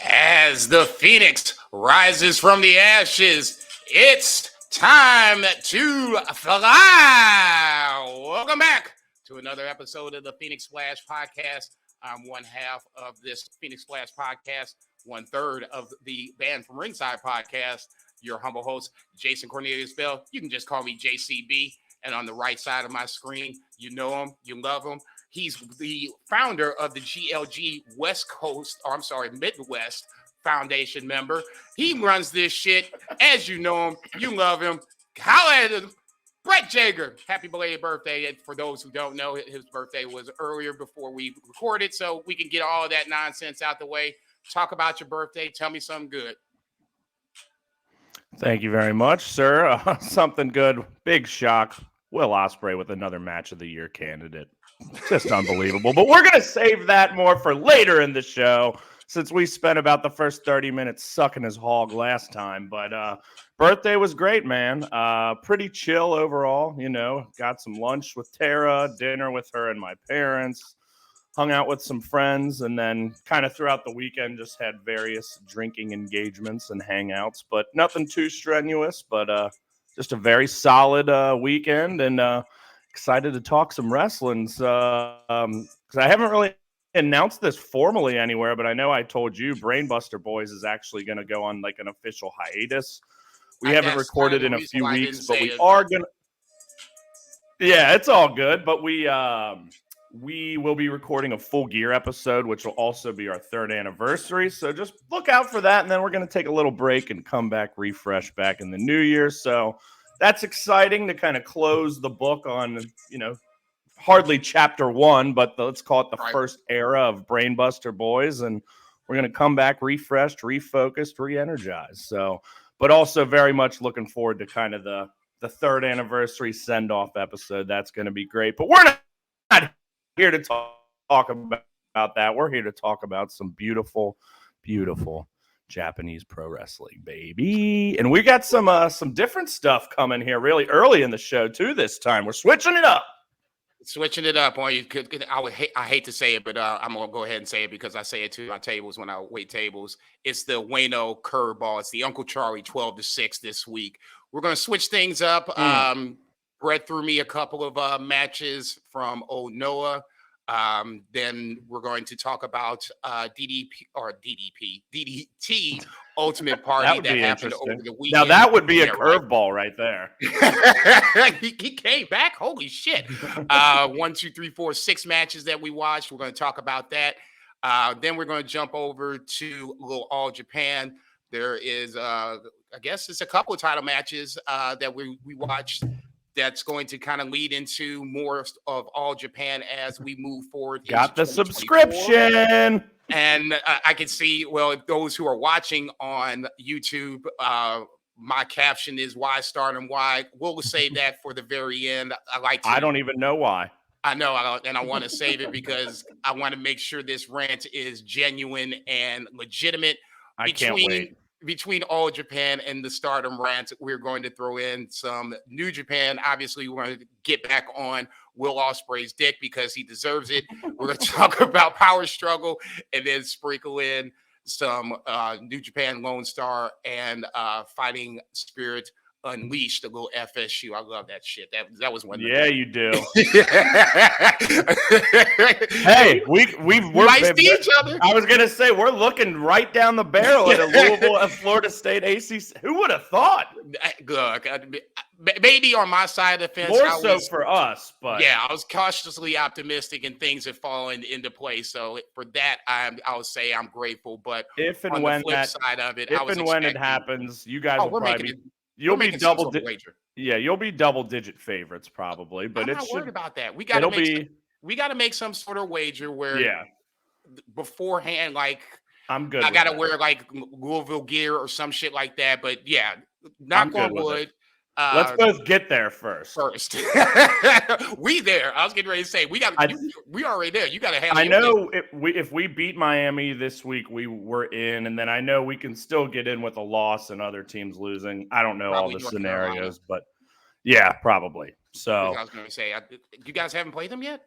As the Phoenix rises from the ashes, it's time to fly. Welcome back to another episode of the Phoenix Splash Podcast. I'm one half of this Phoenix Splash Podcast, 1/3 of the Band from Ringside Podcast. Your humble host, Jason Cornelius Bell. You can just call me JCB. And on the right side of my screen, you know him, you love him. He's the founder of the GLG Midwest Foundation member. He runs this shit. As you know him, you love him. Holla at him. Brett Jager. Happy belated birthday. And for those who don't know, his birthday was earlier before we recorded, so we can get all of that nonsense out the way. Talk about your birthday. Tell me something good. Thank you very much, sir. Something good. Big shock. Will Ospreay with another match of the year candidate. Just unbelievable. But we're going to save that more for later in the show, since we spent about the first 30 minutes sucking his hog last time. But birthday was great, man. Pretty chill overall. You know, got some lunch with Tara, dinner with her and my parents, hung out with some friends, and then kind of throughout the weekend just had various drinking engagements and hangouts. But nothing too strenuous, but just a very solid weekend, and excited to talk some wrestling. Because I haven't really announced this formally anywhere, but I know I told you Brainbuster Boys is actually going to go on like an official hiatus. We haven't recorded in a few weeks, but we are going to. Yeah, it's all good, but we will be recording a Full Gear episode, which will also be our 3rd anniversary. So just look out for that. And then we're going to take a little break and come back, refresh back in the new year. So that's exciting to kind of close the book on, you know, hardly chapter 1, but let's call it the first era of Brainbuster Boys. And we're going to come back refreshed, refocused, re-energized. So, but also very much looking forward to kind of the 3rd anniversary send-off episode. That's going to be great. But we're not here to talk about that. We're here to talk about some beautiful, beautiful Japanese pro wrestling, baby. And we got some different stuff coming here really early in the show too this time. We're switching it up. I hate to say it, but I'm gonna go ahead and say it because I say it to my tables when I wait tables. It's the Ueno curveball. It's the Uncle Charlie 12-6 this week. We're gonna switch things up. Brett threw me a couple of matches from old Noah. Then we're going to talk about DDT Ultimate Party that happened over the weekend. Now that would be a curveball right there. he came back. Holy shit. 1, 2, 3, 4, 6 matches that we watched. We're going to talk about that. Then we're going to jump over to little All Japan. There is, I guess it's a couple of title matches that we watched. That's going to kind of lead into more of All Japan as we move forward. Got the subscription. And I can see, well, if those who are watching on YouTube, my caption is why Stardom, why. We'll save that for the very end. I don't even know why. I know, and I want to save it because I want to make sure this rant is genuine and legitimate. I can't wait. Between All Japan and the Stardom rant, we're going to throw in some New Japan. Obviously, we're going to get back on Will Ospreay's dick because he deserves it. We're going to talk about Power Struggle and then sprinkle in some New Japan Lone Star and Fighting Spirit Unleashed, a little FSU. I love that shit. That was one. Yeah, you do. Hey, we're might see each other. I was gonna say we're looking right down the barrel at a Louisville and Florida State ACC. Who would have thought? Look, maybe on my side of the fence. More so for us, but yeah, I was cautiously optimistic and things have fallen into place. So for that, I'll say I'm grateful. But if and on when the flip that side of it, when it happens, you guys will probably you'll be double digit. Yeah, you'll be double digit favorites probably. But I'm not worried about that. We got to make some sort of wager where beforehand, like I'm good. I got to wear like Louisville gear or some shit like that. But yeah, knock on wood. Let's both get there first. We there. I was getting ready to say we already there. You got to have. I know if we beat Miami this week, we were in, and then I know we can still get in with a loss and other teams losing. I don't know all the scenarios, but yeah, probably. So I was going to say, you guys haven't played them yet.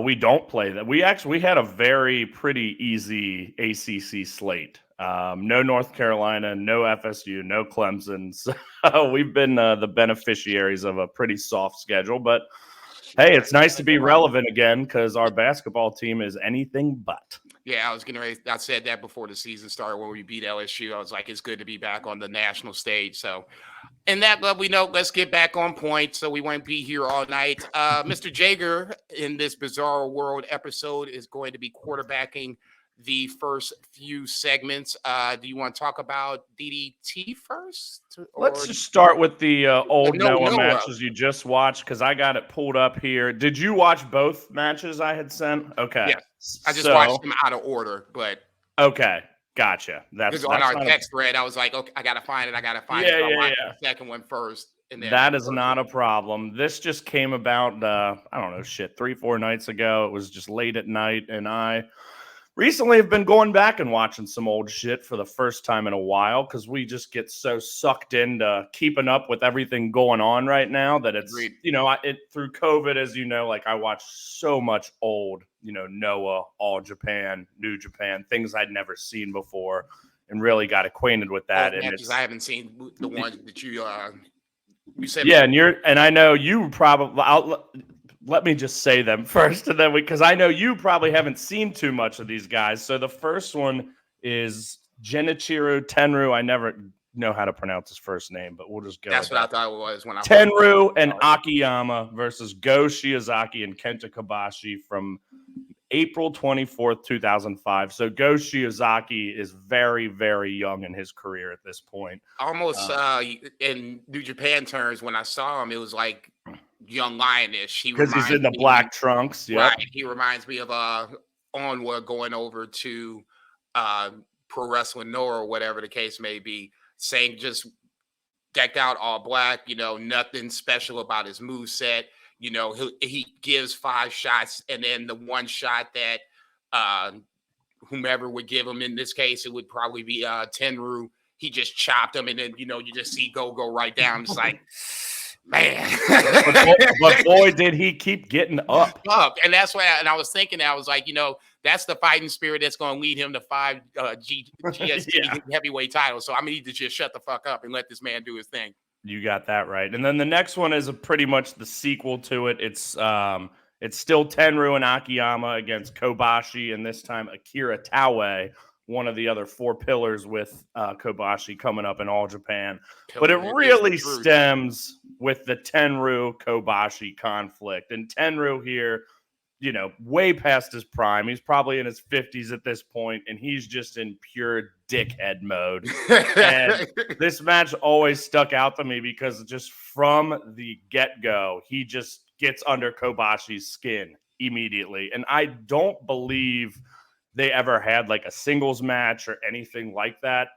We don't play them. We had a pretty easy ACC slate. No North Carolina, no FSU, no Clemson. So we've been the beneficiaries of a pretty soft schedule. But hey, it's nice to be relevant again because our basketball team is anything but. Yeah, I said that before the season started when we beat LSU. I was like, it's good to be back on the national stage. So, and that lovely note, let's get back on point so we won't be here all night. Mr. Jager in this Bizarro World episode is going to be quarterbacking the first few segments. Do you want to talk about DDT first? Let's just start with the old NOAH matches you just watched because I got it pulled up here. Did you watch both matches I had sent? Okay. Yes. I just watched them out of order, but. Okay. Gotcha. That's on our text thread. I was like, okay, I got to find it. So I watched the second one first. And then that is not a problem. This just came about, 3-4 nights ago. It was just late at night, and I recently have been going back and watching some old shit for the first time in a while because we just get so sucked into keeping up with everything going on right now that it's, through COVID, as you know, like I watch so much old, NOAH, All Japan, New Japan, things I'd never seen before and really got acquainted with that. And I haven't seen the ones that you said. Yeah, and I know you probably, let me just say them first, and then because I know you probably haven't seen too much of these guys. So the first one is Genichiro Tenryu. I never know how to pronounce his first name, but we'll just go. That's what I thought it was when I Tenryu and Akiyama versus Go Shiozaki and Kenta Kobashi from April 24th, 2005. So Go Shiozaki is very, very young in his career at this point. Almost in New Japan terms, when I saw him, it was like young lionish. Because he's in the black trunks. Yep. Right. He reminds me of Onward going over to Pro Wrestling Noah or whatever the case may be, saying just decked out all black, nothing special about his moveset. He gives 5 shots, and then the one shot that whomever would give him, in this case, it would probably be Tenryu. He just chopped him, and then, you just see go right down. It's like, man. but boy, did he keep getting up. And that's why, and I was thinking, I was like, that's the fighting spirit that's going to lead him to 5 GST heavyweight titles. So I need to just shut the fuck up and let this man do his thing. You got that right. And then the next one is pretty much the sequel to it. It's still Tenryu and Akiyama against Kobashi, and this time Akira Taue, one of the other 4 pillars with Kobashi coming up in All Japan. But it really stems with the Tenryu Kobashi conflict. And Tenryu here, way past his prime. He's probably in his 50s at this point, and he's just in pure dickhead mode. And this match always stuck out to me because just from the get-go, he just gets under Kobashi's skin immediately. And I don't believe they ever had like a singles match or anything like that.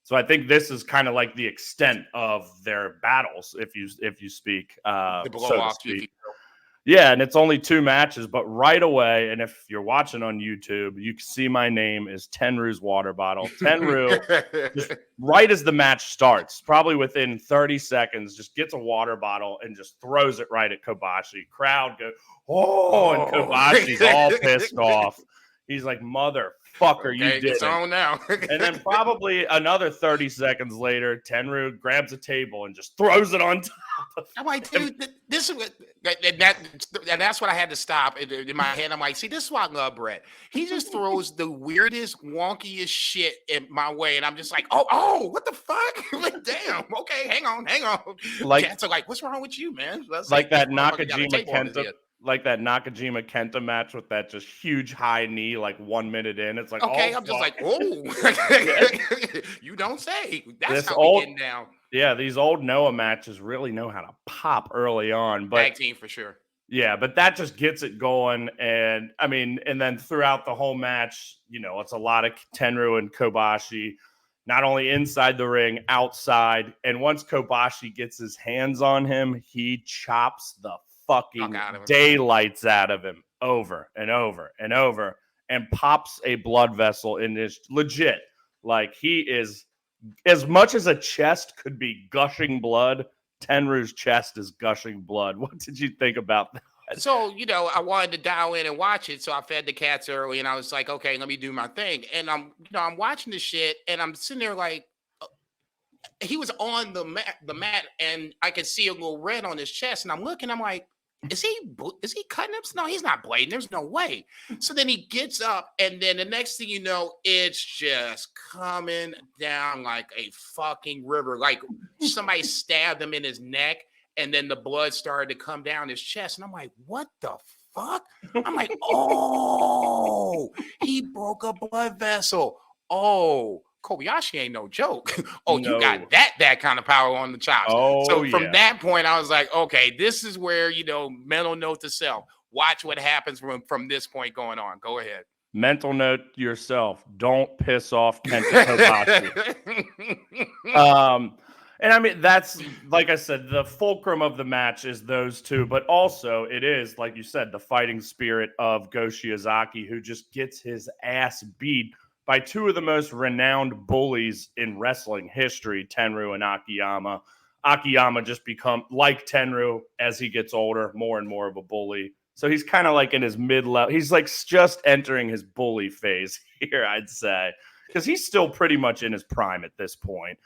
So I think this is kind of like the extent of their battles, if you speak. The blow-off, yeah, and it's only 2 matches, but right away, and if you're watching on YouTube, you can see my name is Tenryu's water bottle. Tenryu, just right as the match starts, probably within 30 seconds, just gets a water bottle and just throws it right at Kobashi. Crowd goes, oh, and Kobashi's all pissed off. He's like, motherfucker, you did it. On now. And then probably another 30 seconds later, Tenryu grabs a table and just throws it on top of I'm like, dude, this is and that's what I had to stop in my head. I'm like, see, this is why I love Brett. He just throws the weirdest, wonkiest shit in my way, and I'm just like, oh, what the fuck? Like, damn, okay, hang on. Like, cats are like, what's wrong with you, man? That's like that Nakajima Kenta. Like that Nakajima Kenta match with that just huge high knee, like 1 minute in. It's like, okay, I'm just like, oh, you don't say. That's how we getting down. Yeah, these old NOAH matches really know how to pop early on. But tag team for sure. Yeah, but that just gets it going. And I mean, and then throughout the whole match, it's a lot of Tenryu and Kobashi, not only inside the ring, outside. And once Kobashi gets his hands on him, he chops the fucking daylights out of him over and over and over and pops a blood vessel in his legit. Like, he is, as much as a chest could be gushing blood, Tenryu's chest is gushing blood. What did you think about that? So, I wanted to dial in and watch it. So I fed the cats early and I was like, okay, let me do my thing. And I'm watching the shit and I'm sitting there like, he was on the mat and I could see a little red on his chest. And I'm looking, I'm like, is he cutting him? No, he's not bleeding. There's no way. So then he gets up and then the next thing you know, it's just coming down like a fucking river. Like somebody stabbed him in his neck. And then the blood started to come down his chest. And I'm like, what the fuck? I'm like, oh, he broke a blood vessel. Oh, Kobayashi ain't no joke. Oh, no. You got that kind of power on the chops. Oh, so from that point, I was like, okay, this is where, mental note to self. Watch what happens from this point going on. Go ahead. Mental note to yourself. Don't piss off Kenta Kobashi. And I mean, that's, like I said, the fulcrum of the match is those two, but also it is, like you said, the fighting spirit of Go Shiozaki, who just gets his ass beat by two of the most renowned bullies in wrestling history, Tenryu and Akiyama. Akiyama just become, like Tenryu, as he gets older, more and more of a bully. So he's kind of like in his mid-level. He's like just entering his bully phase here, I'd say, because he's still pretty much in his prime at this point.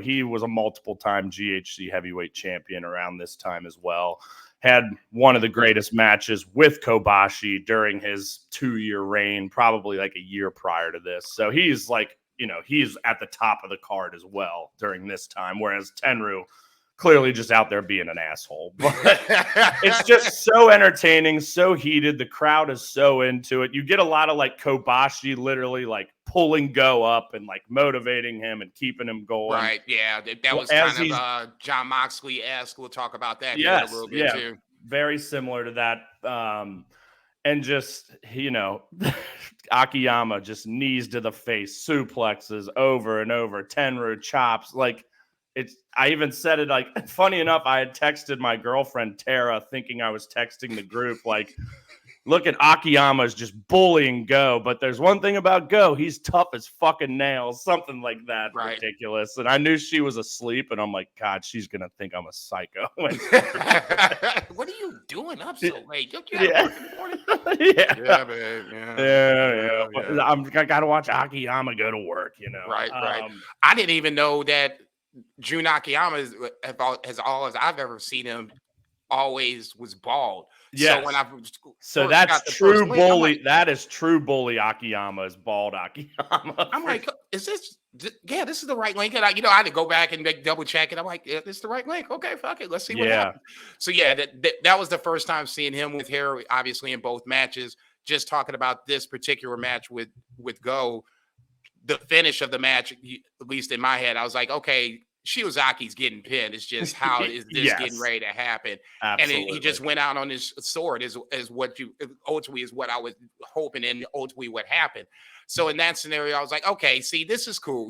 He was a multiple-time GHC heavyweight champion around this time as well. Had one of the greatest matches with Kobashi during his 2-year reign, probably like a year prior to this. So he's like, he's at the top of the card as well during this time, whereas Tenryu clearly just out there being an asshole. But it's just so entertaining, so heated. The crowd is so into it. You get a lot of like Kobashi literally like pulling Go up and like motivating him and keeping him going. Right. Yeah. That was kind of John Moxley-esque. We'll talk about that a little bit too. Very similar to that. And just, Akiyama just knees to the face, suplexes over and over, Tenryu chops. Like, I even said it, like, funny enough, I had texted my girlfriend, Tara, thinking I was texting the group, like, look at Akiyama's just bullying Go, but there's one thing about Go, he's tough as fucking nails, something like that, right. Ridiculous. And I knew she was asleep, and I'm like, God, she's going to think I'm a psycho. What are you doing up so late? Don't you have work in the morning? Yeah, babe. Yeah. I got to watch Akiyama go to work, Right. I didn't even know that Jun Akiyama is, as all as I've ever seen him, always was bald. Yes. So that's true bully. Like, that is true bully Akiyama is bald Akiyama. I'm like, is this? Yeah, this is the right link. And I had to go back and double check it. I'm like, yeah, this is the right link. Okay, fuck it. Let's see what happens. So that was the first time seeing him with hair, obviously in both matches. Just talking about this particular match with Go. The finish of the match, at least in my head, I was like, okay, Shiozaki's getting pinned. It's just how is this getting ready to happen? Absolutely. And he just went out on his sword is what ultimately is what I was hoping and ultimately what happened. So in that scenario, I was like, okay, see, this is cool.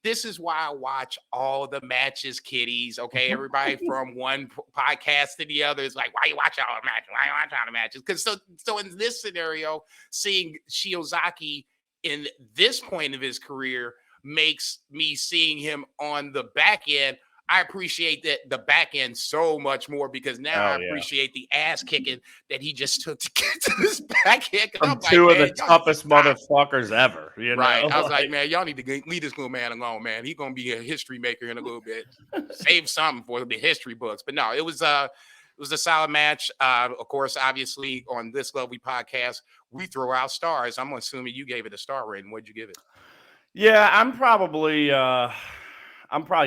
This is why I watch all the matches, kiddies. Okay, everybody from one podcast to the other is like, why you watch all the matches? Why you watch all the matches? Because so in this scenario, seeing Shiozaki in this point of his career makes me seeing him on the back end. I appreciate that the back end so much more because now I appreciate the ass kicking that he just took to get to this back end. From two of the toughest motherfuckers ever. Right. I was like, man, y'all need to leave this little man alone, man. He's going to be a history maker in a little bit. Save something for the history books. But no, it was a solid match. Of course, obviously, on this lovely podcast, we throw out stars. I'm assuming you gave it a star rating. What'd you give it? Yeah, I'm probably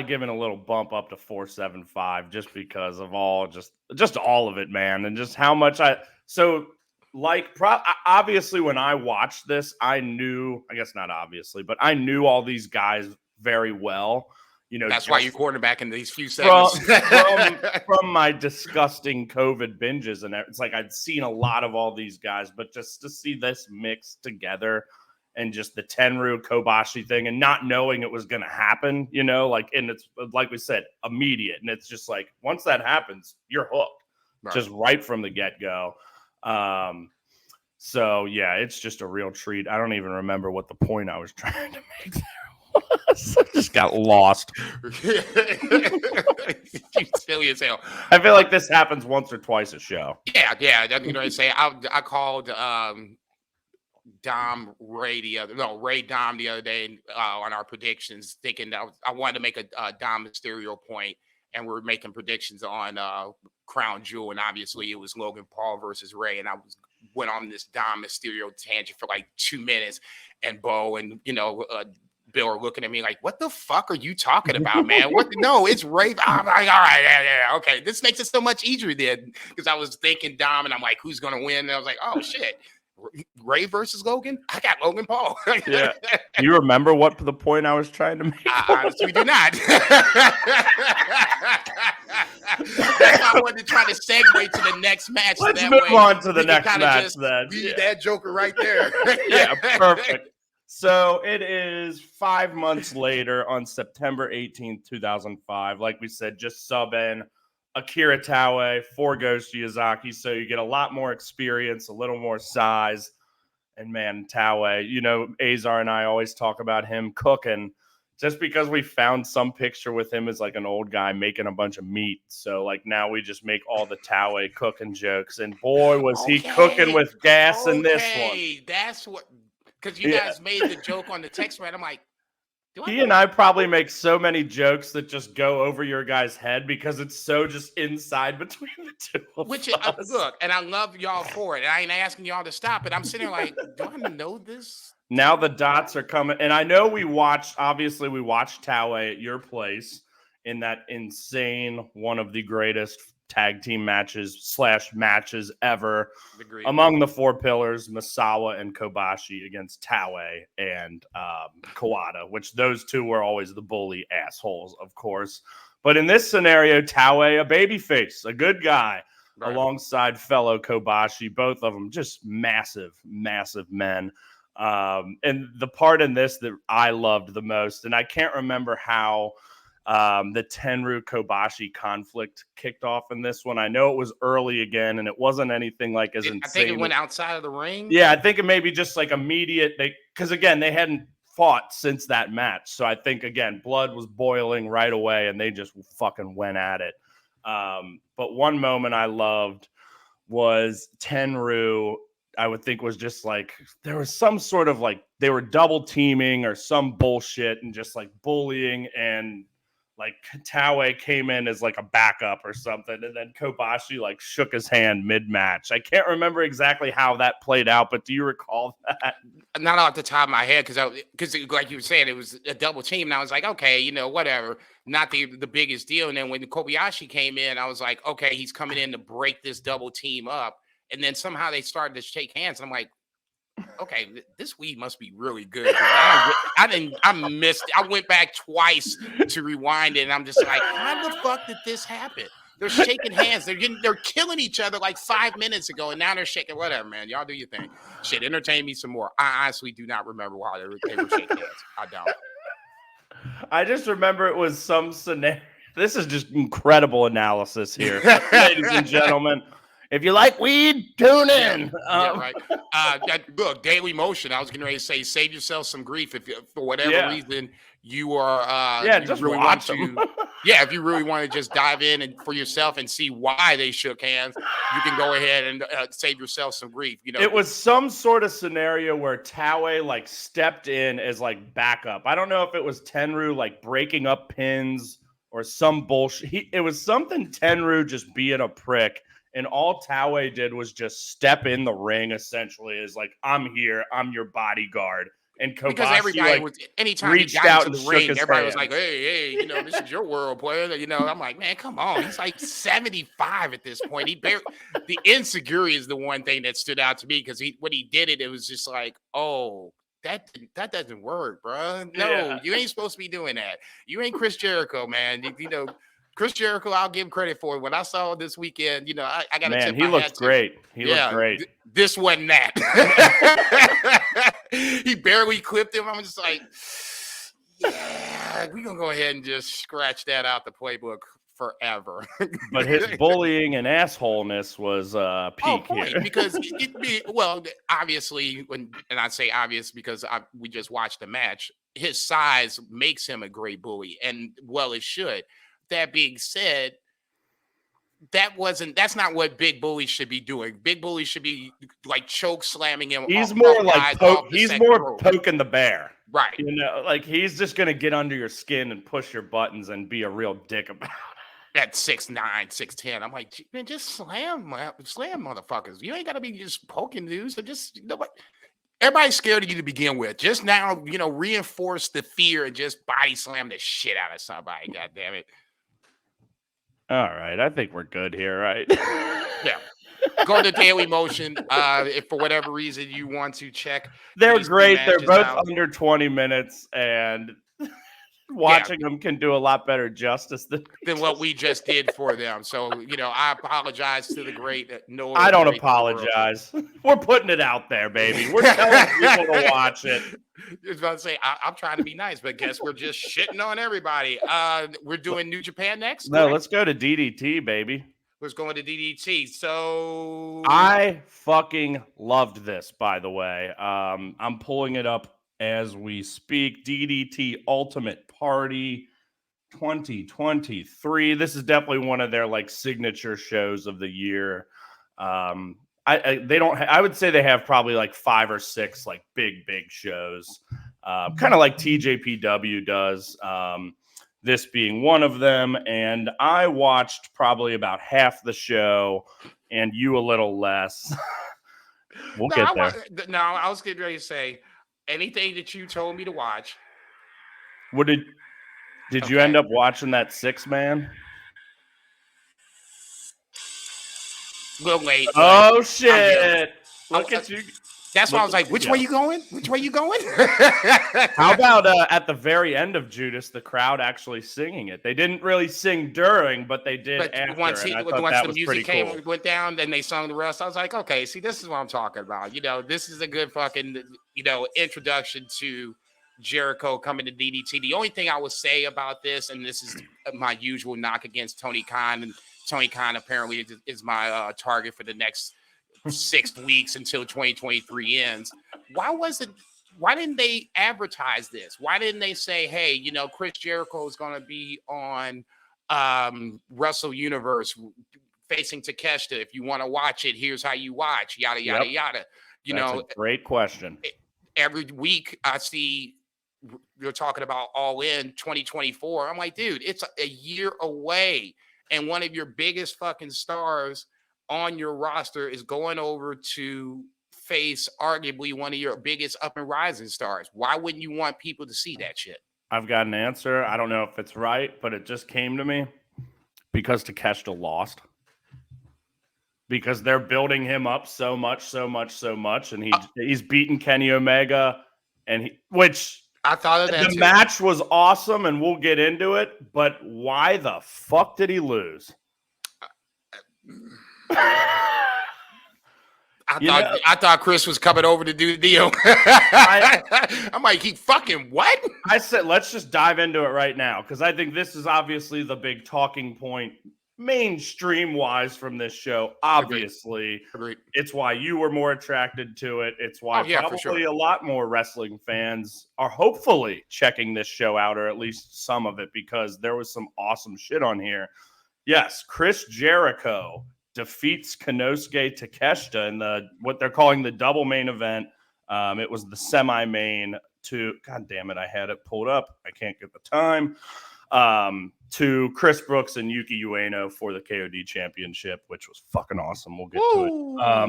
giving a little bump up to 4.75 just because of just all of it, man, and just how much obviously when I watched this, I knew, I guess not obviously, but I knew all these guys very well. That's why you're quarterbacking these few segments. From my disgusting COVID binges, and it's like I'd seen a lot of all these guys, but just to see this mixed together and just the Tenryu Kobashi thing and not knowing it was going to happen, you know, like, and it's like we said, immediate. And it's just like, once that happens, you're hooked just right from the get-go. So yeah, it's just a real treat. I don't even remember what the point I was trying to make there was. I just got lost. You silly as hell. I feel like this happens once or twice a show. Yeah. You know what I say? I called Ray Dom the other day on our predictions, thinking that I wanted to make a Dom Mysterio point, and we're making predictions on Crown Jewel, and obviously it was Logan Paul versus Ray, and I went on this Dom Mysterio tangent for like 2 minutes, and Bo and Bill are looking at me like, "What the fuck are you talking about, man? What? No, it's Ray." I'm like, "All right, yeah, okay." This makes it so much easier then, because I was thinking Dom, and I'm like, "Who's gonna win?" And I was like, "Oh shit, Ray versus Logan. I got Logan Paul." Yeah. Do you remember what the point I was trying to make? I honestly do not. That's why I wanted to try to segue to the next match. Let's so move way on to the next match just then. Leave that joker right there. Yeah, perfect. So it is 5 months later on September 18th, 2005. Like we said, just sub in Akira Taue for Ghost Shiozaki. So you get a lot more experience, a little more size. And man, Taue, Azar and I always talk about him cooking just because we found some picture with him as like an old guy making a bunch of meat. So like now we just make all the Taue cooking jokes. And boy, was he cooking with gas in this one. That's what, because you guys made the joke on the text thread. I'm like, he and I probably make so many jokes that just go over your guys' head because it's so just inside between the two of us. Look, and I love y'all for it. And I ain't asking y'all to stop it. I'm sitting there like, do I know this? Now the dots are coming. And I know we watched Taue at your place in that insane, one of the greatest tag team matches ever. Agreed. Among the four pillars, Misawa and Kobashi against Taue and Kawada, which those two were always the bully assholes, of course. But in this scenario, Taue, a babyface, a good guy, alongside fellow Kobashi, both of them just massive, massive men. And the part in this that I loved the most, and I can't remember how the Tenryu Kobashi conflict kicked off in this one. I know it was early again, and it wasn't anything like as insane. I think it went outside of the ring. Yeah, I think it may be just like immediate. Because again, they hadn't fought since that match, so I think again blood was boiling right away, and they just fucking went at it. But one moment I loved was Tenryu. I would think was just like there was some sort of like they were double teaming or some bullshit and just like bullying, and like Taue came in as like a backup or something, and then Kobashi like shook his hand mid-match. I can't remember exactly how that played out, but do you recall that? Not off the top of my head, because like you were saying, it was a double team, and I was like, okay, whatever, not the biggest deal. And then when Kobayashi came in, I was like, okay, he's coming in to break this double team up. And then somehow they started to shake hands. And I'm like, okay, this weed must be really good. I missed it. I went back twice to rewind it, and I'm just like, how the fuck did this happen? They're shaking hands. They're killing each other like 5 minutes ago, and now they're shaking. Whatever, man. Y'all do your thing. Shit, entertain me some more. I honestly do not remember why they were shaking hands. I don't. I just remember it was some scenario. This is just incredible analysis here, ladies and gentlemen. If you like weed, tune in. Yeah, right. Look, Daily Motion. I was getting ready to say, save yourself some grief if for whatever reason you are. Just really watch them. If you really want to just dive in and for yourself and see why they shook hands, you can go ahead and save yourself some grief. It was some sort of scenario where Taue like stepped in as like backup. I don't know if it was Tenryu like breaking up pins or some bullshit. It was something Tenryu just being a prick. And all Taue did was just step in the ring, essentially, as like, I'm here, I'm your bodyguard. And Kobashi, because everybody was, anytime reached he got out into and the ring, shook his everybody hand. was like, hey, this is your world, player. I'm like, man, come on. He's like 75 at this point. The insecurity is the one thing that stood out to me, because when he did it, it was just like, oh, that doesn't work, bro. No, you ain't supposed to be doing that. You ain't Chris Jericho, man. Chris Jericho, I'll give him credit for it. When I saw it this weekend, I got to tip he my looked hat to. great. He looked great. This wasn't that. He barely clipped him. I'm just like, yeah, we're going to go ahead and just scratch that out the playbook forever. But his bullying and assholeness was peak here. Because obviously, and I say obvious because we just watched the match, his size makes him a great bully, and it should. That being said, that's not what big bullies should be doing. Big bullies should be like choke slamming him. He's more like poking the bear. Right. Like he's just gonna get under your skin and push your buttons and be a real dick about it. At 6'9", 6'10", I'm like, man, just slam motherfuckers. You ain't gotta be just poking dudes. So just everybody's scared of you to begin with. Just now, reinforce the fear and just body slam the shit out of somebody. God damn it. All right, I think we're good here, right? Yeah. Go to Daily Motion if for whatever reason you want to check. They're great. They're both under 20 minutes, and watching them can do a lot better justice than what we just did for them. So, I apologize to the great NOAH. I don't apologize. We're putting it out there, baby. We're telling people to watch it. I was about to say, I'm trying to be nice, but guess we're just shitting on everybody. We're doing New Japan next? No, let's go to DDT, baby. Let's go into DDT. So I fucking loved this, by the way. I'm pulling it up as we speak. DDT Ultimate Party 2023. This is definitely one of their signature shows of the year. They don't. I would say they have probably 5 or 6 big shows, kind of like TJPW does. This being one of them, and I watched probably about half the show, and you a little less. We'll get there. No, I was getting ready to say anything that you told me to watch. What did you end up watching that 6-man? We'll wait. Oh shit! Look at you. That's why I was like, which way you going? Which way you going? How about at the very end of Judas, the crowd actually singing it? They didn't really sing during, but they did after. Once the music went down, then they sung the rest. I was like, okay, see, this is what I'm talking about. This is a good fucking, introduction to Jericho coming to DDT. The only thing I would say about this, and this is my usual knock against Tony Khan, and Tony Khan apparently is my target for the next 6 weeks until 2023 ends. Why didn't they advertise this? Why didn't they say, hey, Chris Jericho is going to be on Wrestle Universe facing Takeshita. If you want to watch it, here's how you watch, yada, yada, yada. That's a great question. Every week I see you're talking about All In 2024. I'm like, dude, it's a year away. And one of your biggest fucking stars on your roster is going over to face arguably one of your biggest up and rising stars. Why wouldn't you want people to see that shit? I've got an answer. I don't know if it's right, but it just came to me because Takeshita lost. Because they're building him up so much, and he's beaten Kenny Omega, and which I thought of that. The match was awesome, and we'll get into it. But why the fuck did he lose? I thought Chris was coming over to do the deal. I'm like, he fucking what? I said, let's just dive into it right now, because I think this is obviously the big talking point, mainstream-wise, from this show. Obviously, Agreed. It's why you were more attracted to it. It's why probably a lot more wrestling fans are hopefully checking this show out, or at least some of it, because there was some awesome shit on here. Yes, Chris Jericho defeats Konosuke Takeshita in what they're calling the double main event. It was the semi-main God damn it, I had it pulled up. I can't get the time. To Chris Brooks and Yuki Ueno for the KOD championship, which was fucking awesome. We'll get to it.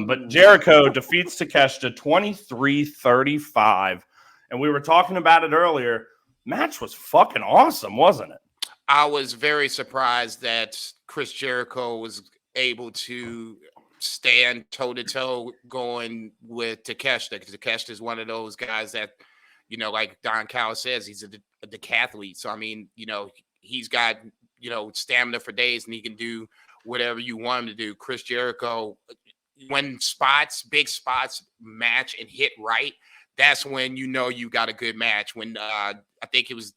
But Jericho defeats Takeshita 23-35. And we were talking about it earlier. Match was fucking awesome, wasn't it? I was very surprised that Chris Jericho was able to stand toe-to-toe going with Takeshita, because Takeshita is one of those guys that, like Don Callis says, he's a decathlete. So, I mean, he's got, stamina for days, and he can do whatever you want him to do. Chris Jericho, when big spots match and hit right, that's when you got a good match. When I think it was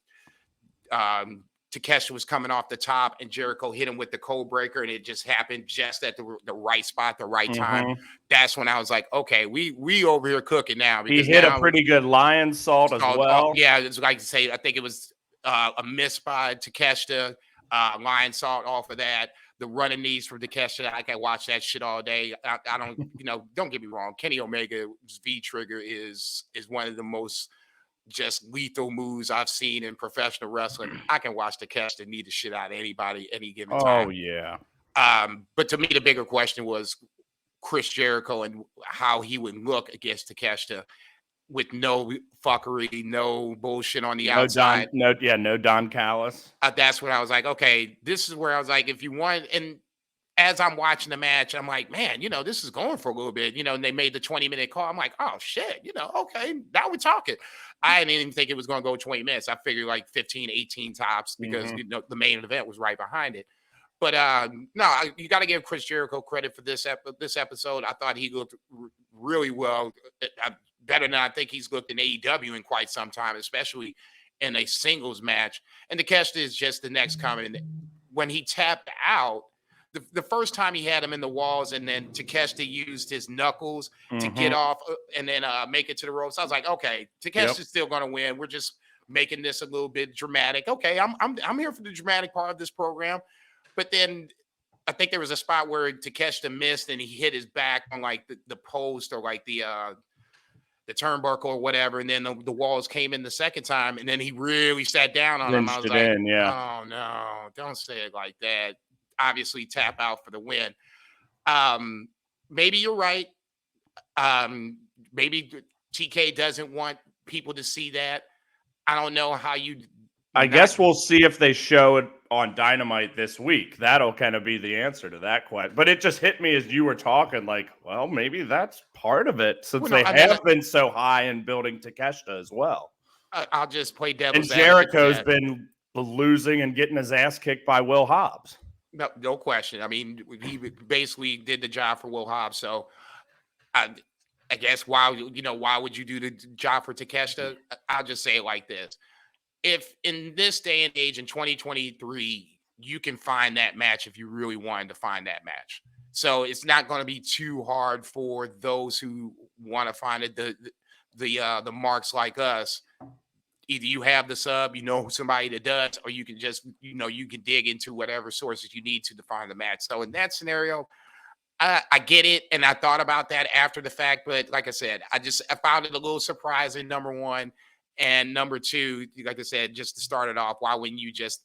Takeshi was coming off the top and Jericho hit him with the code breaker, and it just happened just at the right spot, the right time. That's when I was like, okay, we over here cooking now. Because he hit a pretty good lion salt as well. Yeah, it's like to say, I think it was a miss by Takeshi, lion salt off of that. The running knees from Takeshi, I can watch that shit all day. I don't, don't get me wrong. Kenny Omega's V trigger is one of the most just lethal moves I've seen in professional wrestling. I can watch Takeshi knee the shit out of anybody any given time. Oh yeah. But to me, the bigger question was Chris Jericho and how he would look against Takeshi with no fuckery, no bullshit on the outside. No Don Callis. That's when I was like, okay, this is where I was like, if you want, and as I'm watching the match, I'm like, man, this is going for a little bit, and they made the 20-minute call. I'm like, oh shit, okay, now we're talking. I didn't even think it was going to go 20 minutes. I figured like 15, 18 tops because, the main event was right behind it. But no, you got to give Chris Jericho credit for this episode. I thought he looked really well, better than I think he's looked in AEW in quite some time, especially in a singles match. And Takeshi is just the next coming. When he tapped out, the first time he had him in the walls, and then Takeshi used his knuckles to get off and then make it to the ropes. I was like, okay, Takeshi's still going to win. We're just making this a little bit dramatic. Okay, I'm here for the dramatic part of this program. But then I think there was a spot where Takeshi missed and he hit his back on like the post or like the turnbuckle or whatever, and then the walls came in the second time, and then he really sat down on him. I was like, oh no, don't say it like that. Obviously tap out for the win. Maybe you're right. Maybe TK doesn't want people to see that. I don't know how you. I guess we'll see if they show it on Dynamite this week. That'll kind of be the answer to that question. But it just hit me as you were talking, like, well, maybe that's part of it, since they have been so high in building Takeshi as well. I'll just play devil's advocate. And Jericho's been losing and getting his ass kicked by Will Hobbs. No question. I mean, he basically did the job for Will Hobbs. So I guess why would you do the job for Takeshi? I'll just say it like this. If in this day and age in 2023, you can find that match if you really wanted to find that match. So it's not going to be too hard for those who want to find it, the marks like us. Either you have the sub, somebody that does, or you can just, you can dig into whatever sources you need to find the match. So in that scenario, I get it. And I thought about that after the fact. But like I said, I found it a little surprising, number one. And number two, like I said, just to start it off, why wouldn't you just,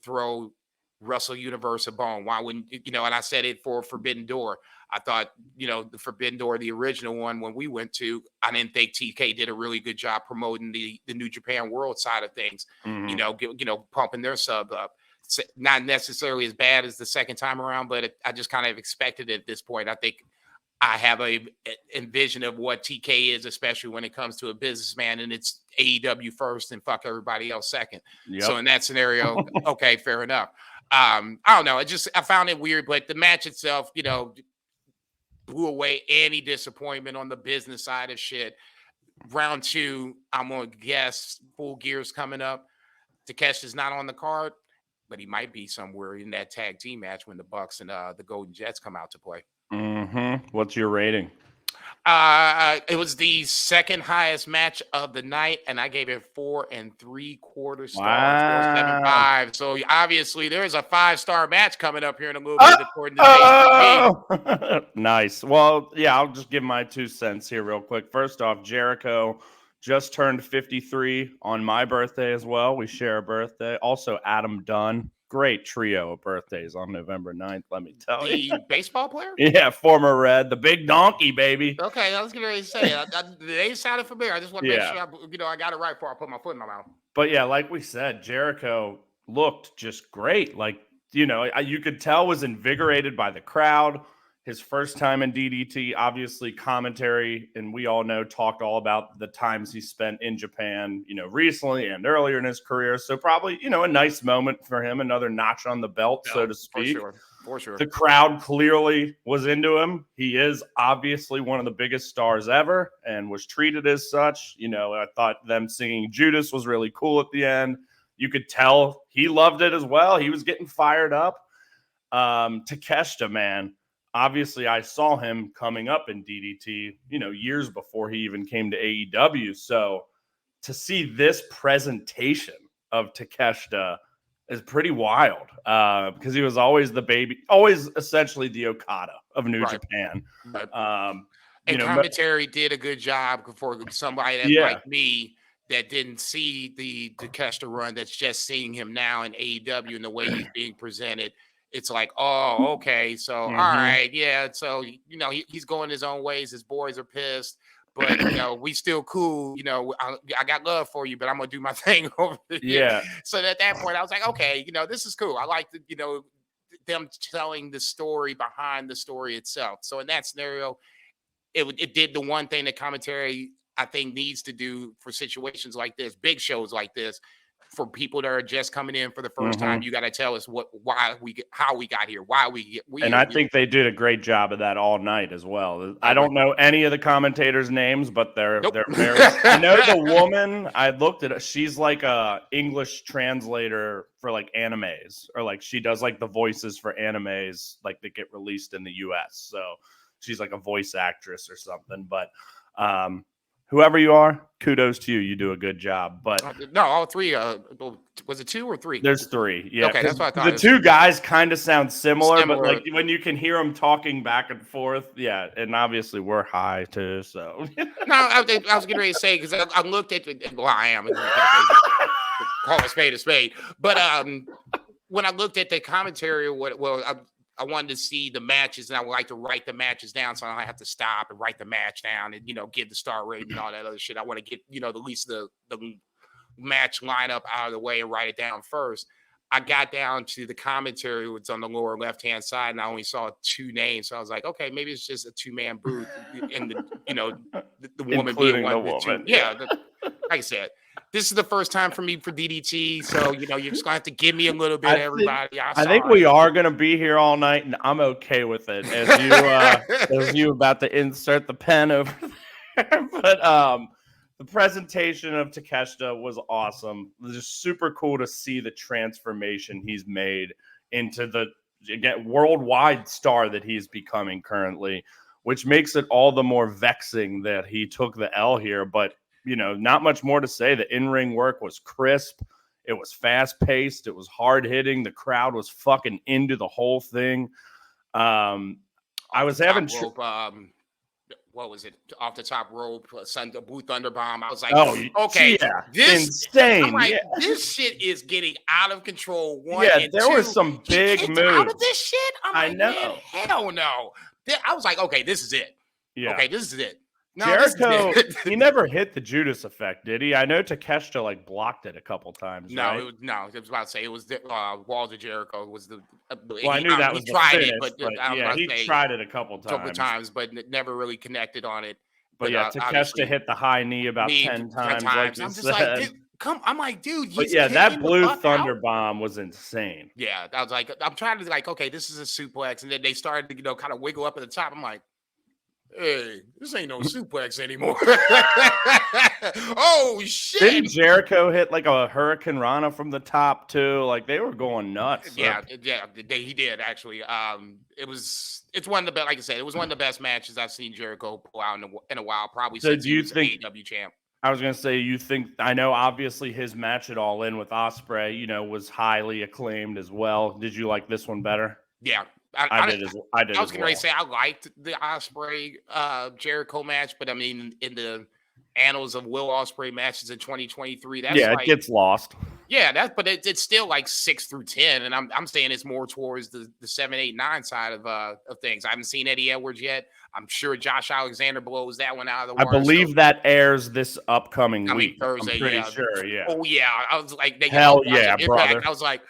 throw Wrestle Universe a bone? Why wouldn't, and I said it for Forbidden Door. I thought, the Forbidden Door, the original one, when we went to, I didn't think TK did a really good job promoting the New Japan World side of things, pumping their sub up. It's not necessarily as bad as the second time around, but I just kind of expected it at this point. I think I have a vision of what TK is, especially when it comes to a businessman, and it's AEW first and fuck everybody else second. Yep. So in that scenario, okay, fair enough. I don't know. I found it weird, but the match itself, blew away any disappointment on the business side of shit. Round two, I'm going to guess Full Gear's coming up. Takeshi's not on the card, but he might be somewhere in that tag team match when the Bucks and the Golden Jets come out to play. What's your rating? It was the second highest match of the night, and I gave it 4 3/4 stars. Wow. 4.75. So obviously, there's a 5-star match coming up here in a little bit, according to JCB. Nice. Well, yeah, I'll just give my 2 cents here real quick. First off, Jericho just turned 53 on my birthday as well. We share a birthday. Also, Adam Dunn. Great trio of birthdays on November 9th, let me tell you. The baseball player? Yeah, former Red, the big donkey, baby. Okay, I was going to say, they sounded familiar. I just want to make sure I got it right before I put my foot in my mouth. But yeah, like we said, Jericho looked just great. Like, you could tell was invigorated by the crowd. his first time in DDT, obviously commentary, and we all know, talked all about the times he spent in Japan, recently and earlier in his career. So probably, a nice moment for him, another notch on the belt, so to speak. For sure. The crowd clearly was into him. He is obviously one of the biggest stars ever and was treated as such. I thought them singing Judas was really cool at the end. You could tell he loved it as well. He was getting fired up. Takeshita, man, obviously I saw him coming up in DDT, years before he even came to AEW. So to see this presentation of Takeshita is pretty wild, because he was always the baby, always essentially the Okada of New Japan. And commentary did a good job for somebody that like me that didn't see the Takeshita run, that's just seeing him now in AEW and the way he's being presented. It's like, oh, okay. So, all right. Yeah. So, he's going his own ways. His boys are pissed, but, we still cool. I got love for you, but I'm going to do my thing over here. Yeah. So at that point, I was like, okay, this is cool. I like them telling the story behind the story itself. So in that scenario, it did the one thing that commentary, I think, needs to do for situations like this, big shows like this. For people that are just coming in for the first time, you got to tell us how we got here, why we get. And I think they did a great job of that all night as well. I don't know any of the commentators' names, but they're very. I know the woman. I looked at it. She's like a English translator for like animes, or like she does like the voices for animes like that get released in the U.S. So she's like a voice actress or something. But whoever you are, kudos to you. You do a good job. But no, all three. Was it 2 or 3? There's 3. Yeah. Okay, that's what I thought. The 2 guys kind of sound similar, but like when you can hear them talking back and forth, yeah. And obviously we're high too, so. No, I was getting ready to say, because I looked at I am. Call a spade. But when I looked at the commentary, I wanted to see the matches, and I would like to write the matches down, so I don't have to stop and write the match down and give the star rating and all that other shit. I want to get at least the match lineup out of the way and write it down first. I got down to the commentary, which was on the lower left hand side, and I only saw 2 names. So I was like, okay, maybe it's just a 2-man booth, and the woman being one of the 2. Yeah, like I said, this is the first time for me for DDT, so you're just gonna have to give me a little bit, everybody. I think we are gonna be here all night, and I'm okay with it. As you about to insert the pen over there, but the presentation of Takeshita was awesome. It was just super cool to see the transformation he's made into the worldwide star that he's becoming currently, which makes it all the more vexing that he took the L here. But not much more to say. The in-ring work was crisp. It was fast-paced. It was hard-hitting. The crowd was fucking into the whole thing. I was having... what was it? Off the top rope, Blue Thunder Bomb. I was like, okay, yeah, this insane. I'm like, this shit is getting out of control. There were some big moves. Out of this shit? I know. Man, hell no. I was like, okay, this is it. Yeah. Okay, this is it. No, Jericho, he never hit the Judas effect, did he? I know Takeshita blocked it a couple times. No, right? I was about to say it was Walls of Jericho was the. I knew that was he tried finish, it, but he tried it a couple times, but never really connected on it. But Takeshita hit the high knee about 10 times. Like I'm just like, I'm like, dude. But that Blue Thunder Bomb was insane. Yeah, I was like, I'm trying to okay, this is a suplex, and then they started to kind of wiggle up at the top. I'm like, hey, this ain't no suplex anymore. Oh shit! Didn't Jericho hit like a Hurricane Rana from the top too? Like they were going nuts. Yeah, he did actually. It's one of the best. Like I said, it was one of the best matches I've seen Jericho pull out in a while. Probably since he was AEW champ. I was gonna say, I know obviously his match at All In with Ospreay, was highly acclaimed as well. Did you like this one better? Yeah. I did. I was going to say I liked the Ospreay Jericho match, but I mean, in the annals of Will Ospreay matches in 2023, that's it gets lost. Yeah, but it's still like 6 through 10, and I'm saying it's more towards the 7, 8, 9 side of things. I haven't seen Eddie Edwards yet. I'm sure Josh Alexander blows that one out of the water. I believe that airs this upcoming week. Thursday. I'm pretty sure. Yeah. Oh yeah, I was like, hell yeah, brother. I was like,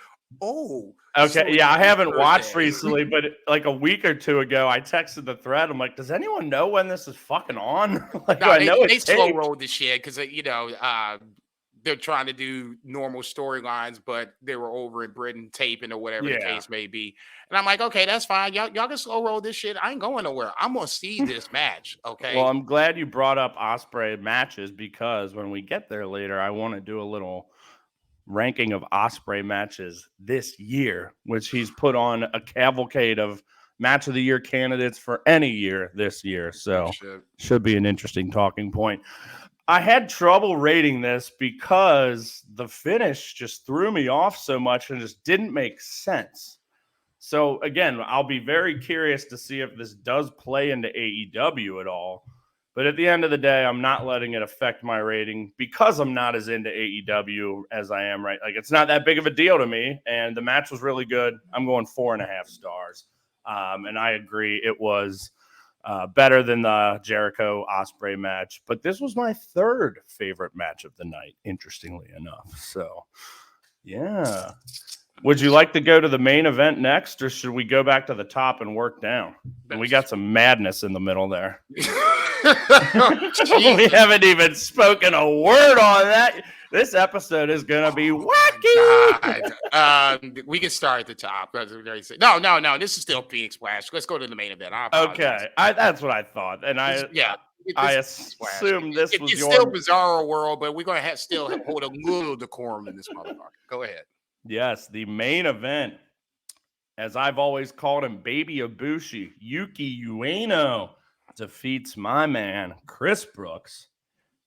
Oh, Okay, yeah, I haven't watched birthday. recently, but like a week or two ago, I texted the thread. I'm like, does anyone know when this is fucking on? Like, No, I know they it's slow taped. rolled the shit because they're trying to do normal storylines, but they were over in Britain taping or whatever the Yeah. case may be. And I'm like, okay, that's fine. Y'all can slow roll this shit. I ain't going nowhere. I'm gonna see this match. Well, Okay. I'm glad you brought up Ospreay matches because when we get there later, I want to do a little ranking of Ospreay matches this year, which he's put on a cavalcade of match of the year candidates for any year this year. So should be an interesting talking point. I had trouble rating this because the finish just threw me off so much and just didn't make sense. So again, I'll be very curious to see if this does play into AEW at all. But at the end of the day, I'm not letting it affect my rating because I'm not as into AEW as I am, right? Like, it's not that big of a deal to me. And the match was really good. I'm going 4.5 stars. And I agree, it was better than the Jericho Ospreay match. But this was my third favorite match of the night, interestingly enough. So, yeah. Would you like to go to the main event next, or should we go back to the top and work down? And we got some madness in the middle there. We haven't even spoken a word on that. This episode is going to be wacky. We can start at the top. No. This is still Phoenix Splash. Let's go to the main event. Okay, that's what I thought, and I assume this was it's still Bizarro World, but we're going to still hold a little decorum in this motherfucker. Go ahead. Yes, the main event, as I've always called him, Baby Ibushi, Yuki Ueno defeats my man, Chris Brooks,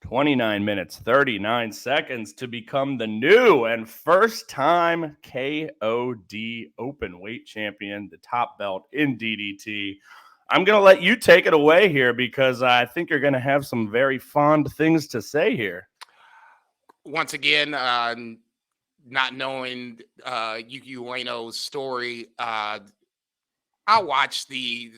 29 minutes, 39 seconds to become the new and first-time KOD open-weight champion, the top belt in DDT. I'm going to let you take it away here because I think you're going to have some very fond things to say here. Once again, not knowing Yuki Ueno's story, I watched the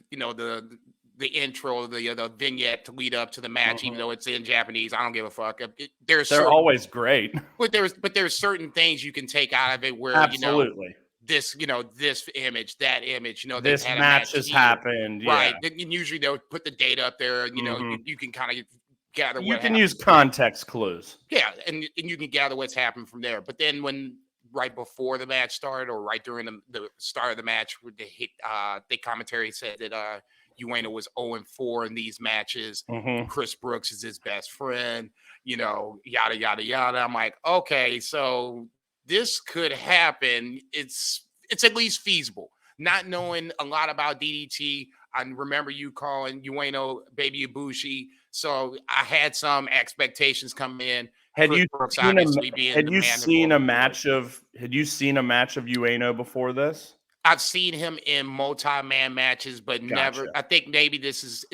intro, the vignette to lead up to the match, even though it's in Japanese. I don't give a fuck. They're always great, but there's certain things you can take out of it where absolutely. This image, that image, this match has happened, right? Yeah. And usually they'll put the date up there, and you can kind of gather. You can use context clues, yeah, and you can gather what's happened from there. But then when right before the match started, or right during the start of the match, the commentary said that Ueno was 0-4 in these matches. Chris Brooks is his best friend. Yada yada yada. I'm like, okay, so this could happen. It's at least feasible. Not knowing a lot about DDT, I remember you calling Ueno Baby Ibushi, so I had some expectations coming in. Had you seen a match of Ueno before this? I've seen him in multi-man matches, but never. I think maybe it's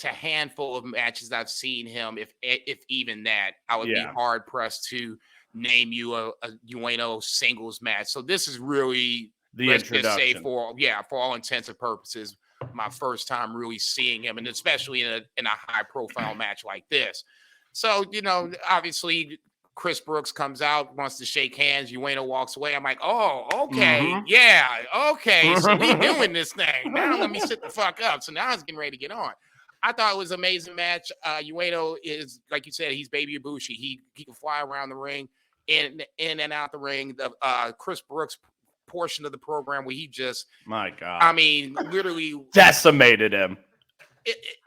a handful of matches I've seen him. If even that, I would be hard pressed to name you a Ueno singles match. So this is really the introduction. Just say for all intents and purposes, my first time really seeing him, and especially in a high profile match like this. So obviously Chris Brooks comes out, wants to shake hands. Ueno walks away. I'm like, oh, okay, yeah, okay. So we doing this thing now. Let me sit the fuck up. So now I was getting ready to get on. I thought it was an amazing match. Ueno is, like you said, he's Baby Ibushi. He can fly around the ring, in and out the ring. The Chris Brooks portion of the program where he just, my God, I mean, literally decimated him.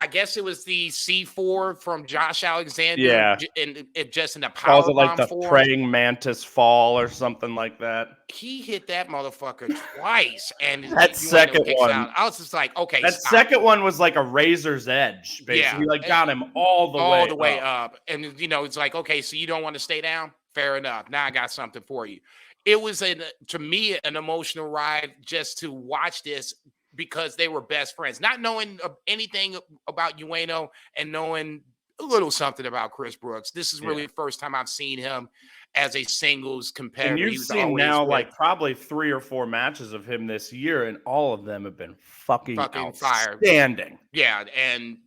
I guess it was the C4 from Josh Alexander. Yeah. And it just in the power bomb like the form. Praying Mantis fall or something like that. He hit that motherfucker twice. And that second one. I was just like, okay. That second one was like a razor's edge, basically. Like got him all the way up. And it's like, okay, so you don't want to stay down? Fair enough. Now I got something for you. It was to me an emotional ride just to watch this, because they were best friends, not knowing anything about Ueno and knowing a little something about Chris Brooks. This is really the first time I've seen him as a singles competitor. And you've seen now like probably 3 or 4 matches of him this year, and all of them have been fucking outstanding. Yeah, and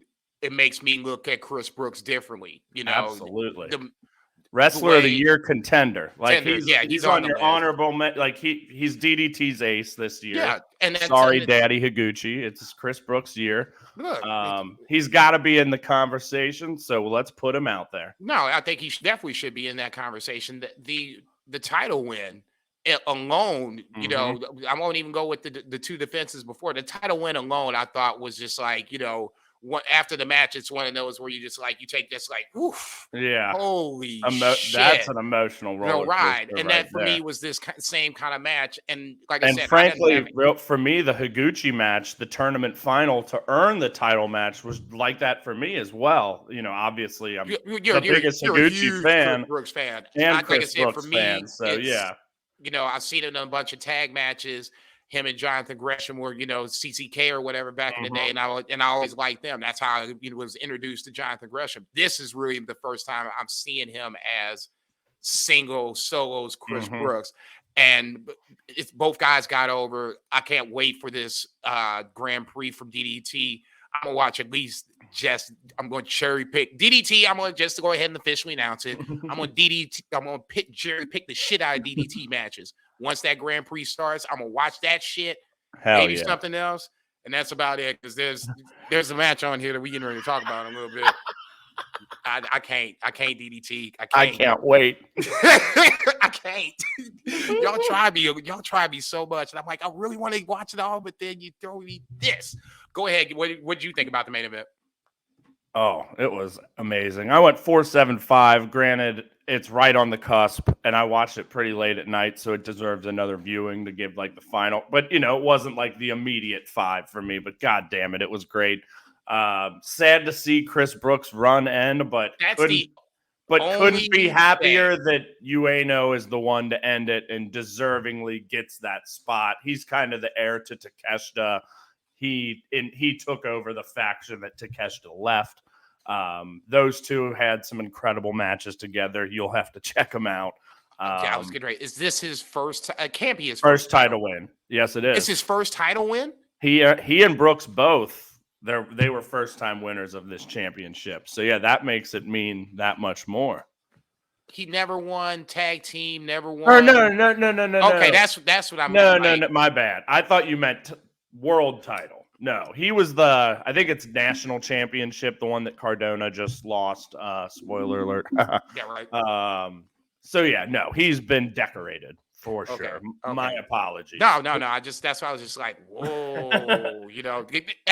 it makes me look at Chris Brooks differently. Absolutely. Wrestler of the Year contender. Like he's on your honorable like he's DDT's ace this year. Yeah, and sorry, Daddy Higuchi. It's Chris Brooks' year. Look, he's got to be in the conversation, so let's put him out there. No, I think he definitely should be in that conversation. The title win alone, you know, I won't even go with the two defenses before. The title win alone, I thought was just like, you know, after the match, it's one of those where you just like you take this like, oof, yeah, holy shit, that's an emotional ride, and that for me was this same kind of match. And like I said, frankly, for me, the Higuchi match, the tournament final to earn the title match, was like that for me as well. You know, obviously, I'm the biggest Higuchi fan, Chris Brooks fan, and Chris Brooks fan. So yeah, you know, I've seen it in a bunch of tag matches. Him and Jonathan Gresham were, you know, CCK or whatever back in the day, and I always liked them. That's how I was introduced to Jonathan Gresham. This is really the first time I'm seeing him as single solos Chris Brooks, and it's both guys got over. I can't wait for this Grand Prix from DDT. I'm gonna watch at least I'm going to cherry pick DDT. I'm going to just go ahead and officially announce it. I'm going to cherry pick the shit out of DDT matches. Once that Grand Prix starts, I'm gonna watch that shit. Maybe something else, and that's about it. Because there's a match on here that we can really talk about in a little bit. I can't DDT. I can't wait. I can't. Y'all try me so much, and I'm like, I really want to watch it all, but then you throw me this. Go ahead. What did you think about the main event? Oh, it was amazing. I went 4.75. Granted, it's right on the cusp, and I watched it pretty late at night, so it deserves another viewing to give like the final. But you know, it wasn't like the immediate 5 for me. But god damn it, it was great. Sad to see Chris Brooks run end, but couldn't be happier that Ueno is the one to end it and deservingly gets that spot. He's kind of the heir to Takeshita. He took over the faction that Takeshita left. Those two had some incredible matches together. You'll have to check them out. I was getting ready. Is this his first? Can't be his first title win. Yes, it is. It's his first title win. He and Brooks both. They were first time winners of this championship. So yeah, that makes it mean that much more. He never won tag team. Never won. Oh, no. Okay, that's what I'm. No, my bad. I thought you meant world title. No, he was I think it's national championship, the one that Cardona just lost. Spoiler alert. Yeah, right. So yeah, no, he's been decorated for sure. Okay. My apologies. No. That's why I was just like, whoa, you know,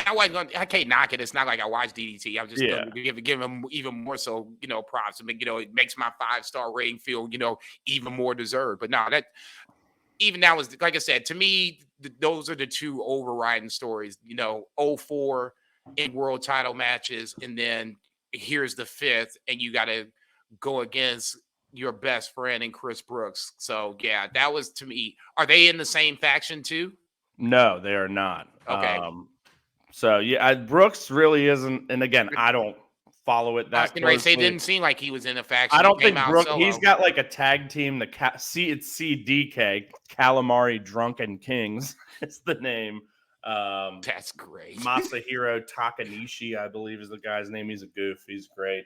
I can't knock it. It's not like I watch DDT. I'm just gonna give him even more so, you know, props. I mean, you know, it makes my 5-star rating feel, you know, even more deserved. But no, that was, like I said, to me, those are the two overriding stories, you know, 04 in world title matches. And then here's the 5th, and you got to go against your best friend in Chris Brooks. So yeah, that was, to me, are they in the same faction too? No, they are not. Okay. So yeah, Brooks really isn't. And again, I don't follow it that closely. It didn't seem like he was in a faction. I don't think Brooks. He's got like a tag team. It's CDK, Calamari Drunken Kings. It's the name. That's great. Masahiro Takanishi, I believe, is the guy's name. He's a goof. He's great.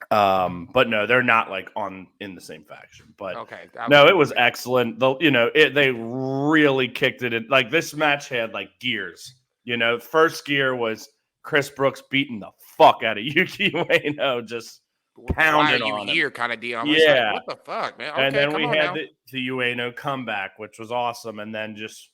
But no, they're not like in the same faction. But okay, no, it was excellent. They really kicked it in. Like this match had like gears. You know, first gear was Chris Brooks beating the fuck out of Yuki Ueno, just pounding on him. Here kind of deal. Yeah. Like, what the fuck, man? Okay, and then we had the Ueno comeback, which was awesome, and then just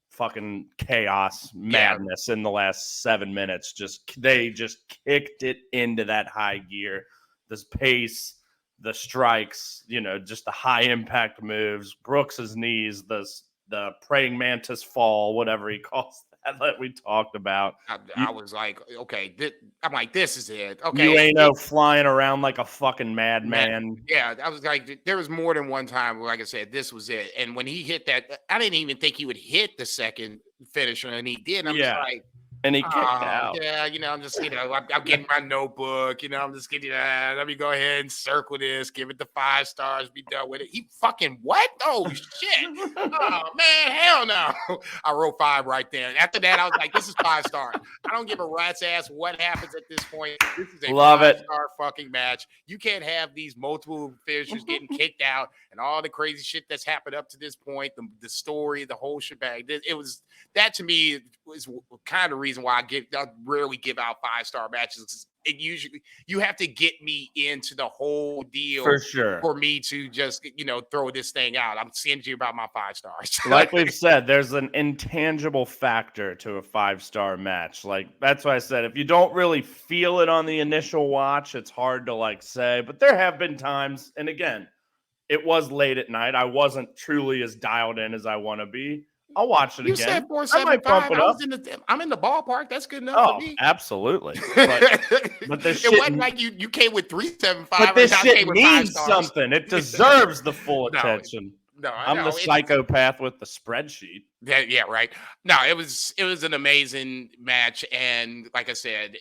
fucking chaos, madness in the last 7 minutes. They just kicked it into that high gear. This pace, the strikes, you know, just the high impact moves, Brooks's knees, the praying mantis fall, whatever he calls that we talked about. I was like, okay, I'm like, this is it. Okay, Ueno flying around like a fucking madman. Yeah, I was like, there was more than one time where, like I said, this was it. And when he hit that, I didn't even think he would hit the second finisher, and he did. I'm just like, And he kicked out. Yeah, I'm just, I'm getting my notebook, I'm just getting, let me go ahead and circle this, give it the 5 stars, be done with it. He fucking what? Oh, shit. Oh, man, hell no. I wrote 5 right there. After that, I was like, this is 5 stars. I don't give a rat's ass what happens at this point. This is a 5-star fucking match. You can't have these multiple finishers getting kicked out and all the crazy shit that's happened up to this point, the story, the whole shebang. That to me was kind of the reason why I rarely give out 5-star matches. It usually, you have to get me into the whole deal for sure for me to just throw this thing out. I'm stingy about my 5 stars. Like we've said, there's an intangible factor to a 5-star match. Like that's why I said if you don't really feel it on the initial watch, it's hard to say. But there have been times, and again, it was late at night. I wasn't truly as dialed in as I want to be. I'll watch it again. You said 475. I'm in the ballpark. That's good enough for me. Absolutely. But this shit, it wasn't like you came with 375. But this shit means something. It deserves the full attention. I'm the psychopath with the spreadsheet. Yeah, right. No, it was an amazing match, and like I said,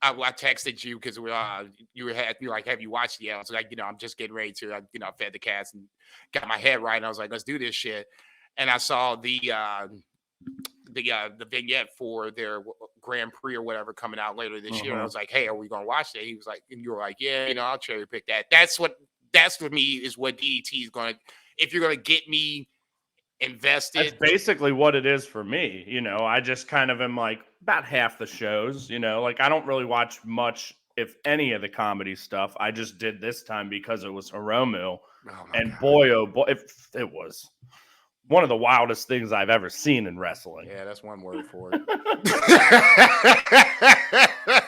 I texted you because you're like, have you watched it yet? I was like, I'm just getting ready to, I fed the cats and got my head right, and I was like, let's do this shit. And I saw the vignette for their Grand Prix or whatever coming out later this year. And I was like, hey, are we gonna watch that? He was like, and you were like, yeah, I'll cherry pick that. That's for me is what DDT is gonna. If you're gonna get me invested, that's basically what it is for me. I just kind of am like about half the shows. I don't really watch much, if any, of the comedy stuff. I just did this time because it was Hiromu, and boy, oh boy, it was one of the wildest things I've ever seen in wrestling. Yeah, that's one word for it.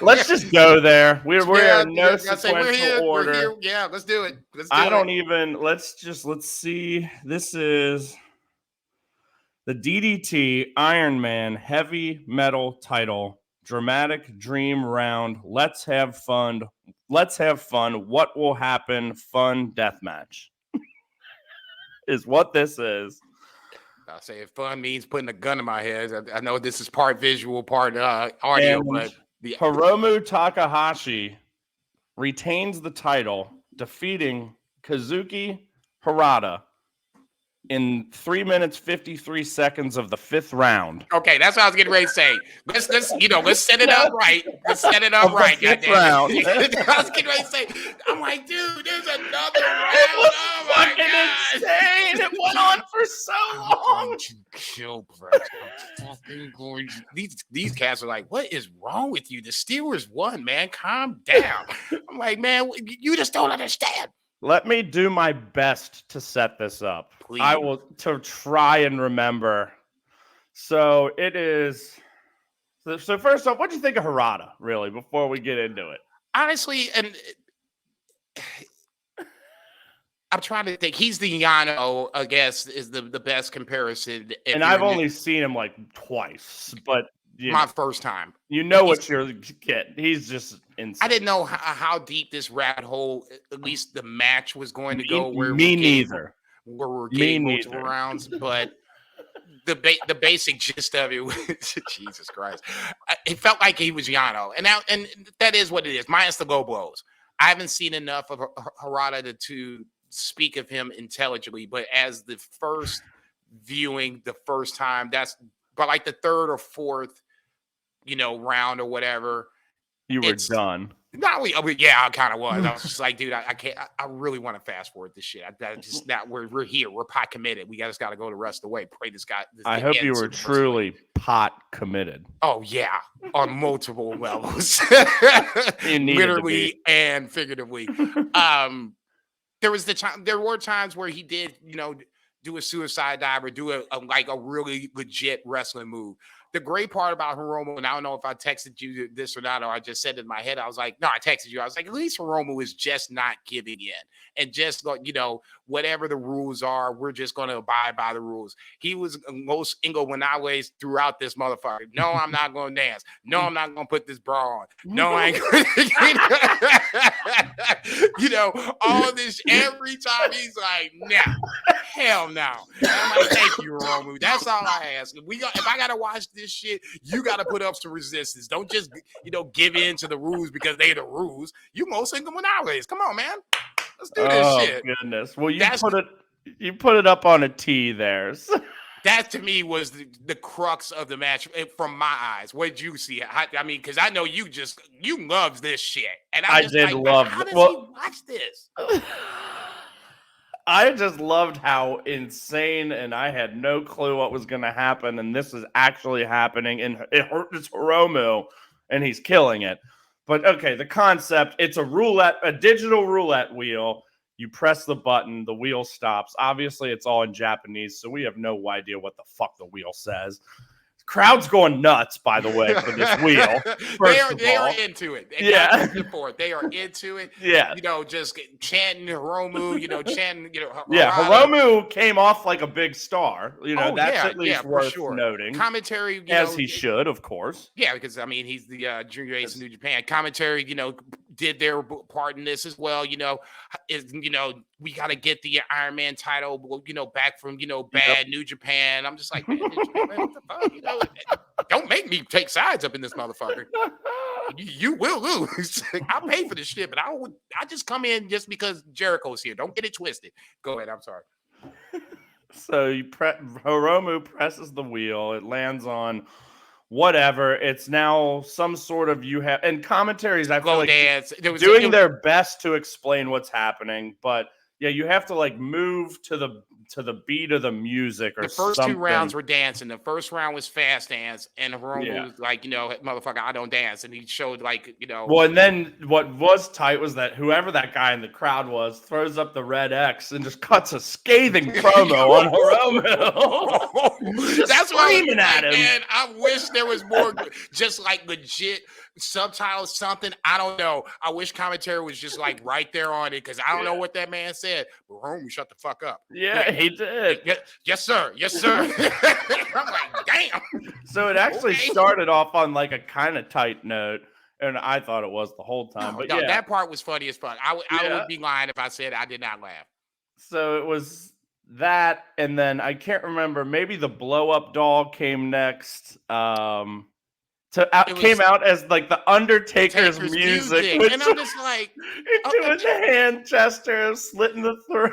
Let's just go there. We're in no sequential order. We're here. Yeah, let's do it. Let's see. This is the DDT Iron Man Heavy Metal title. Dramatic Dream Round. Let's have fun. What will happen? Fun death match. Is what this is. I'll say if fun means putting a gun in my head. I know this is part visual, part audio, but Hiromu Takahashi retains the title, defeating Kazuki Harada in 3 minutes 53 seconds of the 5th round. Okay, that's what I was getting ready to say. Let's set it up right. Let's set it up right. Round. I was getting ready to say, I'm like, dude, there's another round. It was fucking insane. It went on for so long. Chill, bro. I'm fucking going. These cats are like, what is wrong with you? The Steelers won, man. Calm down. I'm like, man, you just don't understand. Let me do my best to set this up. Please. I will to try and remember. So it is. So first off, what do you think of Harada, really, before we get into it? Honestly, and I'm trying to think. He's the Yano, I guess, is the best comparison. And I've only seen him like twice, but my first time. What you're getting. He's just insane. I didn't know how deep this rat hole, at least the match, was going to go. Where we're getting multiple rounds, but the basic gist of it was Jesus Christ. It felt like he was Yano, and that is what it is. Minus the low blows. I haven't seen enough of Harada to speak of him intelligently, but as the first viewing, the first time, but like the third or fourth, round or whatever, you were done. Not only, yeah, I kind of was. I was just like, dude, I can't. I really want to fast forward this shit. We're here. We're pot committed. We just got to go the rest of the way. Pray this guy. I hope you were truly pot committed. Oh yeah, on multiple levels, literally and figuratively. There were times where he did, do a suicide dive or do a really legit wrestling move. The great part about Hiromu, and I don't know if I texted you this or not, or I just said it in my head. I was like, no, I texted you. I was like, at least Hiromu is just not giving in and just, whatever the rules are, we're just going to abide by the rules. He was most Ingo Winawes throughout this motherfucker. No, I'm not going to dance. No, I'm not going to put this bra on. No, I ain't going to. All this every time he's like, nah, hell no. And I'm like, thank you, Hiromu. That's all I ask. If I got to watch this this shit, you got to put up some resistance. Don't just, give in to the rules because they the rules. You most incomunables. Come on, man. Let's do this shit. Oh, goodness. Well, you put it up on a tee there. That to me was the crux of the match from my eyes. What did you see? I mean, because I know you love this shit, and I did love. How does he watch this? I just loved how insane, and I had no clue what was going to happen, and this is actually happening, and it's Hiromu, and he's killing it. But okay, the concept, it's a digital roulette wheel. You press the button, the wheel stops. Obviously, it's all in Japanese, so we have no idea what the fuck the wheel says. Crowd's going nuts, by the way, for this wheel. They are into it. They are into it. Yeah. Just chanting Hiromu, chanting, yeah, Hiromu came off like a big star. That's at least for worth sure. Noting. Commentary, as he should, of course. Yeah, because, I mean, he's the junior ace of New Japan. Commentary, did their part in this as well. We got to get the Iron Man title, back from, bad New Japan. I'm just like, man, New Japan, what the fuck? Don't make me take sides up in this motherfucker. You will lose. I'll pay for this shit, but I just come in just because Jericho's here. Don't get it twisted. Go ahead. I'm sorry. So Hiromu presses the wheel. It lands on whatever. It's now some sort of and commentaries. I feel like dance. Doing their best to explain what's happening, but yeah, you have to like move to the beat of the music or the first something. 2 rounds were dancing. The first round was fast dance, and Hiromu was like, motherfucker, I don't dance, and he showed like, Well, and then what was tight was that whoever that guy in the crowd was throws up the red X and just cuts a scathing promo on Hiromu. That's why screaming at him. Man, I wish there was more, just like legit subtitles, something. I don't know. I wish commentary was just like right there on it, because I don't know what that man said. But Hiromu, shut the fuck up. Yeah, he did. Yes, sir. Yes, sir. I'm like, damn. So it actually started off on like a kind of tight note, and I thought it was the whole time. But yeah, that part was funny as fuck. I would be lying if I said I did not laugh. So it was that, and then I can't remember. Maybe the blow up doll came next. Came out as like the Undertaker's music. And I'm just like, into his hand gesture, slitting the throat.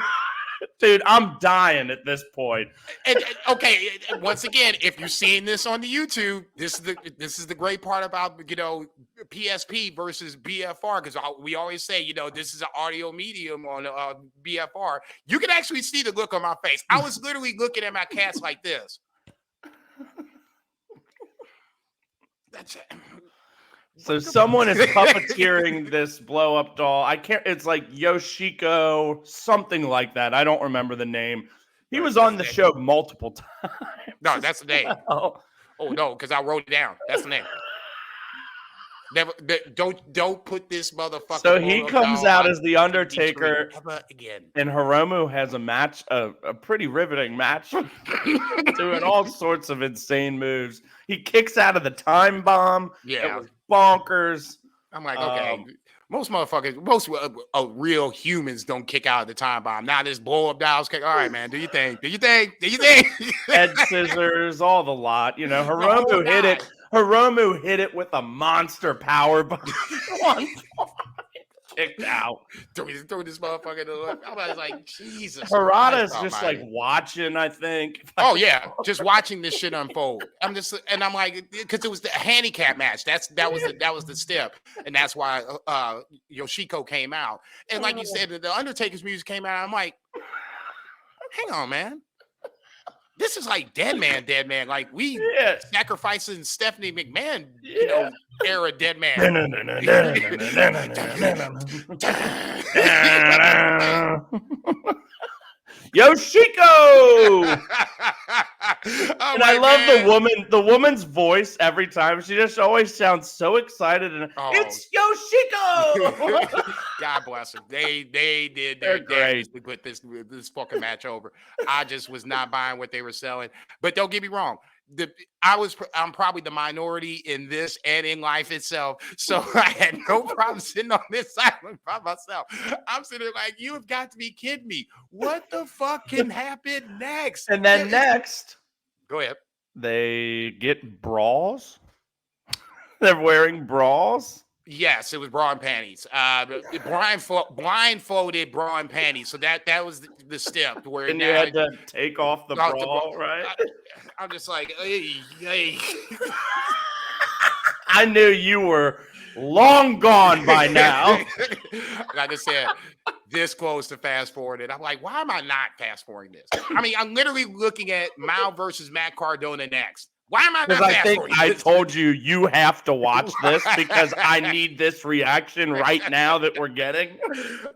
Dude, I'm dying at this point. And okay, once again, if you're seeing this on the YouTube, this is the great part about PSP versus BFR, because we always say this is an audio medium on BFR. You can actually see the look on my face. I was literally looking at my cats like this. That's it. So someone is puppeteering this blow up doll. It's like Yoshiko, something like that. I don't remember the name. He was on the show multiple times. No, that's the name. Oh no, because I wrote it down. That's the name. Never. Don't put this motherfucker. So he comes out as the Undertaker again, and Hiromu has a match, a pretty riveting match, doing all sorts of insane moves. He kicks out of the time bomb. Yeah, it was bonkers. I'm like, okay. Most real humans don't kick out of the time bomb. Now this blow up dolls kick. All right, man. Do you think? Head scissors, all the lot. Hiromu hit it. Hiromu hit it with a monster power bomb. Kicked out. Threw this motherfucker to the left. I was like, Jesus. Harada's just like watching, I think. Oh yeah, just watching this shit unfold. I'm like, because it was the handicap match. That was the step, and that's why Yoshiko came out. And like you said, the Undertaker's music came out. I'm like, hang on, man. This is like Dead Man. Like we sacrificing Stephanie McMahon, era Dead Man. Yoshiko! And I love the woman's voice every time. She just always sounds so excited. And it's Yoshiko! God bless them. They did their damnedest to put this fucking match over. I just was not buying what they were selling. But don't get me wrong. I'm probably the minority in this and in life itself. So I had no problem sitting on this island by myself. I'm sitting there like, you have got to be kidding me. What the fuck can happen next? And then next, go ahead. They get bras. They're wearing bras. Yes, it was bra and panties. Blindfolded bra and panties. So that was the step where And now you had to take off the off bra, right? I'm just like, hey. I knew you were long gone by now. Like I said, this close to fast forwarded. I'm like, why am I not fast forwarding this? I mean, I'm literally looking at Mao versus Matt Cardona next. Why am I not Because I fast think forwarding I this? told you have to watch this because I need this reaction right now that we're getting.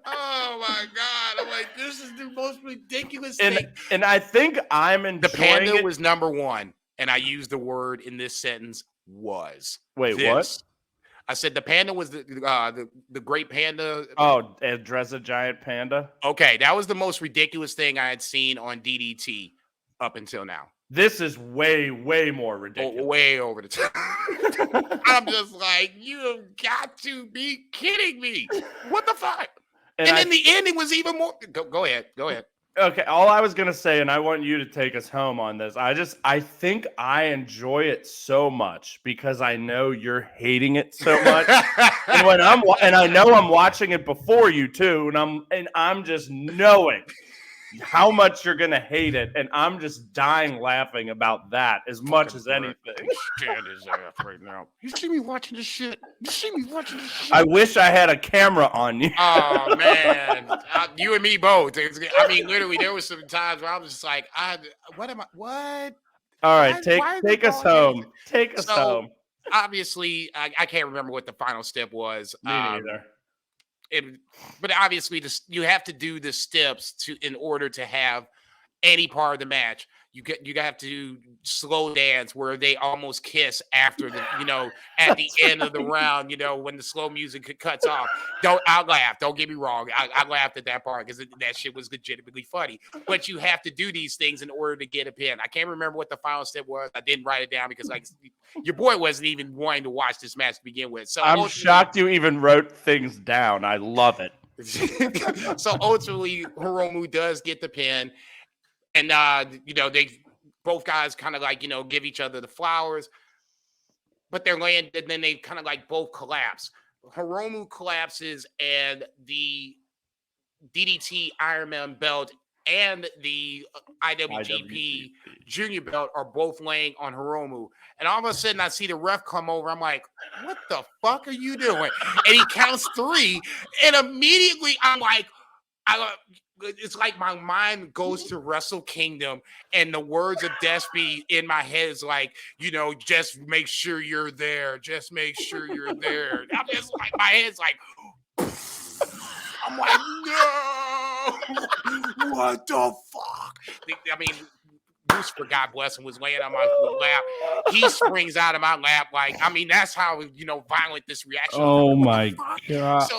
Oh my god! I'm like, this is the most ridiculous And thing. and I think I'm enjoying The panda it. was number one, and I used the word in this sentence was. Wait, this. what? I said the panda was the great panda. Oh, dress a giant panda. Okay, that was the most ridiculous thing I had seen on DDT up until now. This is way more ridiculous. Way over the top. I'm just like, you have got to be kidding me. What the fuck? And then the ending was even more. Go ahead. Okay, all I was gonna say, and I want you to take us home on this. I think I enjoy it so much because I know you're hating it so much, and I know I'm watching it before you too, and I'm just knowing how much you're gonna hate it, and I'm just dying laughing about that as much as anything. Stand his ass right now. You see me watching this shit? I wish I had a camera on you. Oh man, you and me both. I mean, literally, there was some times where I was just like, what am I? What? All right, take us home. Take us home. Obviously, I can't remember what the final step was. Me neither. But obviously, you have to do the steps in order to have any part of the match. You have to do slow dance where they almost kiss after at the end of the round, when the slow music cuts off. I'll laugh. Don't get me wrong. I laughed at that part because that shit was legitimately funny. But you have to do these things in order to get a pin. I can't remember what the final step was. I didn't write it down because your boy wasn't even wanting to watch this match to begin with. So I'm shocked you even wrote things down. I love it. So ultimately, Hiromu does get the pin. And, they both guys kind of give each other the flowers, but they're laying, and then they kind of both collapse. Hiromu collapses, and the DDT Ironman belt and the IWGP Junior belt are both laying on Hiromu. And all of a sudden, I see the ref come over. I'm like, what the fuck are you doing? And he counts 3, and immediately I'm like, it's like my mind goes to Wrestle Kingdom, and the words of Despy in my head is like, just make sure you're there. Just make sure you're there. I'm just like, my head's like, I'm like, no, what the fuck? I mean, Lucifer, God bless him, was laying on my lap. He springs out of my lap that's how violent this reaction. Oh my god!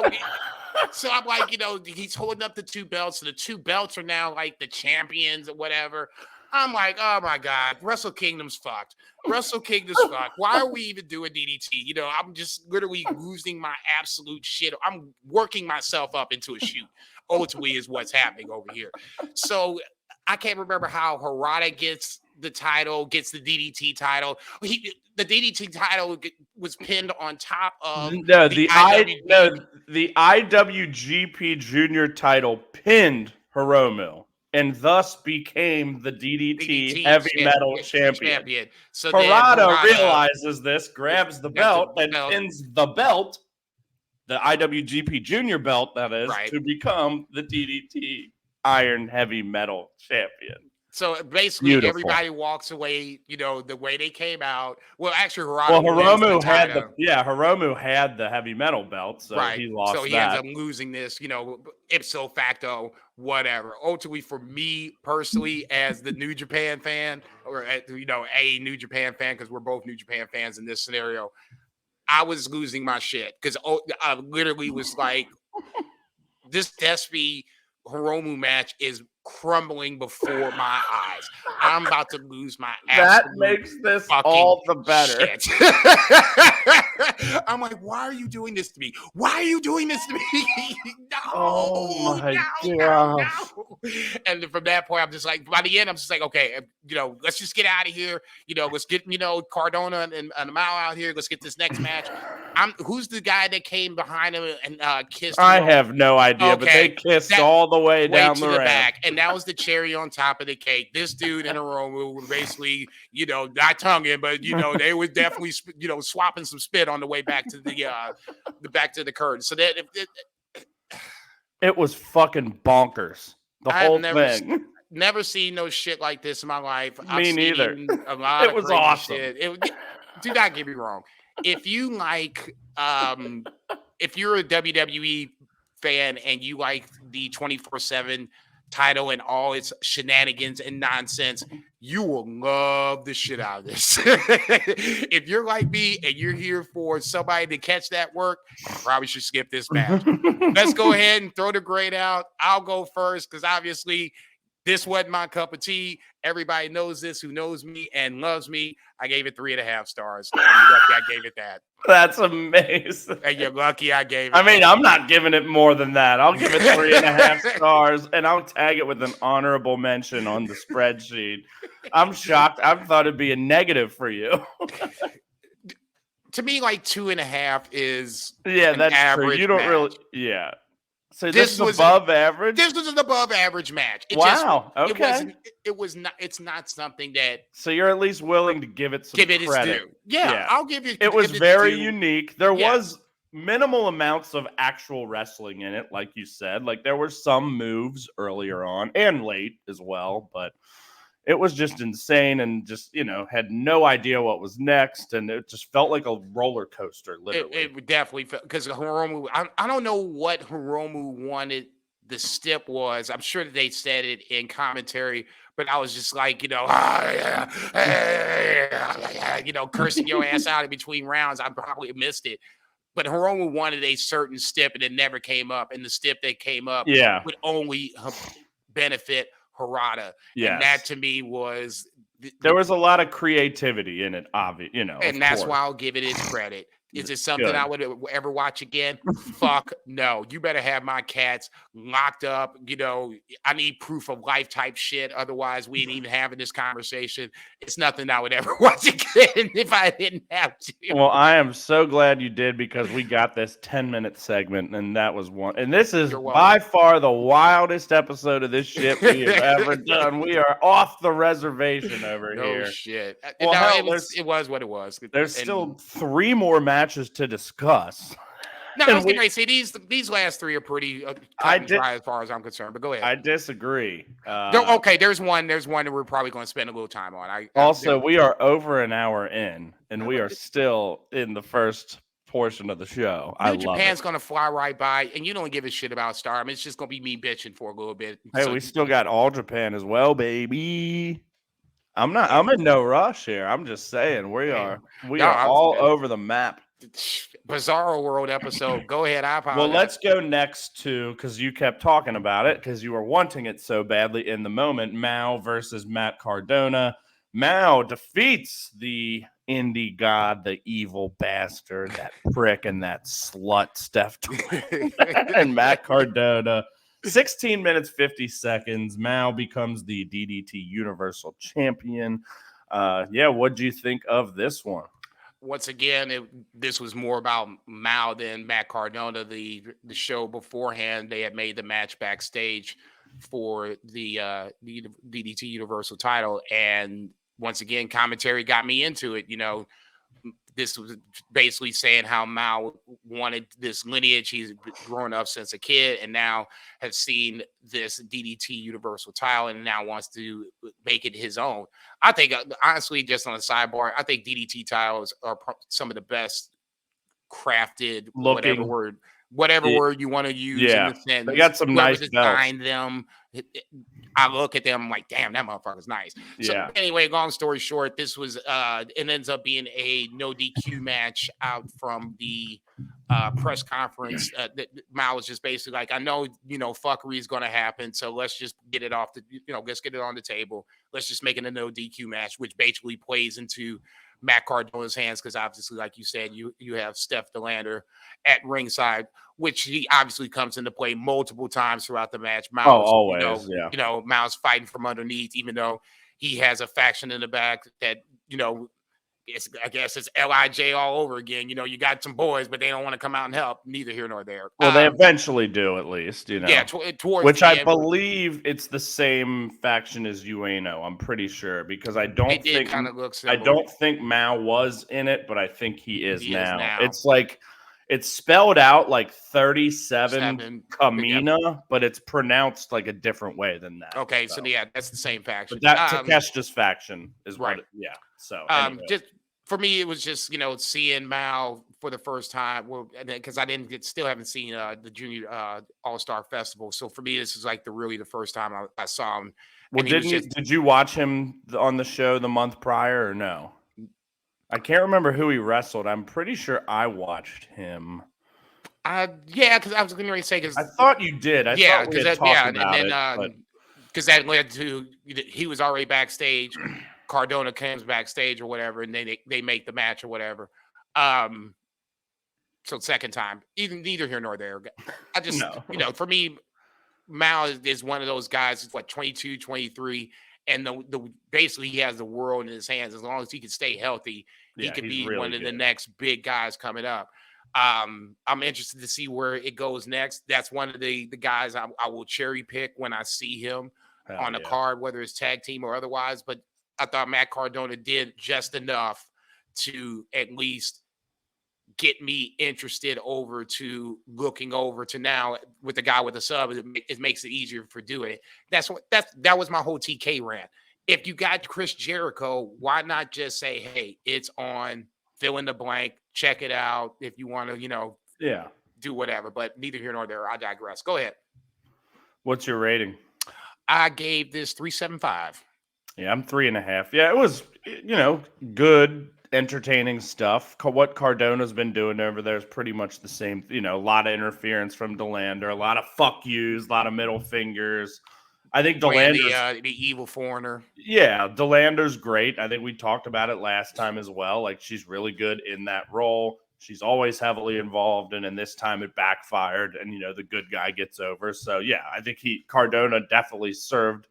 So I'm like, he's holding up the 2 belts. So the 2 belts are now the champions or whatever. I'm like, oh my god, Wrestle Kingdom's fucked. Why are we even doing DDT? I'm just literally losing my absolute shit. I'm working myself up into a shoot. Ultimately, is what's happening over here. So I can't remember how Harada gets the title, gets the DDT title. The DDT title was pinned on top of the IWGP Junior title pinned Hiromu and thus became the DDT Heavy Metal Champion. So Harada realizes this, grabs the belt, and pins the belt, the IWGP Junior belt, that is, to become the DDT Iron Heavy Metal Champion. So basically, everybody walks away, the way they came out. Well, actually, Hiromu had the heavy metal belt, so he lost. So he ends up losing this, ipso facto, whatever. Ultimately, for me personally, as the New Japan fan, or a New Japan fan, because we're both New Japan fans in this scenario, I was losing my shit because I literally was like, this Despy Hiromu match is crumbling before my eyes. I'm about to lose my That absolute makes this fucking all the better. shit. I'm like, why are you doing this to me? Why are you doing this to me? No, Oh my no, gosh. no. And from that point, I'm just like, by the end, I'm just like, okay, let's just get out of here. Let's get, Cardona and Mao out here. Let's get this next match. Who's the guy that came behind him and kissed him? I have no idea, but they kissed all the way down the ramp. Back, and that was the cherry on top of the cake. This dude and Hiromu were basically, not tonguing, but they were definitely, swapping some spit on the way back to the curtain. So that it was fucking bonkers. The whole thing. Never seen no shit like this in my life. Me neither. A lot it was awesome. Shit. Do not get me wrong. If you like, if you're a WWE fan and you like the 24/7 title and all its shenanigans and nonsense, you will love the shit out of this. If you're like me and you're here for somebody to catch that work, you probably should skip this match. Let's go ahead and throw the grade out. I'll go first because obviously this wasn't my cup of tea. Everybody knows this who knows me and loves me. I gave it 3.5 stars. You're lucky I gave it that. That's amazing. And you're lucky I gave it. I mean, I'm not giving it more than that. I'll give it 3.5 stars, and I'll tag it with an honorable mention on the spreadsheet. I'm shocked. I thought it'd be a negative for you. To me, like 2.5 is that's true. You don't match. really, So this was above average. This was an above average match. Okay. It was not. It's not something that. So you're at least willing to give it some credit. Its due. Yeah, I'll give you. It was very unique. There was minimal amounts of actual wrestling in it, like you said. Like there were some moves earlier on and late as well, but it was just insane and just, had no idea what was next. And it just felt like a roller coaster, literally. It definitely felt, because Hiromu, I don't know what Hiromu wanted the stip was. I'm sure that they said it in commentary, but I was just like, cursing your ass out in between rounds. I probably missed it. But Hiromu wanted a certain stip and it never came up. And the stip that came up would only benefit Harada. And that to me was there was a lot of creativity in it, obviously, and that's why I'll give it its credit. Is it something I would ever watch again? Fuck no. You better have my cats locked up. I need proof of life type shit. Otherwise, we ain't even having this conversation. It's nothing I would ever watch again if I didn't have to. Well, I am so glad you did because we got this 10-minute segment, and that was one. And this is by far the wildest episode of this shit we have ever done. We are off the reservation over here. No shit. Well, it was what it was. There's still 3 more matches to discuss. No, I was going to say these last 3 are pretty dry as far as I'm concerned. But go ahead. I disagree. There's one that we're probably going to spend a little time on. We are over an hour in, and we are still in the first portion of the show. Japan's going to fly right by, and you don't give a shit about Stardom. It's just going to be me bitching for a little bit. Hey, we still got All Japan as well, baby. I'm in no rush here. I'm just saying we are all over the map. Bizarro World episode. Go ahead. I apologize. Well, let's go next to, because you kept talking about it because you were wanting it so badly in the moment. Mao versus Matt Cardona. Mao defeats the indie god, the evil bastard, that prick, and that slut Steph and Matt Cardona. 16 minutes, 50 seconds. Mao becomes the DDT Universal Champion. What do you think of this one? Once again, this was more about Mao than Matt Cardona. The show beforehand, they had made the match backstage for the DDT Universal title. And once again, commentary got me into it. This was basically saying how Mao wanted this lineage. He's grown up since a kid and now has seen this DDT Universal title and now wants to make it his own. I think, honestly, just on a sidebar, I think DDT titles are some of the best crafted, whatever word, whatever word you want to use in the sentence. They got some Whoever nice belts. designed them, I look at them I'm like, damn, that motherfucker's nice. So anyway, long story short, this was it ends up being a no DQ match out from the press conference. Mao was just basically like, I know, fuckery is going to happen, so let's just get it off the, let's get it on the table. Let's just make it a no DQ match, which basically plays into Matt Cardona's hands because obviously, like you said, you have Steph DeLander at ringside, which he obviously comes into play multiple times throughout the match. Miles, always, Miles fighting from underneath, even though he has a faction in the back that, I guess it's LIJ all over again. You got some boys, but they don't want to come out and help. Neither here nor there. Well, they eventually do, at least, Yeah, towards which the I end, believe it's the same faction as Ueno. I'm pretty sure because I don't think Mao was in it, but I think he is now. It's like it's spelled out like 37 Kamina, but it's pronounced like a different way than that. Okay, so yeah, that's the same faction. But that Takeshita's faction is right. So anyway. Just for me, it was just seeing Mao for the first time. Well, because I still haven't seen the Junior All-Star Festival. So for me, this is like the first time I saw him. Well, did you watch him on the show the month prior or no? I can't remember who he wrestled. I'm pretty sure I watched him. Yeah, because I was going to say because I thought you did. I thought we had talked about it. Because that led to he was already backstage. Cardona comes backstage or whatever, and they make the match or whatever. So second time, neither here nor there. I just for me, Mao is one of those guys. It's what 22, 23. And the basically he has the world in his hands. As long as he can stay healthy, he could be really one of the next big guys coming up. I'm interested to see where it goes next. That's one of the guys I will cherry pick when I see him on the card, whether it's tag team or otherwise. But I thought Matt Cardona did just enough to at least get me interested over to looking over to now with the guy with the sub. It makes it easier for doing it. That was my whole TK rant. If you got Chris Jericho, why not just say, hey, it's on, fill in the blank, check it out if you want to, do whatever. But neither here nor there. I digress. Go ahead. What's your rating? I gave this 3.75. Yeah, I'm 3.5. Yeah, it was, good, entertaining stuff. What Cardona's been doing over there is pretty much the same. A lot of interference from DeLander, a lot of fuck yous, a lot of middle fingers. I think DeLander's the evil foreigner. Yeah, DeLander's great. I think we talked about it last time as well. Like she's really good in that role. She's always heavily involved, and this time it backfired, and the good guy gets over. So yeah, I think Cardona definitely served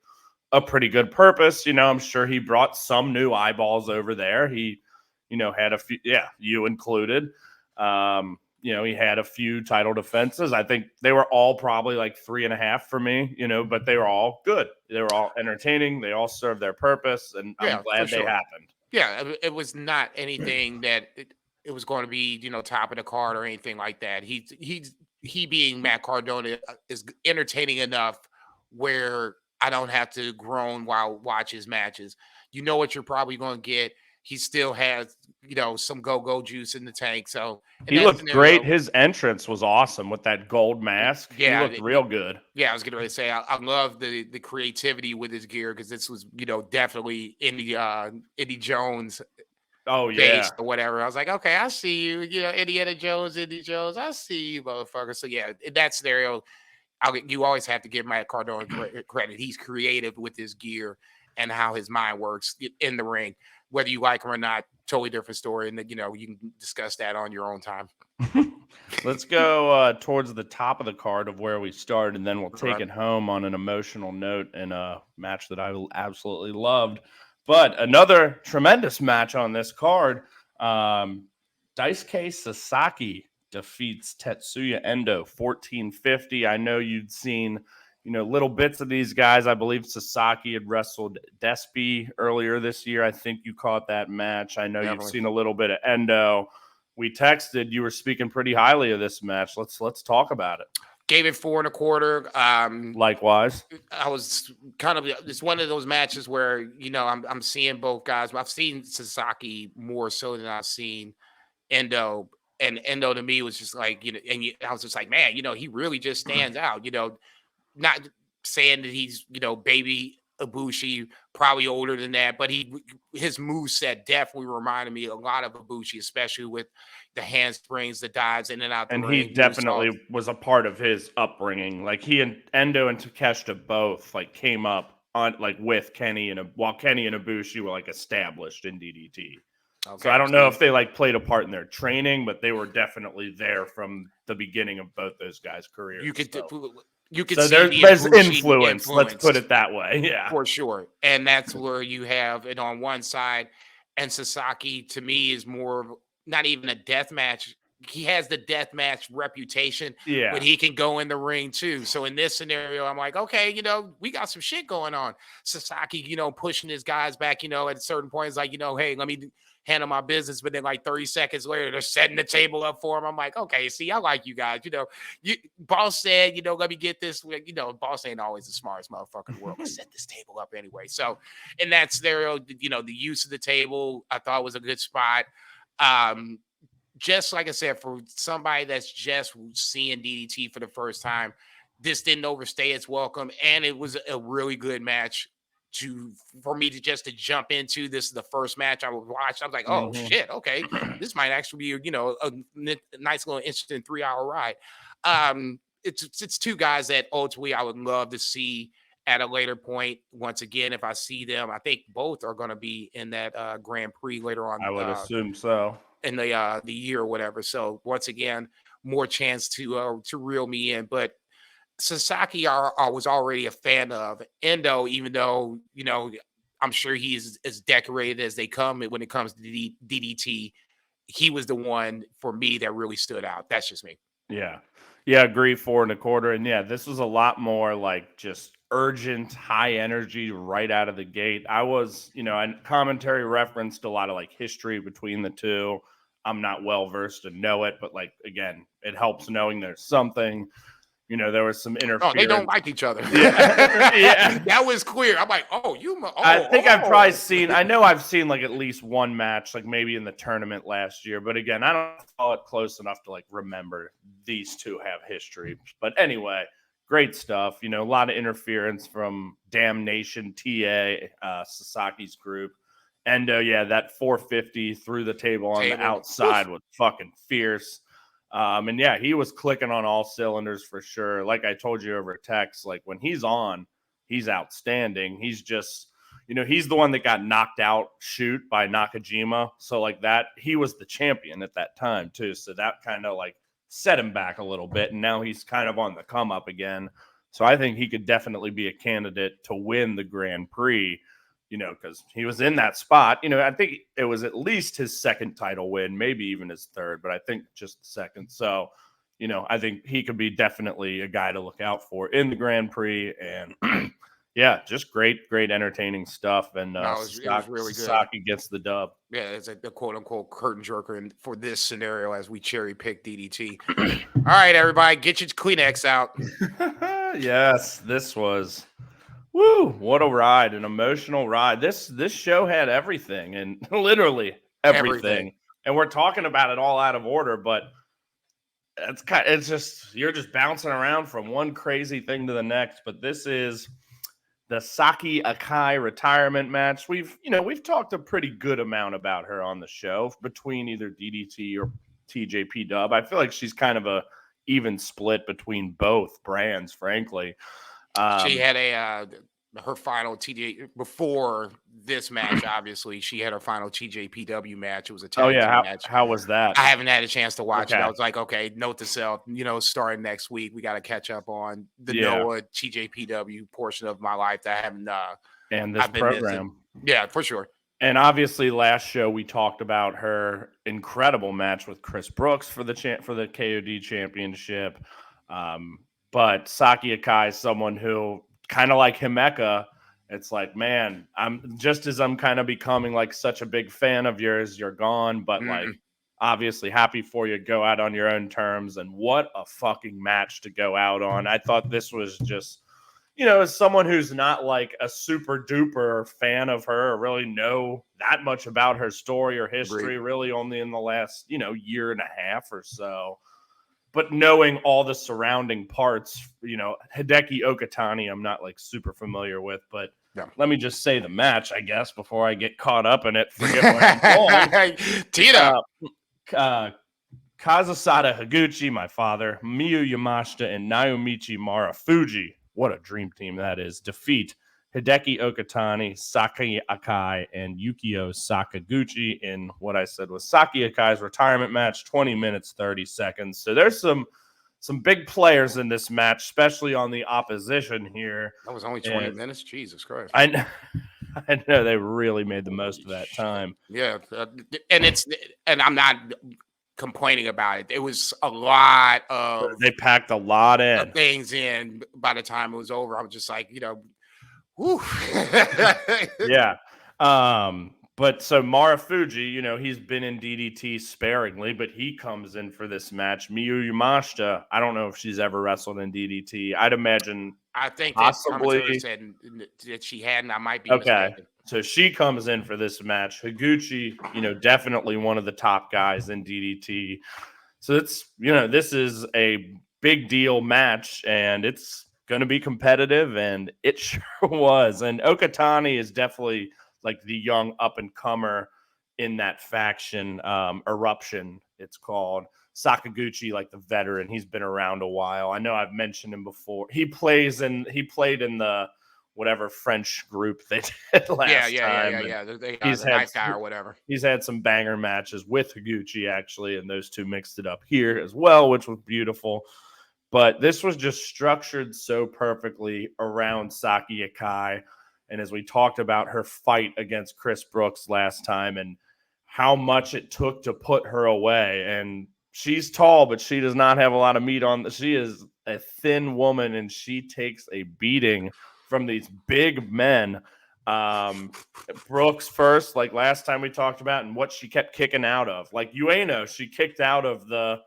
a pretty good purpose. I'm sure he brought some new eyeballs over there. He had a few, you included. He had a few title defenses. I think they were all probably like 3.5 for me, but they were all good. They were all entertaining. They all served their purpose, and I'm glad they happened. Yeah, it was not anything that it was going to be, top of the card or anything like that. He being Matt Cardona is entertaining enough where I don't have to groan while watch his matches. You know what you're probably going to get. He still has, some go-go juice in the tank. So he looked great. His entrance was awesome with that gold mask. Yeah, he looked real good. Yeah, I was going to say I love the creativity with his gear because this was, definitely Eddie Jones. Oh yeah, or whatever. I was like, okay, I see you. Indiana Jones, Indy Jones. I see you, motherfucker. So yeah, in that scenario, you always have to give Matt Cardona credit. He's creative with his gear and how his mind works in the ring. Whether you like him or not, totally different story. And you can discuss that on your own time. Let's go towards the top of the card of where we started, and then we'll take it home on an emotional note in a match that I absolutely loved. But another tremendous match on this card. Daisuke Sasaki defeats Tetsuya Endo 1450. I know you'd seen little bits of these guys. I believe Sasaki had wrestled Despy earlier this year. I think you caught that match. I know You've seen a little bit of Endo. We texted. You were speaking pretty highly of this match. Let's talk about it. Gave it 4.25. Likewise. I was it's one of those matches where, I'm seeing both guys. I've seen Sasaki more so than I've seen Endo. And Endo to me was just like, I was just like, man, he really just stands out, not saying that he's, baby Ibushi, probably older than that, but his moveset definitely reminded me a lot of Ibushi, especially with the handsprings, the dives in and out the And ring. he definitely was a part of his upbringing. Like he and Endo and Takeshita both like came up on like with Kenny while Kenny and Ibushi were like established in DDT. Okay, so I don't know if they like played a part in their training, but they were definitely there from the beginning of both those guys' careers. You could so see there's influence. Let's put it that way. Yeah, for sure. And that's where you have it on one side. And Sasaki, to me, is more of not even a death match. He has the death match reputation, but he can go in the ring too. So in this scenario, I'm like, okay, we got some shit going on. Sasaki, pushing his guys back, at certain points, like, hey, let me handle my business. But then like 30 seconds later, they're setting the table up for him. I'm like, okay, see, I like you guys. Boss said, let me get this. Boss ain't always the smartest motherfucker in the world. Let's set this table up anyway. So in that scenario, the use of the table, I thought was a good spot. Just like I said, for somebody that's just seeing DDT for the first time, this didn't overstay its welcome, and it was a really good match for me to jump into. This is the first match I would watch. I was like, oh shit, okay, this might actually be a nice little interesting 3-hour ride. It's two guys that ultimately I would love to see at a later point. Once again, if I see them, I think both are going to be in that Grand Prix later on. I would assume so. In the year or whatever. So once again, more chance to reel me in. But Sasaki, I was already a fan of. Endo, even though I'm sure he's as decorated as they come when it comes to DDT, he was the one for me that really stood out. That's just me. Yeah, agree. 4 1/4, and this was a lot more like just urgent, high energy right out of the gate. I was, and commentary referenced a lot of like history between the two. I'm not well versed to know it, but like again, it helps knowing there's something. There was some interference. Oh, they don't like each other. Yeah. That was clear. I'm like, I think I've probably seen. I know I've seen like at least one match, like maybe in the tournament last year. But again, I don't follow it close enough to like remember these two have history. But anyway, great stuff. A lot of interference from Damnation TA, Sasaki's group. And that 450 through the table on the outside was fucking fierce. And he was clicking on all cylinders for sure. Like I told you over text, like when he's on, he's outstanding. He's just, he's the one that got knocked out by Nakajima. So like that, he was the champion at that time too. So that kind of like set him back a little bit. And now he's kind of on the come up again. So I think he could definitely be a candidate to win the Grand Prix. Because he was in that spot. I think it was at least his second title win, maybe even his third, but I think just the second. So, I think he could be definitely a guy to look out for in the Grand Prix. And just great entertaining stuff. And it was really good. Sasaki gets the dub. Yeah, it's a quote unquote curtain jerker for this scenario as we cherry pick DDT. All right, everybody, get your Kleenex out. Yes, this was. Woo! What a ride, an emotional ride. This show had everything, and literally everything. And we're talking about it all out of order, but it's just you're just bouncing around from one crazy thing to the next. But this is the Saki Akai retirement match. We've talked a pretty good amount about her on the show between either DDT or TJP Dub. I feel like she's kind of a even split between both brands, frankly. She had her final TJ before this match. Obviously, she had her final TJPW match. It was a tag team match. How was that? I haven't had a chance to watch it. I was like, okay, note to self. Starting next week, we got to catch up on the NOAH TJPW portion of my life that I haven't. And this program, yeah, for sure. And obviously, last show we talked about her incredible match with Chris Brooks for the KOD championship. But Saki Akai is someone who, kind of like Himeka, it's like, man, I'm kind of becoming like such a big fan of yours. You're gone, but like, obviously happy for you. Go out on your own terms. And what a fucking match to go out on. I thought this was just, as someone who's not like a super duper fan of her or really know that much about her story or history, really only in the last, year and a half or so. But knowing all the surrounding parts, Hideki Okatani, I'm not like super familiar with, but let me just say the match, I guess, before I get caught up in it. Forget where I'm going. Tito. Kazusada Higuchi, my father, Miyu Yamashita, and Naomichi Marufuji. What a dream team that is. Defeat Hideki Okatani, Saki Akai, and Yukio Sakaguchi in what I said was Saki Akai's retirement match, 20 minutes, 30 seconds. So there's some big players in this match, especially on the opposition here. That was only 20 minutes? Jesus Christ. I know they really made the most of that time. Yeah, and I'm not complaining about it. It was a lot of they packed a lot in things in. By the time it was over, I was just like, whew. Yeah. But so Marufuji, he's been in DDT sparingly, but he comes in for this match. Miyu Yamashita, I don't know if she's ever wrestled in DDT. I'd imagine. I think possibly that said that she hadn't. I might be okay. mistaken. So she comes in for this match. Higuchi, definitely one of the top guys in DDT. So it's, this is a big deal match, and it's going to be competitive, and it sure was. And Okatani is definitely like the young up-and-comer in that faction. Eruption, it's called. Sakaguchi, like the veteran. He's been around a while. I know I've mentioned him before. He played in the whatever French group they did last time. Yeah. He's had nice guy or whatever. He's had some banger matches with Higuchi, actually, and those two mixed it up here as well, which was beautiful. But this was just structured so perfectly around Saki Akai. And as we talked about her fight against Chris Brooks last time and how much it took to put her away. And she's tall, but she does not have a lot of meat on. She is a thin woman, and she takes a beating from these big men. Brooks first, like last time we talked about, and what she kept kicking out of. Like Ueno, she kicked out of the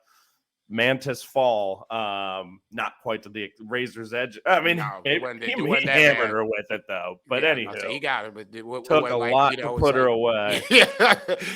Mantis Fall, not quite to the Razor's Edge. I mean, he hammered her with it, though. But anywho, he got it. But took a lot to put her away. Yeah,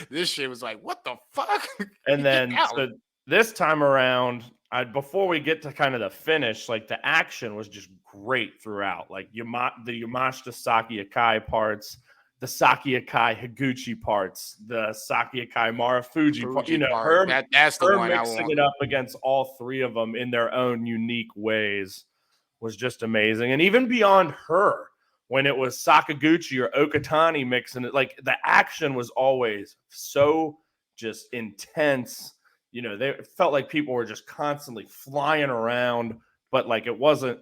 this shit was like, what the fuck? And then so this time around, before we get to kind of the finish, like the action was just great throughout. Like the Yamashita Saki Akai parts, the Saki Akai Higuchi parts, the Saki Akai Marufuji part. That's the one mixing it up against all three of them in their own unique ways was just amazing. And even beyond her, when it was Sakaguchi or Okatani mixing it, like the action was always so just intense. They felt like people were just constantly flying around, but like it wasn't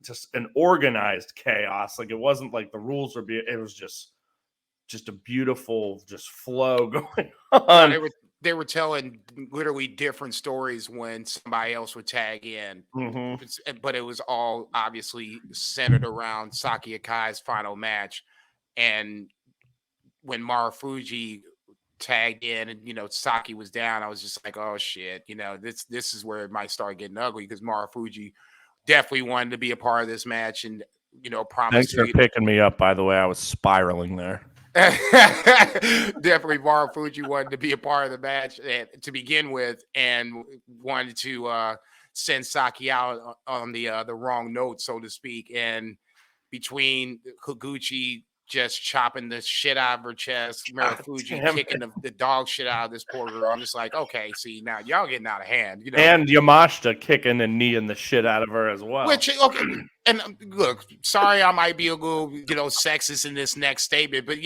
just an organized chaos. Like it wasn't like the rules were it was just a beautiful flow going on. They were telling literally different stories when somebody else would tag in, but it was all obviously centered around Saki Akai's final match. And when Marufuji tagged in and Saki was down, I was just like, oh shit, this is where it might start getting ugly, because Marufuji definitely wanted to be a part of this match and promised. Thanks for picking me up, by the way. I was spiraling there. Definitely Marufuji wanted to be a part of the match to begin with, and wanted to send Saki out on the wrong note, so to speak. And between Higuchi just chopping the shit out of her chest, Marufuji kicking the dog shit out of this poor girl, I'm just like, okay, see, now y'all getting out of hand. And Yamashita kicking and kneeing the shit out of her as well. Which, okay, and look, sorry I might be a little, sexist in this next statement, but,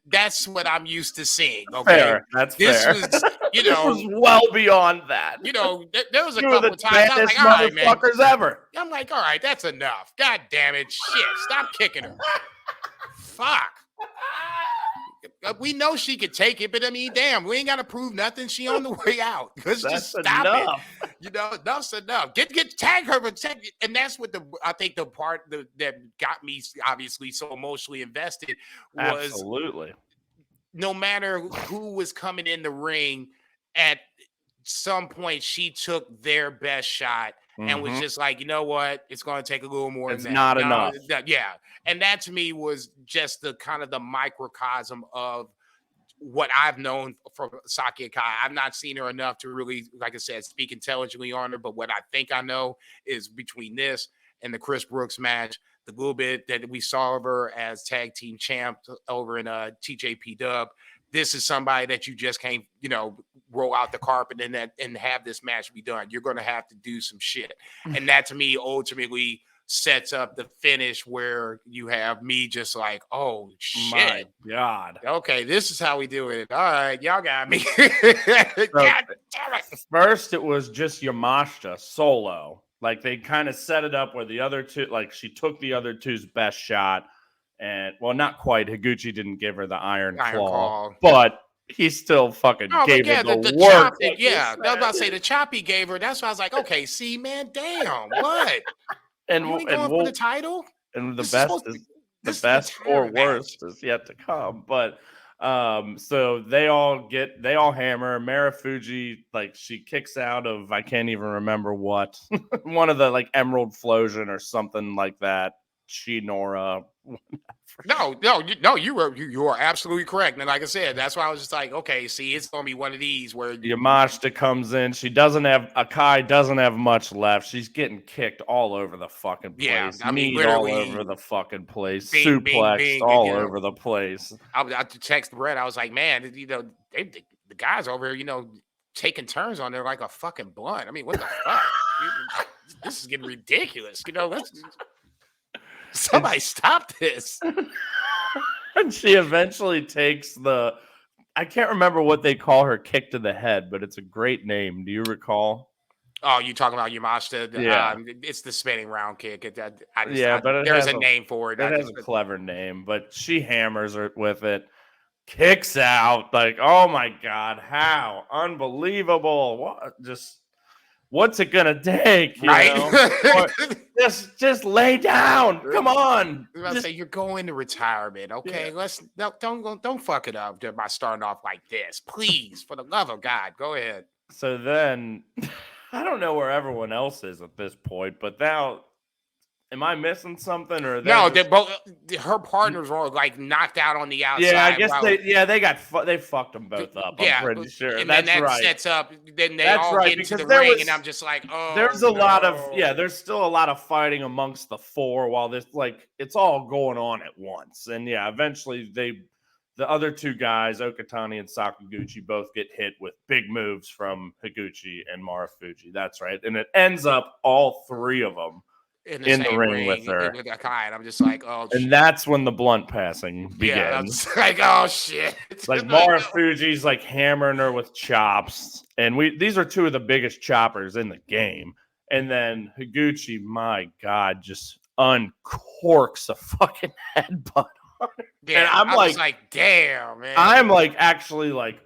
that's what I'm used to seeing, okay? Fair. That's fair. Was, this was well beyond that. There was a couple of times I was like, all right, man. Ever. I'm like, all right, that's enough. God damn it. Shit, stop kicking her. Fuck. We know she could take it, but I mean, damn, we ain't got to prove nothing. She on the way out. Let's just stop enough. It. Enough's enough. Tag her, and that's what I think the part that got me obviously so emotionally invested was absolutely. No matter who was coming in the ring at some point she took their best shot and was just like, you know what, it's going to take a little more It's than not that. enough. Yeah. And that to me was just the kind of the microcosm of what I've known from Saki Akai. I've not seen her enough to really, like I said, speak intelligently on her. But what I think I know is between this and the Chris Brooks match, the little bit that we saw of her as tag team champ over in TJP Dub, this is somebody that you just can't, roll out the carpet and have this match be done. You're going to have to do some shit. And that to me ultimately sets up the finish where you have me just like, oh shit. My God. Okay, this is how we do it. All right, y'all got me. God damn it. First, it was just Yamashita solo. Like they kind of set it up where the other two, like she took the other two's best shot. And well, not quite. Higuchi didn't give her the iron claw, but he still fucking gave her the work. Chop, I was about to say the chop he gave her. That's why I was like, okay, see, man, damn, what? And you ain't going for the title? And the best or worst is yet to come. But so they all hammer. Marufuji, like she kicks out of, I can't even remember what, one of the like Emerald Flosion or something like that. Shinora. No, you are absolutely correct. And like I said, that's why I was just like, okay, see, it's gonna be one of these where Yamashita comes in. Akai doesn't have much left. She's getting kicked all over the fucking place. Yeah, I mean, literally all over the fucking place. Suplexed all over the place. I text Brett. I was like, man, the guys over here, taking turns on there like a fucking blunt. I mean, what the fuck? This is getting ridiculous. Somebody stop this. And she eventually takes I can't remember what they call her kick to the head, but it's a great name. Do you recall? Oh, you talking about Yamashita? Yeah. It's the spinning round kick. But there's a name for it. It has a clever name, but she hammers her with it. Kicks out. Like, oh my God, how? Unbelievable. What's it gonna take? Right? Just lay down. Come on. I was about to say you're going to retirement, okay? Yeah. Don't fuck it up by starting off like this, please. For the love of God, go ahead. So then, I don't know where everyone else is at this point, but now. Am I missing something? Or no? Her partners were like knocked out on the outside. Yeah, I guess they fucked them both up. Yeah, I'm pretty sure. And then that sets up. Then they all get into the ring, and I'm just like, oh. There's there's still a lot of fighting amongst the four while this it's all going on at once. And yeah, eventually the other two guys, Okatani and Sakaguchi, both get hit with big moves from Higuchi and Marufuji. That's right, and it ends up all three of them in the ring with her. And I'm just like, oh, and that's when the blunt passing begins. Yeah, I'm just like, oh shit. It's like Marufuji's like hammering her with chops. And these are two of the biggest choppers in the game. And then Higuchi, my God, just uncorks a fucking headbutt on her. Yeah, and I was like, damn, man. I'm like actually like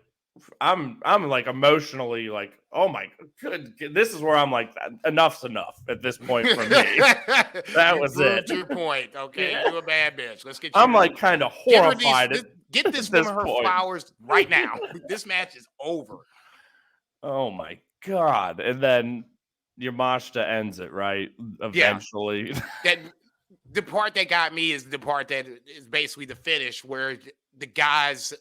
I'm like emotionally like, oh my good, this is where I'm like, enough's enough at this point for me. That was it. Your point, okay? Yeah. You're a bad bitch. Let's get you. I'm like kind of horrified. Get this woman her flowers right now. This match is over. Oh my God! And then Yamashita ends it right eventually. Yeah. The part that got me is the part that is basically the finish where the guys,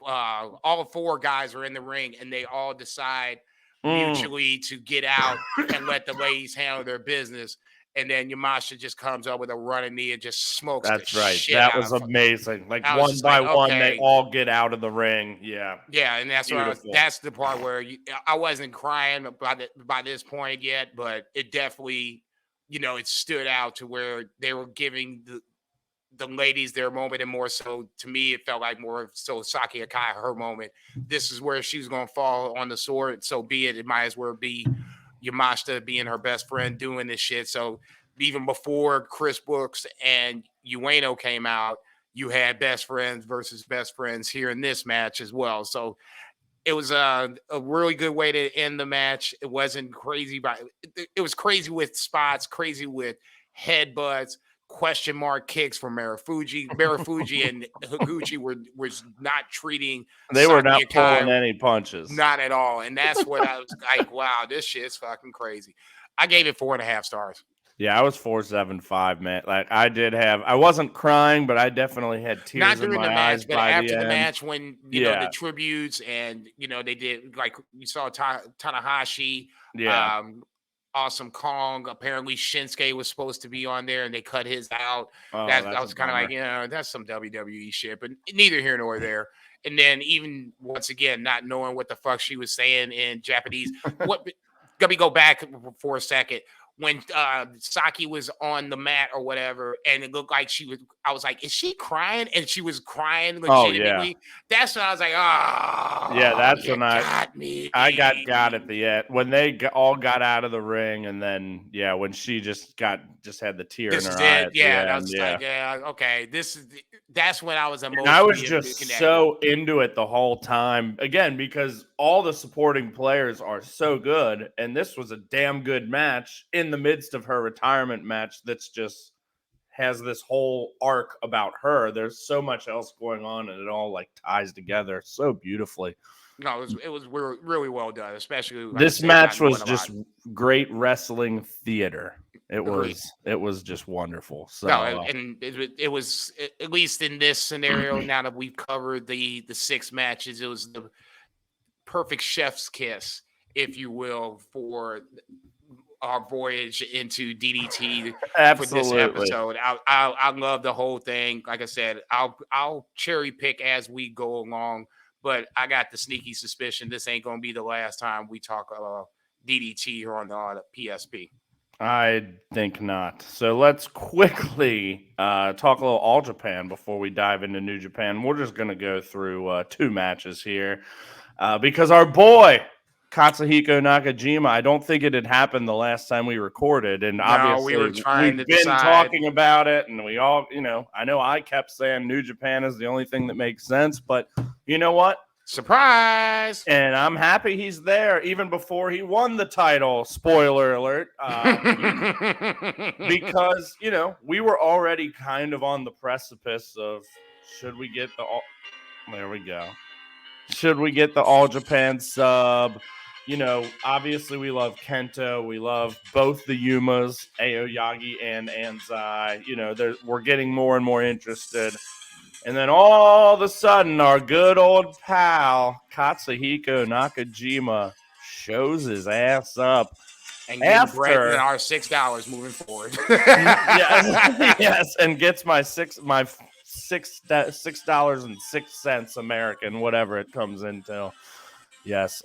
all four guys are in the ring and they all decide mutually to get out and let the ladies handle their business. And then Yamashita just comes up with a running knee and just smokes. That's right. That was amazing. Like one by one, they all get out of the ring. Yeah. Yeah, and that's that's the part where I wasn't crying by this point yet, but it definitely, it stood out to where they were giving the ladies their moment, and more so to me, it felt like more so Saki Akai, her moment. This is where she was going to fall on the sword. So be it. It might as well be Yamashita being her best friend doing this shit. So even before Chris Brooks and Ueno came out, you had best friends versus best friends here in this match as well. So it was a really good way to end the match. It wasn't crazy, but it was crazy with spots, crazy with headbutts, question mark kicks from Marufuji. Marufuji and Higuchi was not treating. They were Saki not Akai, pulling any punches. not at all. And that's what I was like, wow, this shit's fucking crazy. I gave it 4.5 stars. Yeah, I was 4.75, man. Like I wasn't crying, but I definitely had tears Not in during my the eyes match, but by after the the end. match when, you know, the tributes and, you know, they did, like, you saw Tanahashi, Yeah. Awesome Kong. Apparently Shinsuke was supposed to be on there and they cut his out. Oh, That that's was a kind of like, bummer. you know, that's some WWE shit, but neither here nor there. And then even once again, not knowing what the fuck she was saying in Japanese. Let me go back for a second. When Saki was on the mat or whatever, and it looked like I was like, is she crying? And she was crying legitimately. Yeah. That's when I was like, oh, Yeah, that's you when got me. I got at the end when they all got out of the ring, and then when she just had the tear This in is her eye it. at the Yeah, end. that was Yeah. like, yeah, okay. That's when I was And I was emotionally just connected. so into it the whole time. Again, because all the supporting players are so good, and this was a damn good match in the midst of her retirement match. That's just has this whole arc about her. There's so much else going on, and it all like ties together so beautifully. No, it was really well done, especially like This I said, match not was knowing a just lot. great wrestling theater. It Agreed. was just wonderful. So No, and it was at least in this scenario. Now that we've covered the 6 matches, it was the perfect chef's kiss, if you will, for our voyage into DDT for this absolutely. episode. I love the whole thing. Like I said, I'll cherry pick as we go along, but I got the sneaky suspicion this ain't gonna be the last time we talk DDT here on the PSP. I think not. So let's quickly talk a little All Japan before we dive into New Japan. We're just going to go through 2 matches here because our boy Katsuhiko Nakajima, I don't think it had happened the last time we recorded. And No, we were obviously trying to we've been decide. talking about it, and we all, I know I kept saying New Japan is the only thing that makes sense, but you know what? Surprise! And I'm happy he's there even before he won the title. Spoiler alert. Because, we were already kind of on the precipice of should we get the all. There we go. Should we get the All Japan sub? Obviously we love Kento. We love both the Yumas, Aoyagi and Anzai. We're getting more and more interested. And then all of a sudden, our good old pal, Katsuhiko Nakajima, shows his ass up. And getting Brett and our $6 moving forward. yes, and gets my $6.06 American, whatever it comes into. Yes,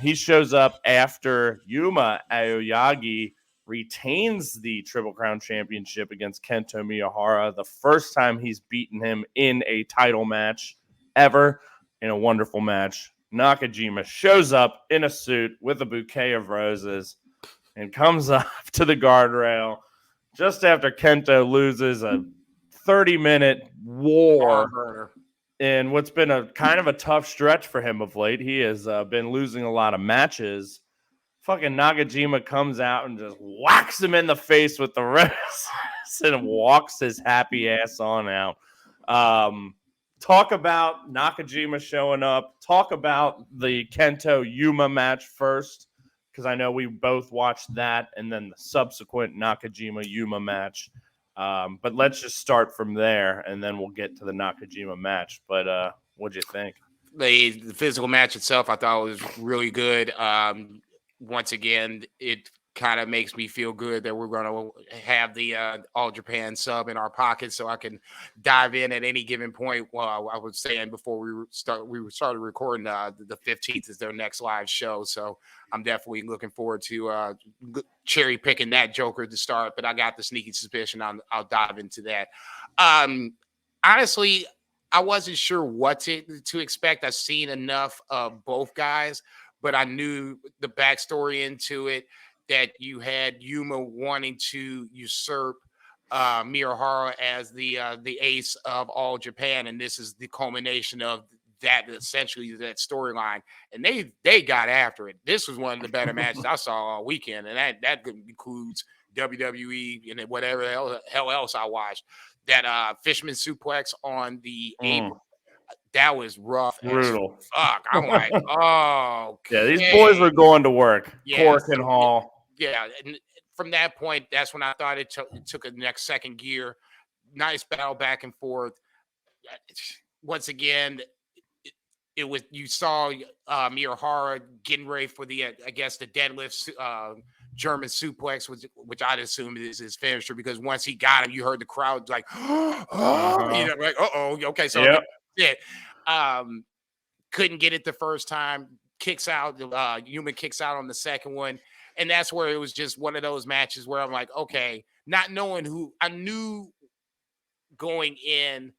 he shows up after Yuma Aoyagi retains the Triple Crown Championship against Kento Miyahara, the first time he's beaten him in a title match ever, in a wonderful match. Nakajima shows up in a suit with a bouquet of roses and comes up to the guardrail just after Kento loses a 30-minute war in what's been a kind of a tough stretch for him of late. He has been losing a lot of matches. Fucking Nakajima comes out and just whacks him in the face with the roses and walks his happy ass on out. Talk about Nakajima showing up. Talk about the Kento Yuma match first, because I know we both watched that, and then the subsequent Nakajima Yuma match. But let's just start from there, and then we'll get to the Nakajima match. But what'd you think? The physical match itself, I thought was really good. Once again, it kind of makes me feel good that we're going to have the All Japan sub in our pocket, so I can dive in at any given point. Well, I was saying before we started recording, the 15th is their next live show, so I'm definitely looking forward to cherry picking that Joker to start. But I got the sneaky suspicion I'll dive into that. Honestly, I wasn't sure what to expect. I've seen enough of both guys, but I knew the backstory into it, that you had Yuma wanting to usurp Miyahara as the ace of All Japan, and this is the culmination of that essentially that storyline, and they got after it. This was one of the better matches I saw all weekend, and that includes WWE and whatever hell else I watched. That fisherman suplex on the apron, that was rough as Brutal. fuck. I'm like, oh, yeah, these boys were going to work. Yeah, Cork and Hall. Yeah, and from that point, that's when I thought it took a next second gear. Nice battle back and forth. Once again, it was, you saw Miyahara getting ready for the I guess the deadlift German suplex, which I'd assume is his finisher, because once he got him, you heard the crowd like, you know, like, okay, so it. Couldn't get it the first time. Kicks out. Yuma kicks out on the second one, and that's where it was just one of those matches where I'm like, okay, not knowing who I knew going in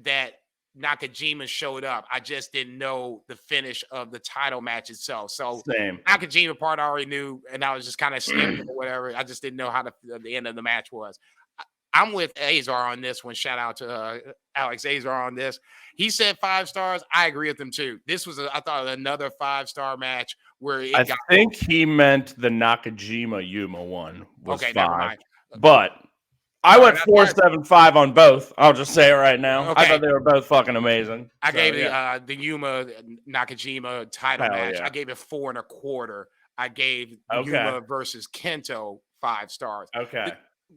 that Nakajima showed up. I just didn't know the finish of the title match itself. So Same. Nakajima part I already knew, and I was just kind of skipping or whatever. I just didn't know how the end of the match was. I'm with Azar on this one. Shout out to Alex Azar on this. He said 5 stars. I agree with him too. This was, I thought, another 5-star match where I think he meant the Nakajima Yuma one was okay, 5. never mind. But I went 4.75 on both. I'll just say it right now. Okay. I thought they were both fucking amazing. I gave the Yuma Nakajima title match. Yeah. I gave it 4.25. I gave Yuma versus Kento 5 stars. Okay.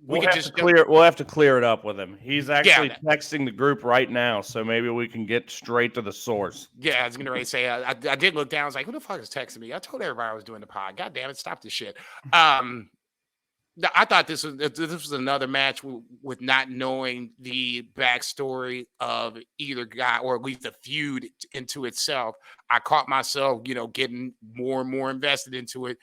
We'll have to clear it up with him. He's actually texting the group right now, so maybe we can get straight to the source. Yeah, I was gonna say I did look down. I was like, who the fuck is texting me? I told everybody I was doing the pod. God damn it, stop this shit. I thought this was another match with not knowing the backstory of either guy, or at least the feud into itself. I caught myself, getting more and more invested into it,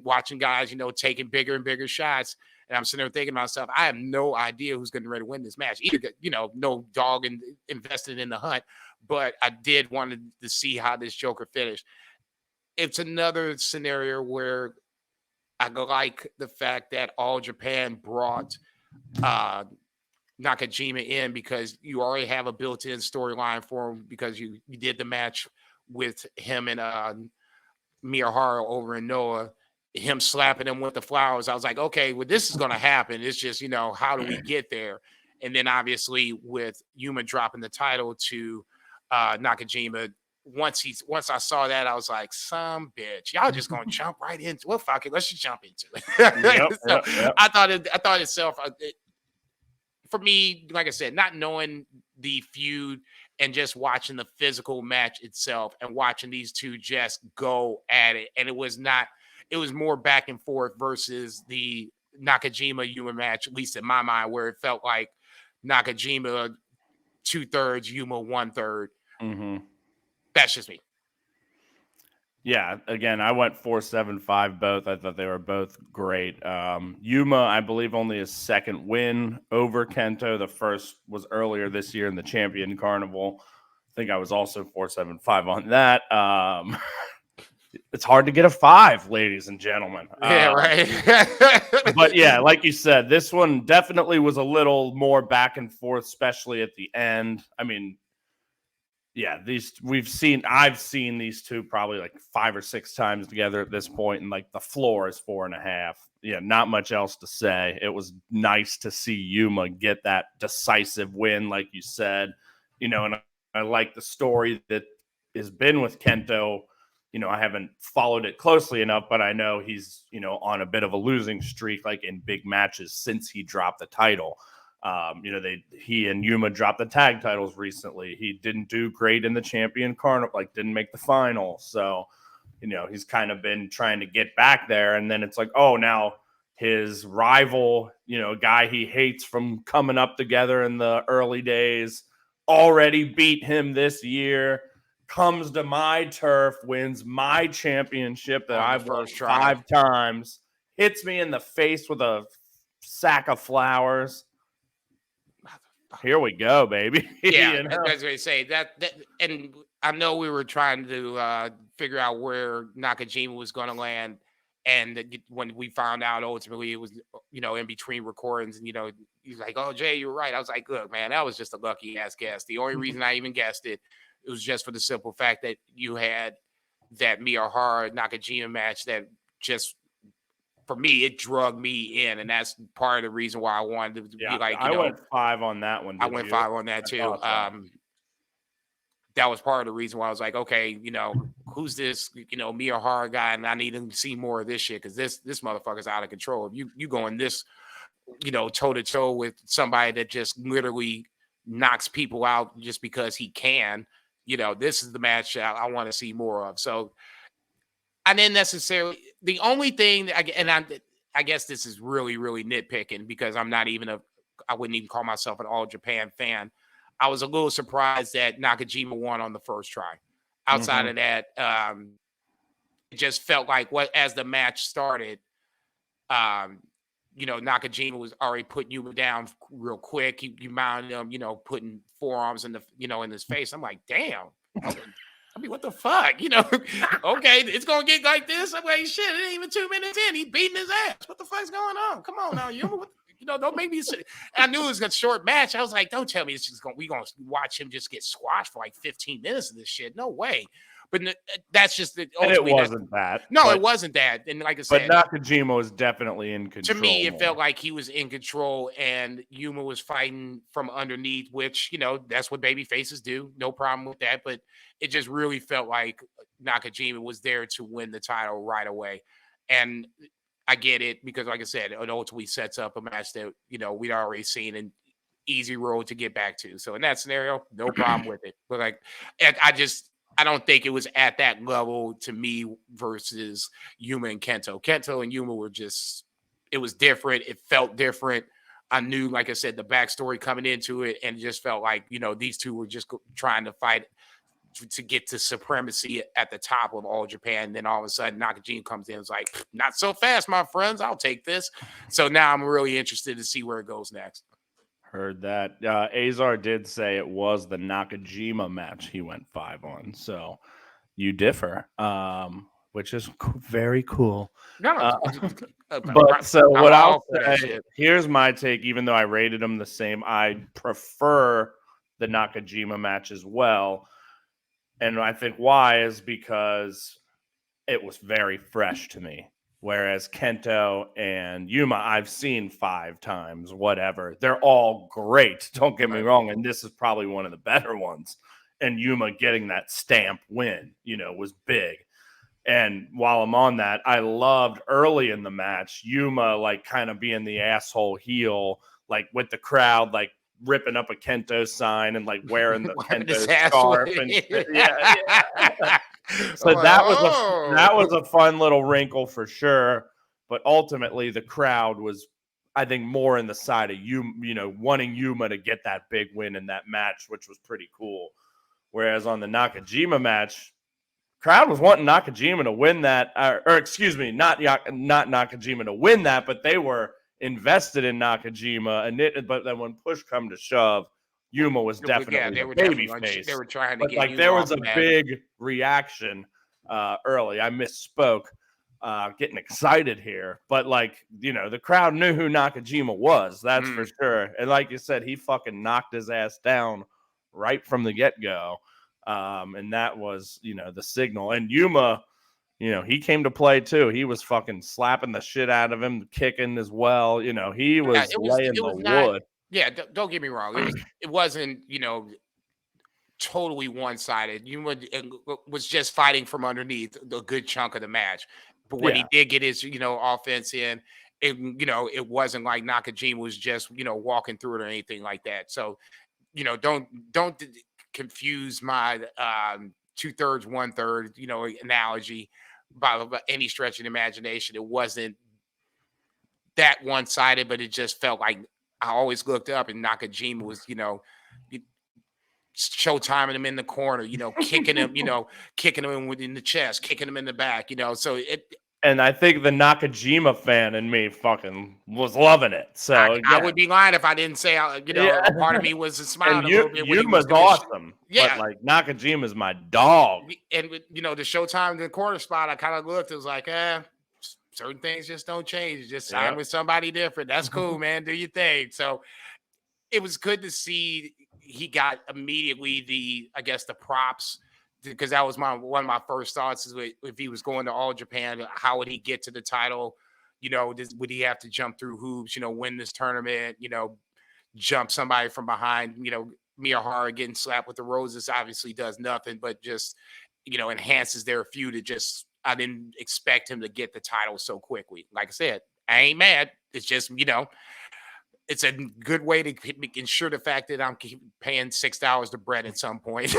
watching guys, taking bigger and bigger shots. And I'm sitting there thinking to myself, I have no idea who's going to ready to win this match. Either, no dog invested in the hunt, but I did want to see how this Joker finished. It's another scenario where I like the fact that All Japan brought Nakajima in, because you already have a built-in storyline for him, because you did the match with him and Miyahara over in NOAH, him slapping him with the flowers. I was like, okay, well, this is going to happen. It's just, how do we get there? And then obviously with Yuma dropping the title to Nakajima, once I saw that, I was like, some bitch, y'all just gonna jump right into it. Well, fuck it, let's just jump into it. Yep. I thought itself, for me, like I said, not knowing the feud and just watching the physical match itself and watching these two just go at it, and it was more back and forth versus the Nakajima Yuma match, at least in my mind, where it felt like Nakajima 2/3, Yuma 1/3. Mm-hmm. That's just me. Yeah, again, I went 4.75 both. I thought they were both great. Yuma, I believe, only his second win over Kento. The first was earlier this year in the Champion Carnival. I think I was also 4.75 on that. It's hard to get a 5, ladies and gentlemen. Yeah, right. But yeah, like you said, this one definitely was a little more back and forth, especially at the end. I mean, yeah, I've seen these two probably like 5 or 6 times together at this point, and like the floor is 4.5. Yeah, not much else to say. It was nice to see Yuma get that decisive win, like you said, and I like the story that has been with Kento. I haven't followed it closely enough, but I know he's, on a bit of a losing streak, like in big matches since he dropped the title. He and Yuma dropped the tag titles recently. He didn't do great in the Champion Carnival, like didn't make the final. So, he's kind of been trying to get back there. And then it's like, oh, now his rival, guy he hates from coming up together in the early days, already beat him this year, comes to my turf, wins my championship that I've won 5 times, hits me in the face with a sack of flowers. Here we go, baby. Yeah, that's what I say. That, and I know we were trying to figure out where Nakajima was going to land, and when we found out ultimately it was, in between recordings, and he's like, "Oh, Jay, you're right." I was like, "Look, man, that was just a lucky ass guess. The only reason I even guessed it, it was just for the simple fact that you had that Miyahara Nakajima match that just, for me, it drug me in, and that's part of the reason why I wanted to be like, I went 5 on that one. I went 5 on that too. That was part of the reason why I was like, okay, who's this, Miyahara guy, and I need him to see more of this shit because this motherfucker's out of control. If you going this, toe to toe with somebody that just literally knocks people out just because he can, this is the match I want to see more of. So I didn't necessarily. The only thing, I guess this is really, really nitpicking because I'm not even I wouldn't even call myself an All Japan fan. I was a little surprised that Nakajima won on the first try. Outside of that, it just felt like as the match started, Nakajima was already putting Yuma down real quick. You mounted him, putting forearms in in his face. I'm like, damn. I mean, what the fuck? Okay, it's gonna get like this. I'm like, shit, it ain't even 2 minutes in. He beating his ass. What the fuck's going on? Come on now, Yuma. Don't make me sit. I knew it was a short match. I was like, don't tell me we gonna watch him just get squashed for like 15 minutes of this shit. No way. But that's just the. And it wasn't that. No, it wasn't that. And like I said, but Nakajima was definitely in control. To me, it felt like he was in control, and Yuma was fighting from underneath, which that's what baby faces do. No problem with that. But it just really felt like Nakajima was there to win the title right away, and I get it because, like I said, it ultimately sets up a match that we'd already seen an easy road to get back to. So in that scenario, no problem with it. But I don't think it was at that level to me versus Yuma and Kento. Kento and Yuma were it was different. It felt different. I knew, like I said, the backstory coming into it, and it just felt like these two were just trying to fight to get to supremacy at the top of All Japan. And then all of a sudden Nakajima comes in and is like, not so fast, my friends. I'll take this. So now I'm really interested to see where it goes next. Heard that. Azar did say it was the Nakajima match he went 5 on. So you differ, which is very cool. No, but so what I'll say, here's my take. Even though I rated them the same, I prefer the Nakajima match as well. And I think why is because it was very fresh to me. Whereas Kento and Yuma, I've seen 5 times, whatever. They're all great. Don't get me wrong. And this is probably one of the better ones. And Yuma getting that stamp win, was big. And while I'm on that, I loved early in the match, Yuma, like, kind of being the asshole heel, like, with the crowd, like, ripping up a Kento sign and, like, wearing the Kento scarf. And yeah. So that was a fun little wrinkle for sure. But ultimately, the crowd was, I think, more in the side of Yuma, wanting Yuma to get that big win in that match, which was pretty cool. Whereas on the Nakajima match, crowd was wanting Nakajima to win that, or excuse me, not Nakajima to win that, but they were invested in Nakajima. But then when push come to shove, Yuma was definitely a babyface. They were trying to get there was a big reaction early. I misspoke, getting excited here. But the crowd knew who Nakajima was. That's for sure. And like you said, he fucking knocked his ass down right from the get-go. And that was, the signal. And Yuma, he came to play too. He was fucking slapping the shit out of him, kicking as well. He was laying the wood. Yeah, don't get me wrong. It wasn't, totally one-sided. Yuma was just fighting from underneath a good chunk of the match. But when he did get his, offense in, it wasn't like Nakajima was just, walking through it or anything like that. So, don't confuse my 2/3, 1/3, analogy by any stretch of the imagination. It wasn't that one-sided, but it just felt like I always looked up and Nakajima was, showtiming him in the corner, kicking him, kicking him in the chest, kicking him in the back, so it. And I think the Nakajima fan in me fucking was loving it. So I would be lying if I didn't say, a part of me was smiling a little bit. Yuma's awesome. Yeah. But Nakajima's my dog. And the showtime in the corner spot, I kind of looked, it was like, certain things just don't change. Just sign with somebody different. That's cool, man. Do your thing. So it was good to see he got immediately the props, because that was one of my first thoughts is if he was going to All Japan, how would he get to the title? Would he have to jump through hoops, win this tournament, jump somebody from behind, Miyahara getting slapped with the roses obviously does nothing, but just, enhances their feud. I didn't expect him to get the title so quickly. Like I said, I ain't mad. It's just, it's a good way to ensure the fact that I'm paying $6 to Brett at some point.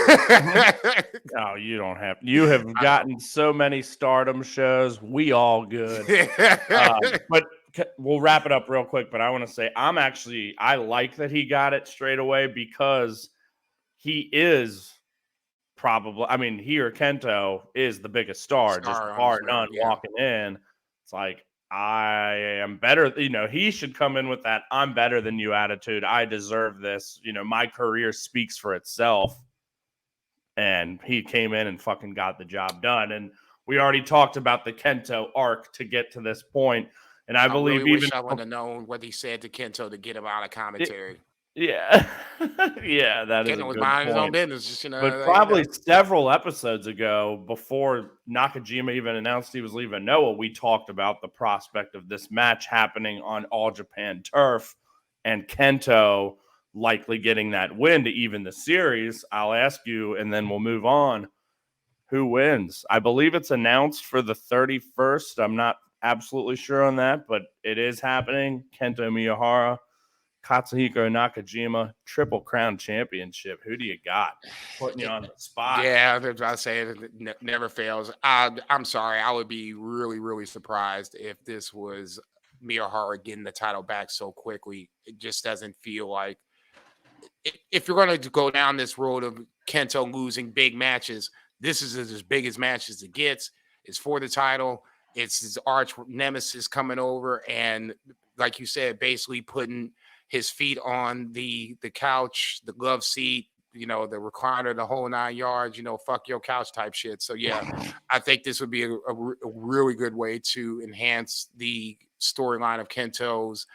Oh, you have gotten so many Stardom shows. We all good. But we'll wrap it up real quick. But I want to say I like that he got it straight away, because he is probably, he or Kento is the biggest star just bar none walking in. It's like, I am better. He should come in with that I'm better than you attitude. I deserve this. My career speaks for itself. And he came in and fucking got the job done. And we already talked about the Kento arc to get to this point. And I believe really wish I would have known what he said to Kento to get him out of commentary. Yeah. Yeah, that is a was good minding his own point. business. But probably several episodes ago, before Nakajima even announced he was leaving NOAH, we talked about the prospect of this match happening on All Japan turf and Kento likely getting that win to even the series. I'll ask you, and then we'll move on. Who wins? I believe it's announced for the 31st. I'm not absolutely sure on that, but it is happening. Kento Miyahara, Katsuhiko Nakajima, Triple Crown Championship. Who do you got? Putting you on the spot. Yeah, I say it never fails. I'm sorry. I would be really, really surprised if this was Miyahara getting the title back so quickly. It just doesn't feel like, if you're going to go down this road of Kento losing big matches, this is as big as match as it gets. It's for the title. It's his arch nemesis coming over and, like you said, basically putting his feet on the couch, the glove seat, the recliner, the whole 9 yards, fuck your couch type shit. So, yeah, I think this would be a really good way to enhance the storyline of Kento's,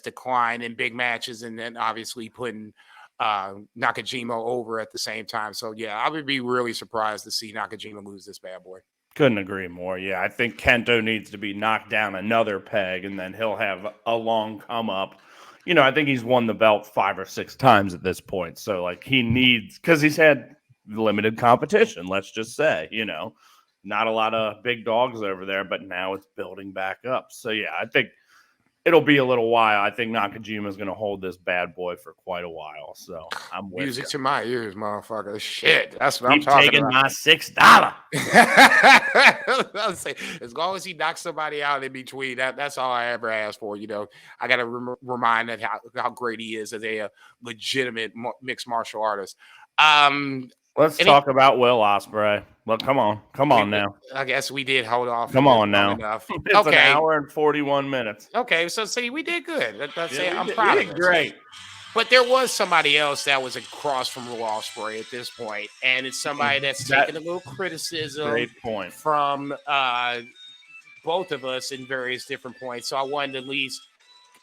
decline in big matches, and then obviously putting Nakajima over at the same time. So, yeah, I would be really surprised to see Nakajima lose this bad boy. Couldn't agree more. Yeah, I think Kento needs to be knocked down another peg, and then he'll have a long come up. I think he's won the belt 5 or 6 times at this point. So, he needs, because he's had limited competition, let's just say, not a lot of big dogs over there, but now it's building back up. So, yeah, I think it'll be a little while. I think Nakajima is going to hold this bad boy for quite a while. So I'm with music to my ears, motherfucker. Shit, that's what I'm talking taking about. My $6. Say, as long as he knocks somebody out in between, that's all I ever asked for. I got to remind that how great he is as a legitimate mixed martial artist. Let's talk about Will Ospreay. Well, come on now. I guess we did hold off. Come on now. Enough. It's an hour and 41 minutes. Okay, so see, we did good. I'm proud of it. Great. But there was somebody else that was across from Will Ospreay at this point, and it's somebody that's taken a little criticism from both of us in various different points. So I wanted to at least,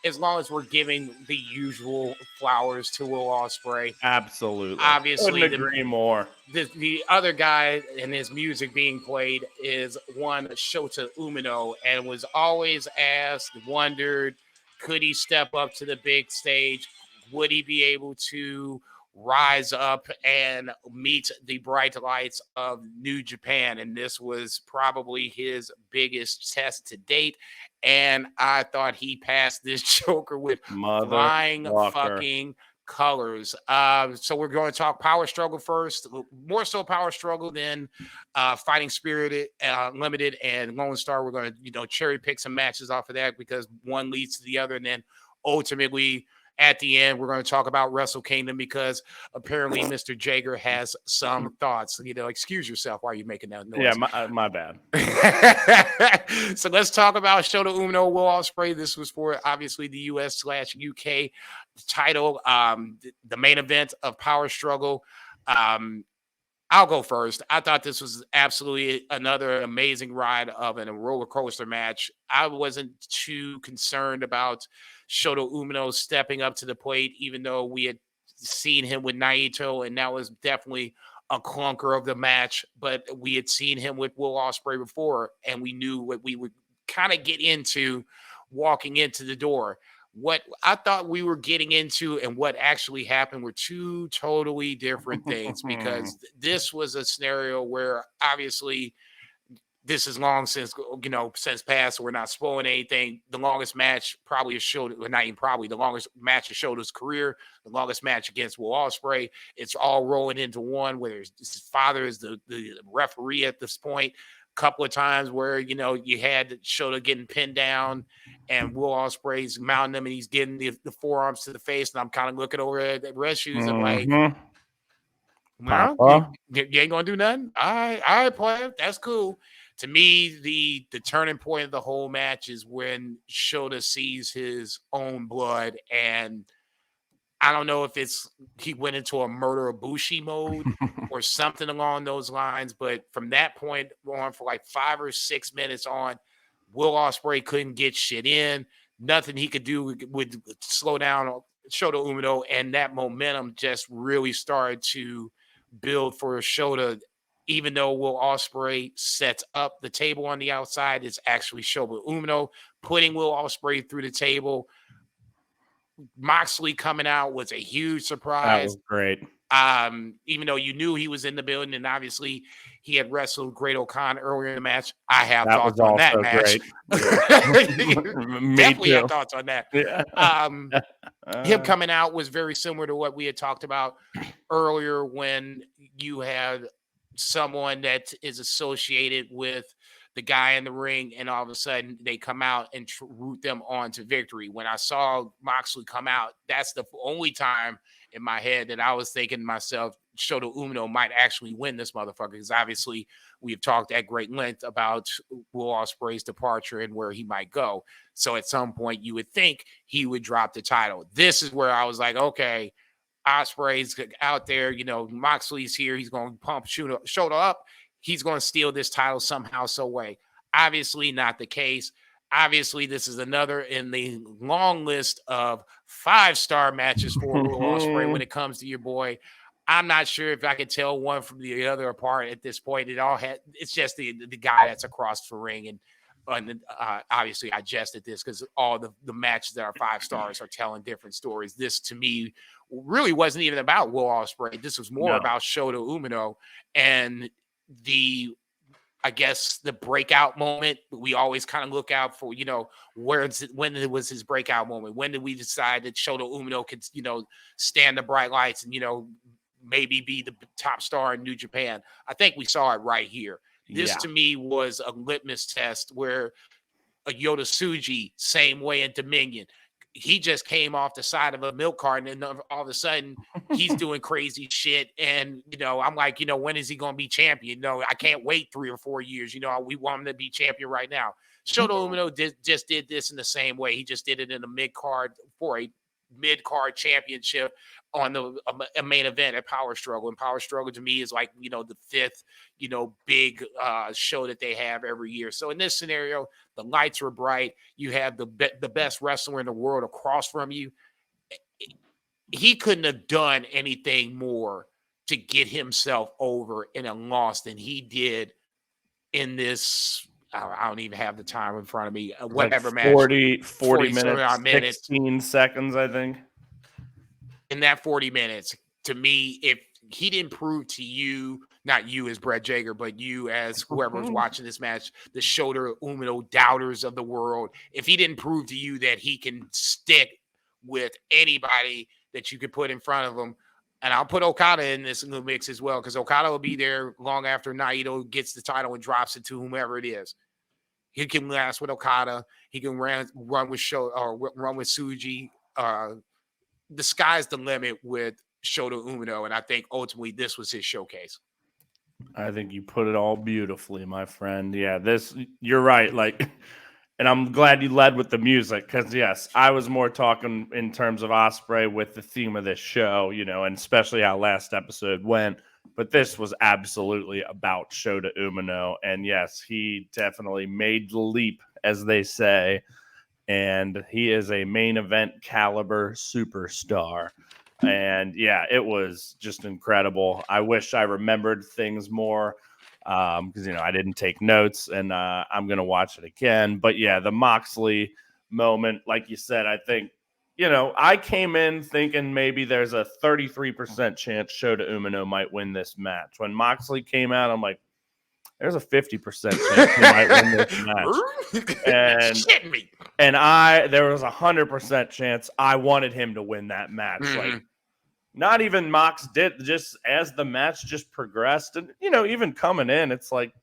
as long as we're giving the usual flowers to Will Ospreay. Absolutely. Obviously, couldn't agree more. The other guy and his music being played is one Shota Umino, and was always asked, wondered, could he step up to the big stage? Would he be able to rise up and meet the bright lights of New Japan? And this was probably his biggest test to date. And I thought he passed this joker with flying fucking colors. So we're going to talk Power Struggle first, more so Power Struggle than Fighting Spirit Limited and Lone Star. We're going to, cherry pick some matches off of that because one leads to the other. And then ultimately, at the end, we're going to talk about Wrestle Kingdom because apparently Mr. Jager has some thoughts. Excuse yourself while you're making that noise. Yeah, my bad. So let's talk about Shota Umino, Will Ospreay. This was for obviously the US/UK title, the main event of Power Struggle. I'll go first. I thought this was absolutely another amazing ride of a roller coaster match. I wasn't too concerned about Shota Umino stepping up to the plate, even though we had seen him with Naito, and that was definitely a clunker of the match. But we had seen him with Will Ospreay before, and we knew what we would kind of get into walking into the door. What I thought we were getting into and what actually happened were two totally different things, because this was a scenario where obviously this is long since, since past. So we're not spoiling anything. The longest match probably has showed, or not even probably, the longest match has showed his career, the longest match against Will Ospreay. It's all rolling into one, where his father is the referee at this point. Couple of times where, you had Shota getting pinned down and Will Ospreay's mounting him and he's getting the forearms to the face. And I'm kind of looking over at the red shoes and like, well, you ain't gonna do nothing. All right, player. That's cool. To me, the turning point of the whole match is when Shota sees his own blood, and I don't know if he went into a murder Ibushi mode or something along those lines. But from that point on, for like 5 or 6 minutes on, Will Ospreay couldn't get shit in. Nothing he could do would slow down Shota Umino, and that momentum just really started to build for Shota. Even though Will Ospreay sets up the table on the outside, it's actually Shota Umino putting Will Ospreay through the table. Moxley coming out was a huge surprise. That was great. Even though you knew he was in the building, and obviously he had wrestled Great O'Khan earlier in the match. I have thoughts on that match. Definitely have thoughts on that. Yeah. Him coming out was very similar to what we had talked about earlier, when you had someone that is associated with the guy in the ring, and all of a sudden they come out and root them on to victory. When I saw Moxley come out, that's the only time in my head that I was thinking to myself, Shota Umino might actually win this motherfucker, because obviously we've talked at great length about Will Ospreay's departure and where he might go. So at some point you would think he would drop the title. This is where I was like, okay, Ospreay's out there, Moxley's here. He's going to pump Shota up. He's going to steal this title somehow, some way. Obviously not the case. Obviously, this is another in the long list of 5-star matches for Will Ospreay when it comes to your boy. I'm not sure if I can tell one from the other apart at this point. It's just the guy that's across the ring. And obviously I jested this because all the matches that are 5 stars are telling different stories. This to me really wasn't even about Will Ospreay. This was more about Shota Umino and I guess the breakout moment. We always kind of look out for, when it was his breakout moment. When did we decide that Shota Umino could, stand the bright lights and, maybe be the top star in New Japan? I think we saw it right here. This to me was a litmus test where a Yota Tsuji, same way in Dominion. He just came off the side of a milk carton and all of a sudden he's doing crazy shit. And, I'm like, when is he going to be champion? I can't wait 3 or 4 years. We want him to be champion right now. Shota Umino just did this in the same way. He just did it in a mid-card for a mid-card championship on a main event at Power Struggle. And Power Struggle to me is like, the 5th, big show that they have every year. So in this scenario, the lights were bright. You have the best wrestler in the world across from you. He couldn't have done anything more to get himself over in a loss than he did in this. I don't even have the time in front of me. Whatever like match. 40 minutes, 16 seconds, I think. In that 40 minutes, to me, if he didn't prove to you, not you as Brett Jager, but you as whoever was watching this match, the Shota Umino doubters of the world, if he didn't prove to you that he can stick with anybody that you could put in front of him, and I'll put Okada in this little mix as well, because Okada will be there long after Naito gets the title and drops it to whomever it is. He can last with Okada. He can run with Shota or run with Tsuji. The sky's the limit with Shota Umino, and I think ultimately this was his showcase. I think you put it all beautifully, my friend. Yeah, you're right. And I'm glad you led with the music, because yes, I was more talking in terms of Ospreay with the theme of this show, and especially how last episode went. But this was absolutely about Shota Umino, and yes, he definitely made the leap, as they say. And he is a main event caliber superstar. And yeah, it was just incredible. I wish I remembered things more because, I didn't take notes, and I'm going to watch it again. But yeah, the Moxley moment, like you said, I think, I came in thinking maybe there's a 33% chance Shota Umino might win this match. When Moxley came out, I'm like, there's a 50% chance he might win this match. And there was a 100% chance I wanted him to win that match. Like, not even Mox did, just as the match just progressed. And, even coming in, it's like,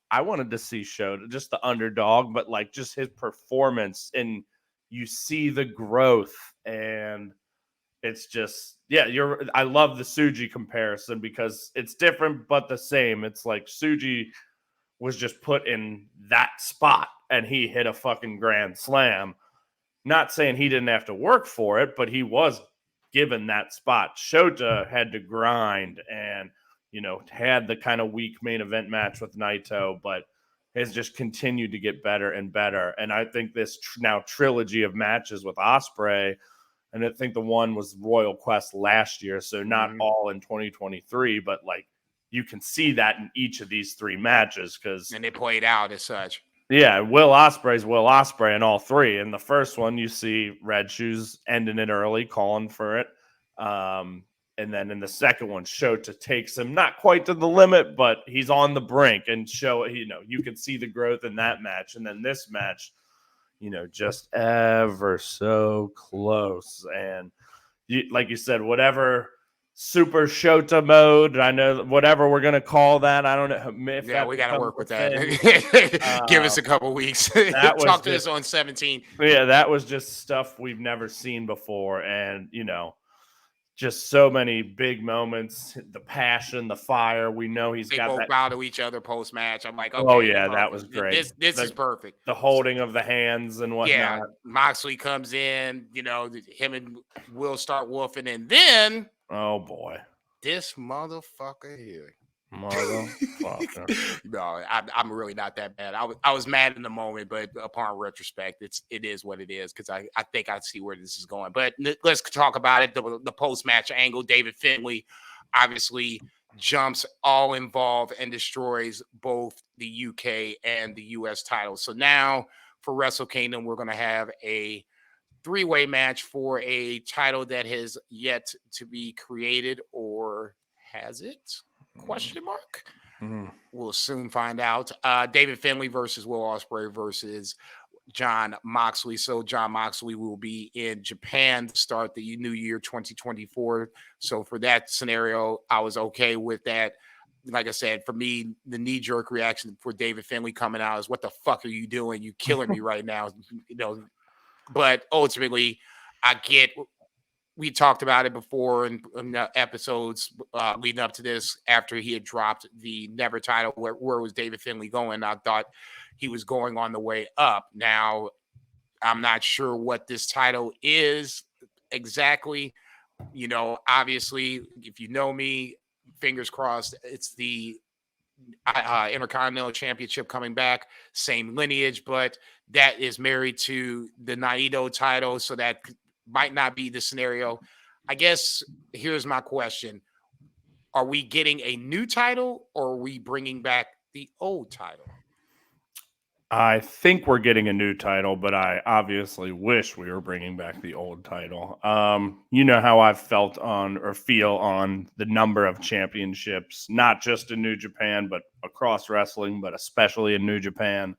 I wanted to see Shota, just the underdog, but like just his performance, and you see the growth, and it's just, I love the Tsuji comparison because it's different, but the same. It's like Tsuji was just put in that spot and he hit a fucking grand slam. Not saying he didn't have to work for it, but he was given that spot. Shota had to grind and, had the kind of weak main event match with Naito, but has just continued to get better and better. And I think this now trilogy of matches with Ospreay, and I think the one was Royal Quest last year, so not all in 2023, but like you can see that in each of these three matches and they played out as such. Yeah, Will Ospreay's Will Ospreay in all three. In the first one, you see Red Shoes ending it early, calling for it. And then in the second one, Shota takes him not quite to the limit, but he's on the brink, and you can see the growth in that match. And then this match, just ever so close. And like you said, whatever Super Shota mode, I know whatever we're gonna call that. I don't know. If we got to work with that. Give us a couple weeks. Talk to us on 17. Yeah, that was just stuff we've never seen before, and just so many big moments. The passion, the fire. We know they both bow to each other post match. I'm like, okay, oh yeah, that was great. This is perfect. The holding of the hands and whatnot. Yeah, Moxley comes in. Him and Will start woofing, and then. Oh boy, this motherfucker here. Motherfucker. No, I'm really not that bad. I was mad in the moment, but upon retrospect, it is what it is, because I think I see where this is going. But let's talk about it. The post-match angle. David Finlay obviously jumps all involved and destroys both the UK and the US titles. So now for Wrestle Kingdom, we're going to have a three-way match for a title that has yet to be created, or has it? Question mark. We'll soon find out. David Finlay versus Will Ospreay versus Jon Moxley. So Jon Moxley will be in Japan to start the new year 2024. So for that scenario, I was okay with that. Like I said, for me, the knee-jerk reaction for David Finlay coming out is, what the fuck are you doing? You killing me right now. But ultimately, I get, we talked about it before in episodes leading up to this, after he had dropped the Never title, where was David Finlay going? I thought he was going on the way up. Now, I'm not sure what this title is exactly. Obviously, if you know me, fingers crossed, it's the Intercontinental Championship coming back, same lineage, but that is married to the Naito title, so that might not be the scenario. I guess here's my question. Are we getting a new title, or are we bringing back the old title? I think we're getting a new title, but I obviously wish we were bringing back the old title. You know how I've felt on, or feel on, the number of championships, not just in New Japan, but across wrestling, but especially in New Japan.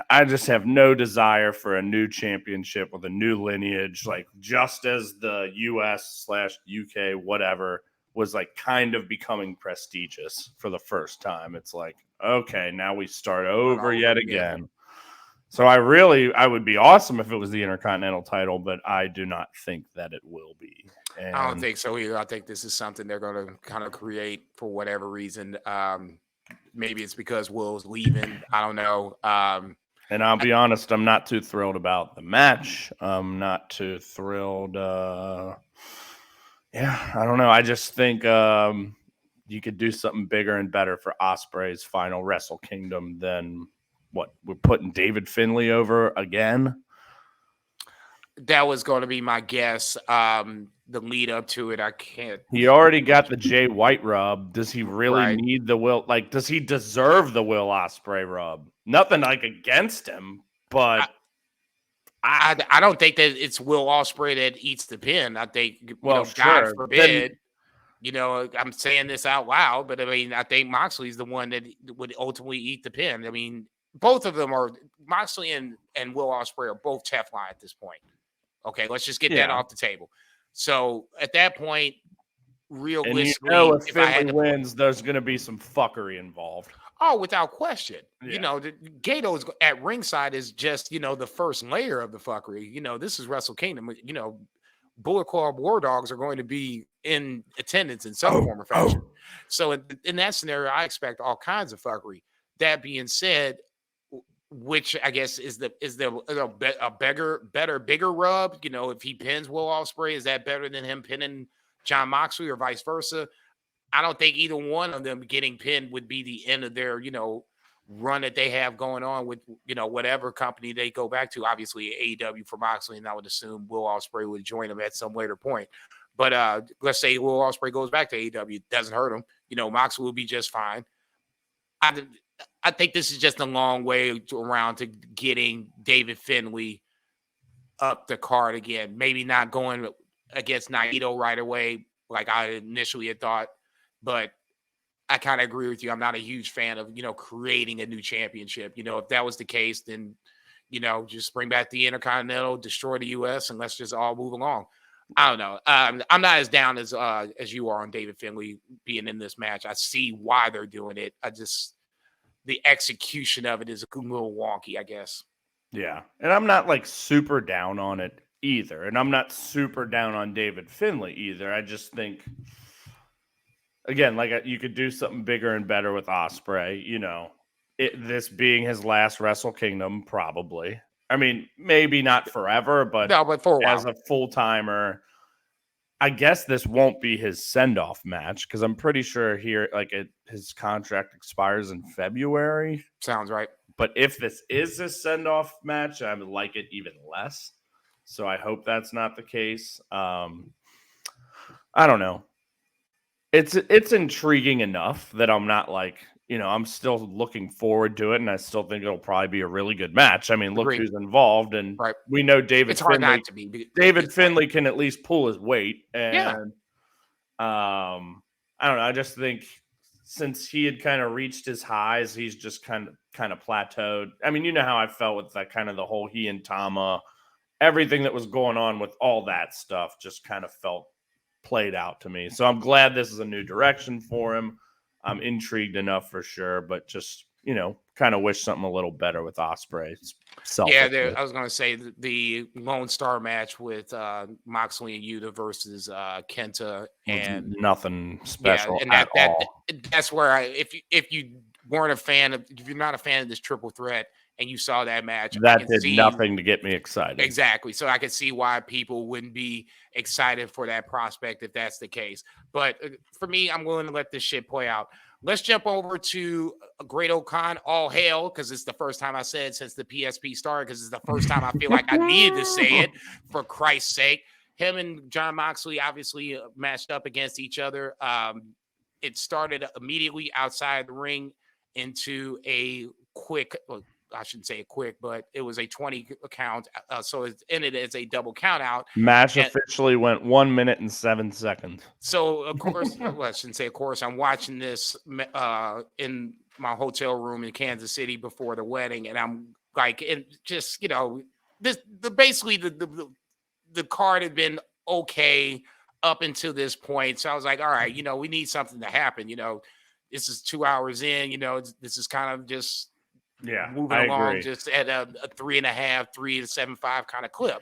I just have no desire for a new championship with a new lineage, like just as the US/UK, whatever, was like kind of becoming prestigious for the first time. It's like, okay, now we start over yet again. So I would be awesome if it was the Intercontinental title, but I do not think that it will be. And I don't think so either. I think this is something they're going to kind of create for whatever reason. Maybe it's because Will's leaving. I don't know. And I'll be honest, I'm not too thrilled about the match. I'm not too thrilled. I don't know. I just think you could do something bigger and better for Ospreay's final Wrestle Kingdom than what we're putting David Finlay over again. That was going to be my guess. The lead up to it, I can't. He already got the Jay White rub. Does he really Right. need the Will? Like, does he deserve the Will Ospreay rub? Nothing like against him, but I don't think that it's Will Ospreay that eats the pin. I think, God sure. forbid, I'm saying this out loud, but I mean, I think Moxley's the one that would ultimately eat the pin. I mean, both of them are Moxley and Will Ospreay are both Teflon at this point. Okay, let's just get that off the table. So at that point, realistically, if Finley wins, there's going to be some fuckery involved. Oh, without question. Yeah. The Gato's at ringside is just, the first layer of the fuckery. This is Wrestle Kingdom. Bullet Club War Dogs are going to be in attendance in some form or fashion. So in that scenario, I expect all kinds of fuckery. That being said, which I guess is a bigger rub. If he pins Will Ospreay, is that better than him pinning John Moxley or vice versa? I don't think either one of them getting pinned would be the end of their, run that they have going on with, whatever company they go back to. Obviously, AEW for Moxley, and I would assume Will Ospreay would join them at some later point. But let's say Will Ospreay goes back to AEW, doesn't hurt him. Moxley will be just fine. I think this is just a long way around to getting David Finlay up the card again. Maybe not going against Naito right away, like I initially had thought. But I kind of agree with you. I'm not a huge fan of, creating a new championship. If that was the case, then, just bring back the Intercontinental, destroy the U.S., and let's just all move along. I don't know. I'm not as down as you are on David Finlay being in this match. I see why they're doing it. The execution of it is a little wonky, I guess. Yeah. And I'm not like super down on it either. And I'm not super down on David Finlay either. I just think, again, like you could do something bigger and better with Ospreay, this being his last Wrestle Kingdom, probably. I mean, maybe not forever, but for a while. As a full-timer, I guess this won't be his send-off match because I'm pretty sure his contract expires in February. Sounds right. But if this is his send-off match, I would like it even less. So I hope that's not the case. I don't know. It's intriguing enough that I'm not like, I'm still looking forward to it, and I still think it'll probably be a really good match. I mean, look who's involved, and we know David Finlay. It's hard not to be. David Finlay can at least pull his weight, and I don't know. I just think since he had kind of reached his highs, he's just kind of plateaued. I mean, you know how I felt with that kind of the whole he and Tama, everything that was going on with all that stuff just kind of felt played out to me. So I'm glad this is a new direction for him. I'm intrigued enough for sure, but just, kind of wish something a little better with Ospreay. Yeah, I was going to say the Lone Star match with Moxley and Yuta versus Kenta, and nothing special and at all. That's where if you weren't a fan of, if you're not a fan of this triple threat and you saw that match, that did nothing to get me excited. Exactly. So I could see why people wouldn't be excited for that prospect if that's the case. But for me, I'm willing to let this shit play out. Let's jump over to Great O'Con, all hail, because it's the first time I said it since the PSP started, because it's the first time I feel like I needed to say it, for Christ's sake. Him and John Moxley obviously matched up against each other. It started immediately outside the ring into a quick, well, I shouldn't say a quick, but it was a 20 count. So it ended as a double count out. Match officially went 1 minute and 7 seconds. So, of course, well, I shouldn't say of course, I'm watching this in my hotel room in Kansas City before the wedding. And I'm like, and just, basically the card had been okay up until this point. So I was like, all right, we need something to happen. This is 2 hours in, this is kind of just, moving along just at a 3.5, 3 to 7.5 kind of clip.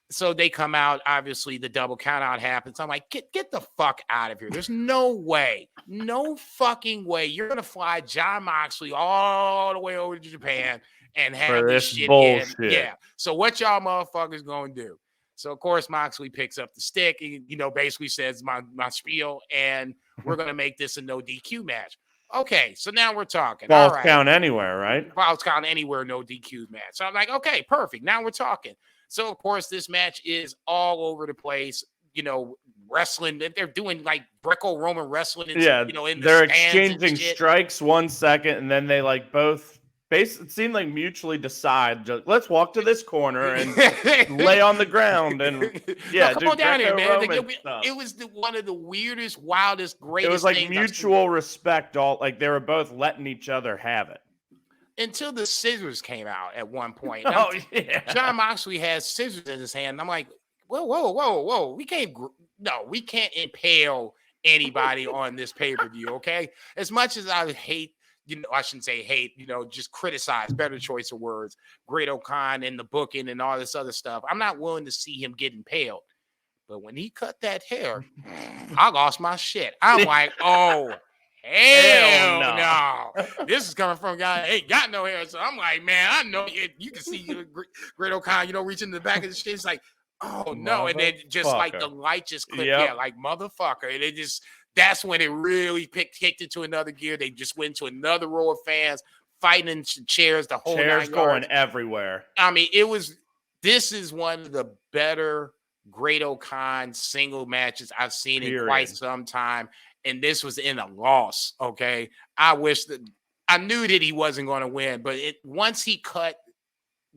So they come out, obviously the double count out happens. I'm like, get the fuck out of here. There's no fucking way you're gonna fly John Moxley all the way over to Japan and have this shit bullshit. Yeah. So what y'all motherfuckers gonna do? So of course Moxley picks up the stick and basically says my spiel, and we're gonna make this a no DQ match. Okay, so now we're talking. Falls count anywhere, right? Falls count anywhere, no DQ match. So I'm like, okay, perfect. Now we're talking. So, of course, this match is all over the place. Wrestling. They're doing like Greco-Roman wrestling. In the they're stands exchanging and shit. strikes 1 second, and then they like both. It seemed like mutually decide. Let's walk to this corner and lay on the ground, and come on down here, man. It was one of the weirdest, wildest, greatest. It was like things mutual respect. All like they were both letting each other have it. Until the scissors came out at one point. Yeah. Jon Moxley has scissors in his hand. I'm like, whoa. We can't impale anybody on this pay-per-view, okay? As much as I hate, I shouldn't say hate, just criticize, better choice of words, Great-O-Khan and the booking and all this other stuff. I'm not willing to see him get impaled. But when he cut that hair, I lost my shit. I'm like, oh, hell no. This is coming from a guy that ain't got no hair. So I'm like, man, I know you can see Great-O-Khan, reaching in the back of the shit. It's like, oh no. And then just like the light just clicked. Yep. Yeah, like motherfucker. And it just, that's when it really kicked into another gear. They just went to another row of fans fighting in chairs, the whole chairs 9 going yards. Everywhere. I mean, this is one of the better Great-O-Khan single matches I've seen in quite some time. And this was in a loss. Okay. I knew that he wasn't going to win, but once he cut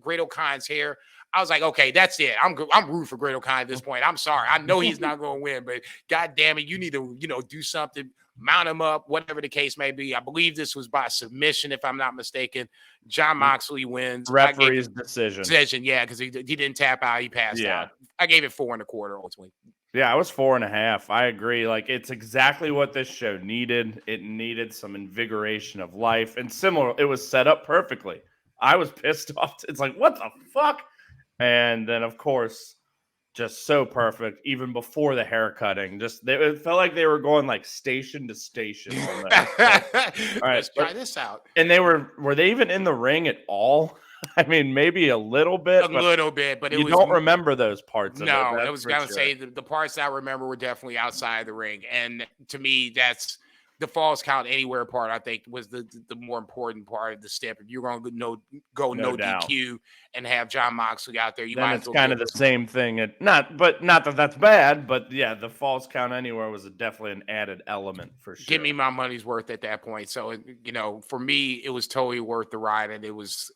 Great-O-Khan's hair, I was like, okay, that's it. I'm rooting for Great-O-Khan at this point. I'm sorry. I know he's not going to win, but God damn it, you need to, do something, mount him up, whatever the case may be. I believe this was by submission, if I'm not mistaken. Jon Moxley wins. Referee's decision. Yeah, because he didn't tap out. He passed out. I gave it 4 1/4 ultimately. Yeah, I was 4.5. I agree. Like, it's exactly what this show needed. It needed some invigoration of life. And similar, it was set up perfectly. I was pissed off. It's like, what the fuck? And then, of course, just so perfect. Even before the hair cutting, it felt like they were going like station to station. On that. All right, let's try this out. And they were they even in the ring at all? I mean, maybe a little bit. But you don't remember those parts. No, I was gonna say the parts I remember were definitely outside the ring, and to me, that's the falls count anywhere part. I think was the more important part of the step. If you're going to go no DQ and have Jon Moxley out there, then it's kind of the same thing. Not that that's bad, but yeah, the falls count anywhere was definitely an added element for sure. Give me my money's worth at that point. So for me, it was totally worth the ride, and it was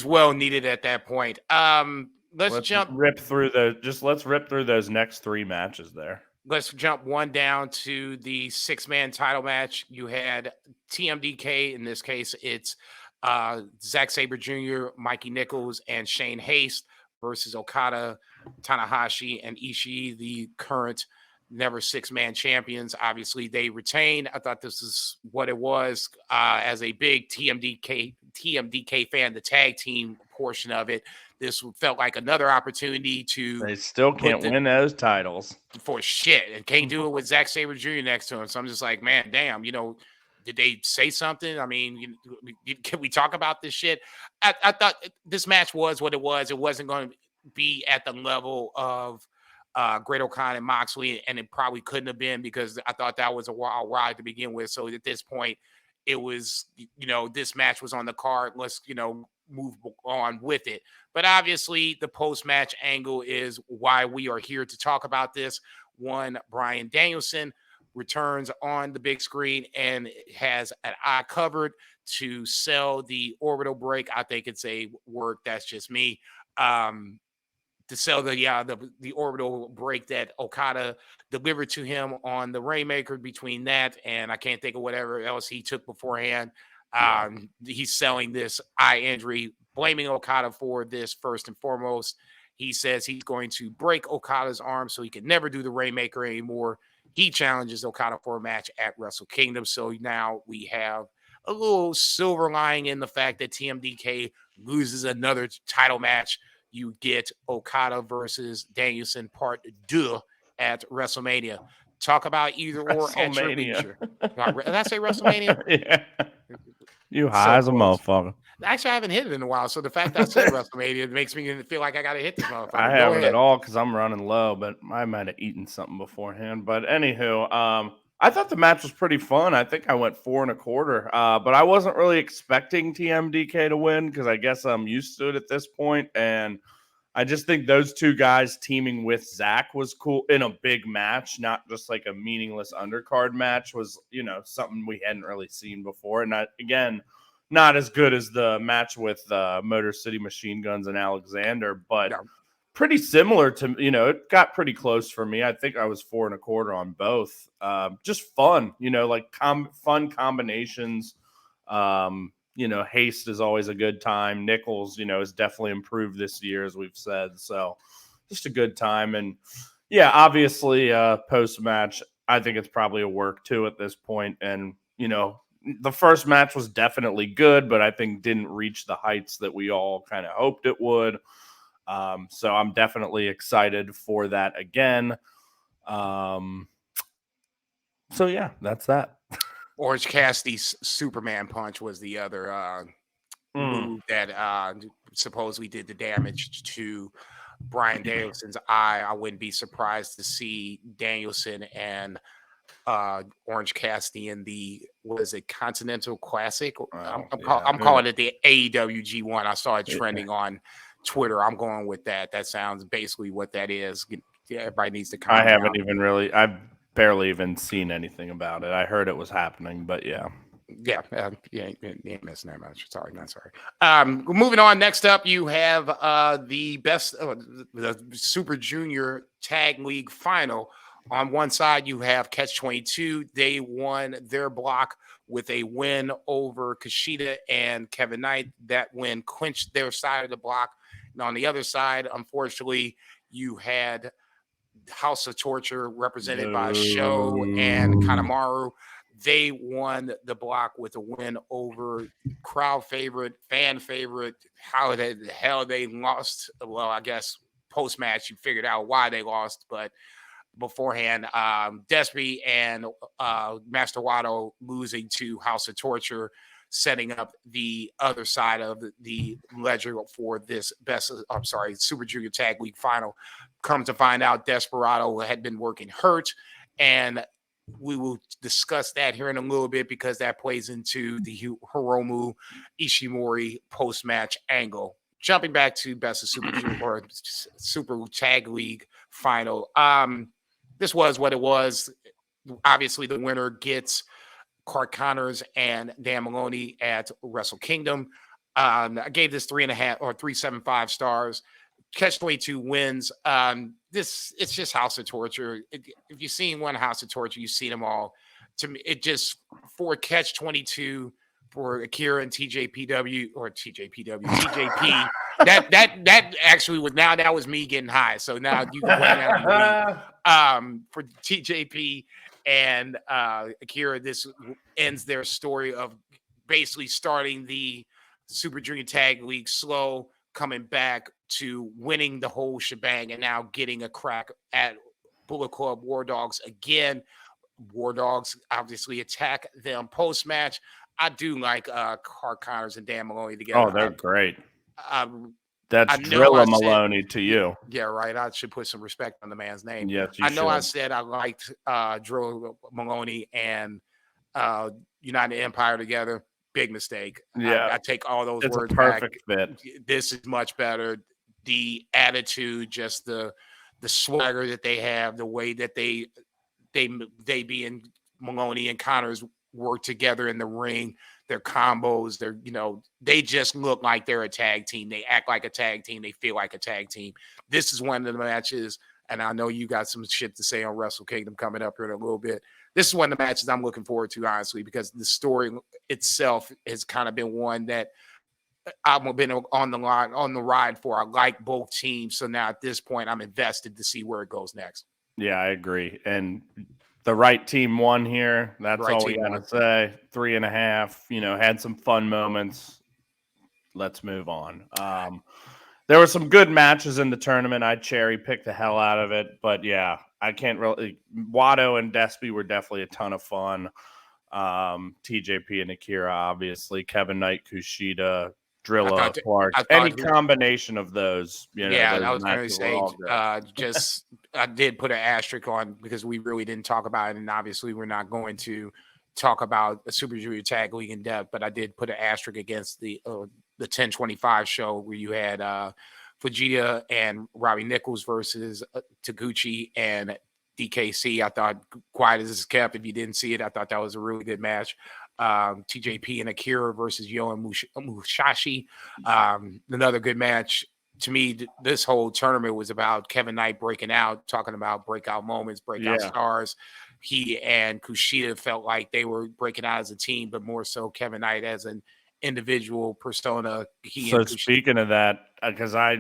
well needed at that point. Let's rip through those next 3 matches there. Let's jump one down to the 6-man title match. You had TMDK. In this case, it's Zack Sabre Jr., Mikey Nichols, and Shane Haste versus Okada, Tanahashi, and Ishii, the current never 6-man champions. Obviously, they retain. I thought this is what it was as a big TMDK fan, the tag team portion of it. This felt like another opportunity to. They still can't win those titles for shit, and can't do it with Zack Sabre Jr. next to him. So I'm just like, man, damn. Did they say something? I mean, can we talk about this shit? I thought this match was what it was. It wasn't going to be at the level of Great-O-Khan and Moxley, and it probably couldn't have been because I thought that was a wild ride to begin with. So at this point, it was, this match was on the card. Let's, move on with it. But obviously the post-match angle is why we are here to talk about this. One, Bryan Danielson returns on the big screen and has an eye covered to sell the orbital break. I think it's a word, that's just me. To sell the orbital break that Okada delivered to him on the Rainmaker. Between that and I can't think of whatever else he took beforehand. He's selling this eye injury, blaming Okada for this first and foremost. He says he's going to break Okada's arm so he can never do the Rainmaker anymore. He challenges Okada for a match at Wrestle Kingdom. So now we have a little silver lining in the fact that TMDK loses another title match. You get Okada versus Danielson part 2 at WrestleMania. Talk about either or at your leisure. Did I say WrestleMania? Yeah. You high as a motherfucker. Actually, I haven't hit it in a while, so the fact that I said WrestleMania makes me feel like I got to hit this motherfucker. I haven't at all because I'm running low, but I might have eaten something beforehand. But anywho, I thought the match was pretty fun. I think I went 4 1/4, but I wasn't really expecting TMDK to win because I guess I'm used to it at this point. And I just think those two guys teaming with Zach was cool in a big match, not just like a meaningless undercard match, was, something we hadn't really seen before. And not as good as the match with Motor City Machine Guns and Alexander, but pretty similar to, it got pretty close for me. I think I was 4 1/4 on both. Just fun, like fun combinations. Haste is always a good time. Nichols, has definitely improved this year, as we've said. So just a good time. And yeah, obviously post-match, I think it's probably a work too at this point. And, the first match was definitely good, but I think didn't reach the heights that we all kind of hoped it would. So I'm definitely excited for that again. So yeah, that's that. Orange Cassidy's Superman punch was the other move that supposedly did the damage to Bryan Danielson's eye. I wouldn't be surprised to see Danielson and Orange Cassidy in the Continental Classic. I'm calling it the AEW G1. I saw it trending on Twitter. I'm going with that. That sounds basically what that is. Everybody needs to calm down. I've barely even seen anything about it. I heard it was happening, but yeah. You ain't missing that much. Sorry, not sorry. Moving on. Next up, you have the Super Junior Tag League Final. On one side, you have Catch 22. They won their block with a win over Kushida and Kevin Knight. That win clinched their side of the block. And on the other side, unfortunately, you had House of Torture represented by Sho and Kanemaru. They won the block with a win over crowd favorite, fan favorite. How the hell they lost? Well, I guess post-match you figured out why they lost, but beforehand, Despy and Master Wato losing to House of Torture, setting up the other side of the ledger for this Super Junior Tag League Final. Come to find out, Desperado had been working hurt, and we will discuss that here in a little bit because that plays into the Hiromu Ishimori post-match angle. Jumping back to Best of Super Junior or Super Tag League Final. This was what it was. Obviously, the winner gets Clark Connors and Dan Maloney at Wrestle Kingdom. I gave this 3.5 or 3.75 stars. Catch 22 wins. It's just House of Torture. If you've seen one House of Torture, you've seen them all. To me, it just for Catch 22 for Akira and TJP. That actually was that was me getting high. So now you can blame that on me. For TJP and Akira, this ends their story of basically starting the Super Junior Tag League slow, coming back to winning the whole shebang, and now getting a crack at Bullet Club War Dogs again. War Dogs obviously attack them post-match. I do like Clark Connors and Dan Maloney together. Oh, they're great. That's Drilla Maloney to you. Yeah, right. I should put some respect on the man's name. Yes, you should. I said I liked Drilla Maloney and United Empire together. Big mistake. Yeah, I take all those words back. It's a perfect fit. This is much better. The attitude, just the swagger that they have, the way that they being Maloney and Connors work together in the ring, their combos, they just look like they're a tag team. They act like a tag team. They feel like a tag team. This is one of the matches, and I know you got some shit to say on Wrestle Kingdom coming up here in a little bit. This is one of the matches I'm looking forward to, honestly, because the story itself has kind of been one that I've been on the ride for. I like both teams. So now at this point, I'm invested to see where it goes next. Yeah, I agree. And the right team won here. That's all we got to say. 3.5, had some fun moments. Let's move on. There were some good matches in the tournament. I cherry picked the hell out of it. But yeah, I can't really. Wato and Despy were definitely a ton of fun. TJP and Akira, obviously. Kevin Knight, Kushida, Drilla, Clark. Any combination of those. I was going to say, I did put an asterisk on because we really didn't talk about it. And obviously, we're not going to talk about a Super Junior Tag League in depth. But I did put an asterisk against the 1025 show where you had Fujita and Robbie Nichols versus Taguchi and DKC. I thought, quiet as it's kept, if you didn't see it, I thought that was a really good match. TJP and Akira versus Yo and Musashi. Another good match. To me, this whole tournament was about Kevin Knight breaking out, talking about breakout moments, breakout stars. He and Kushida felt like they were breaking out as a team, but more so Kevin Knight as an individual persona. So speaking of that, because I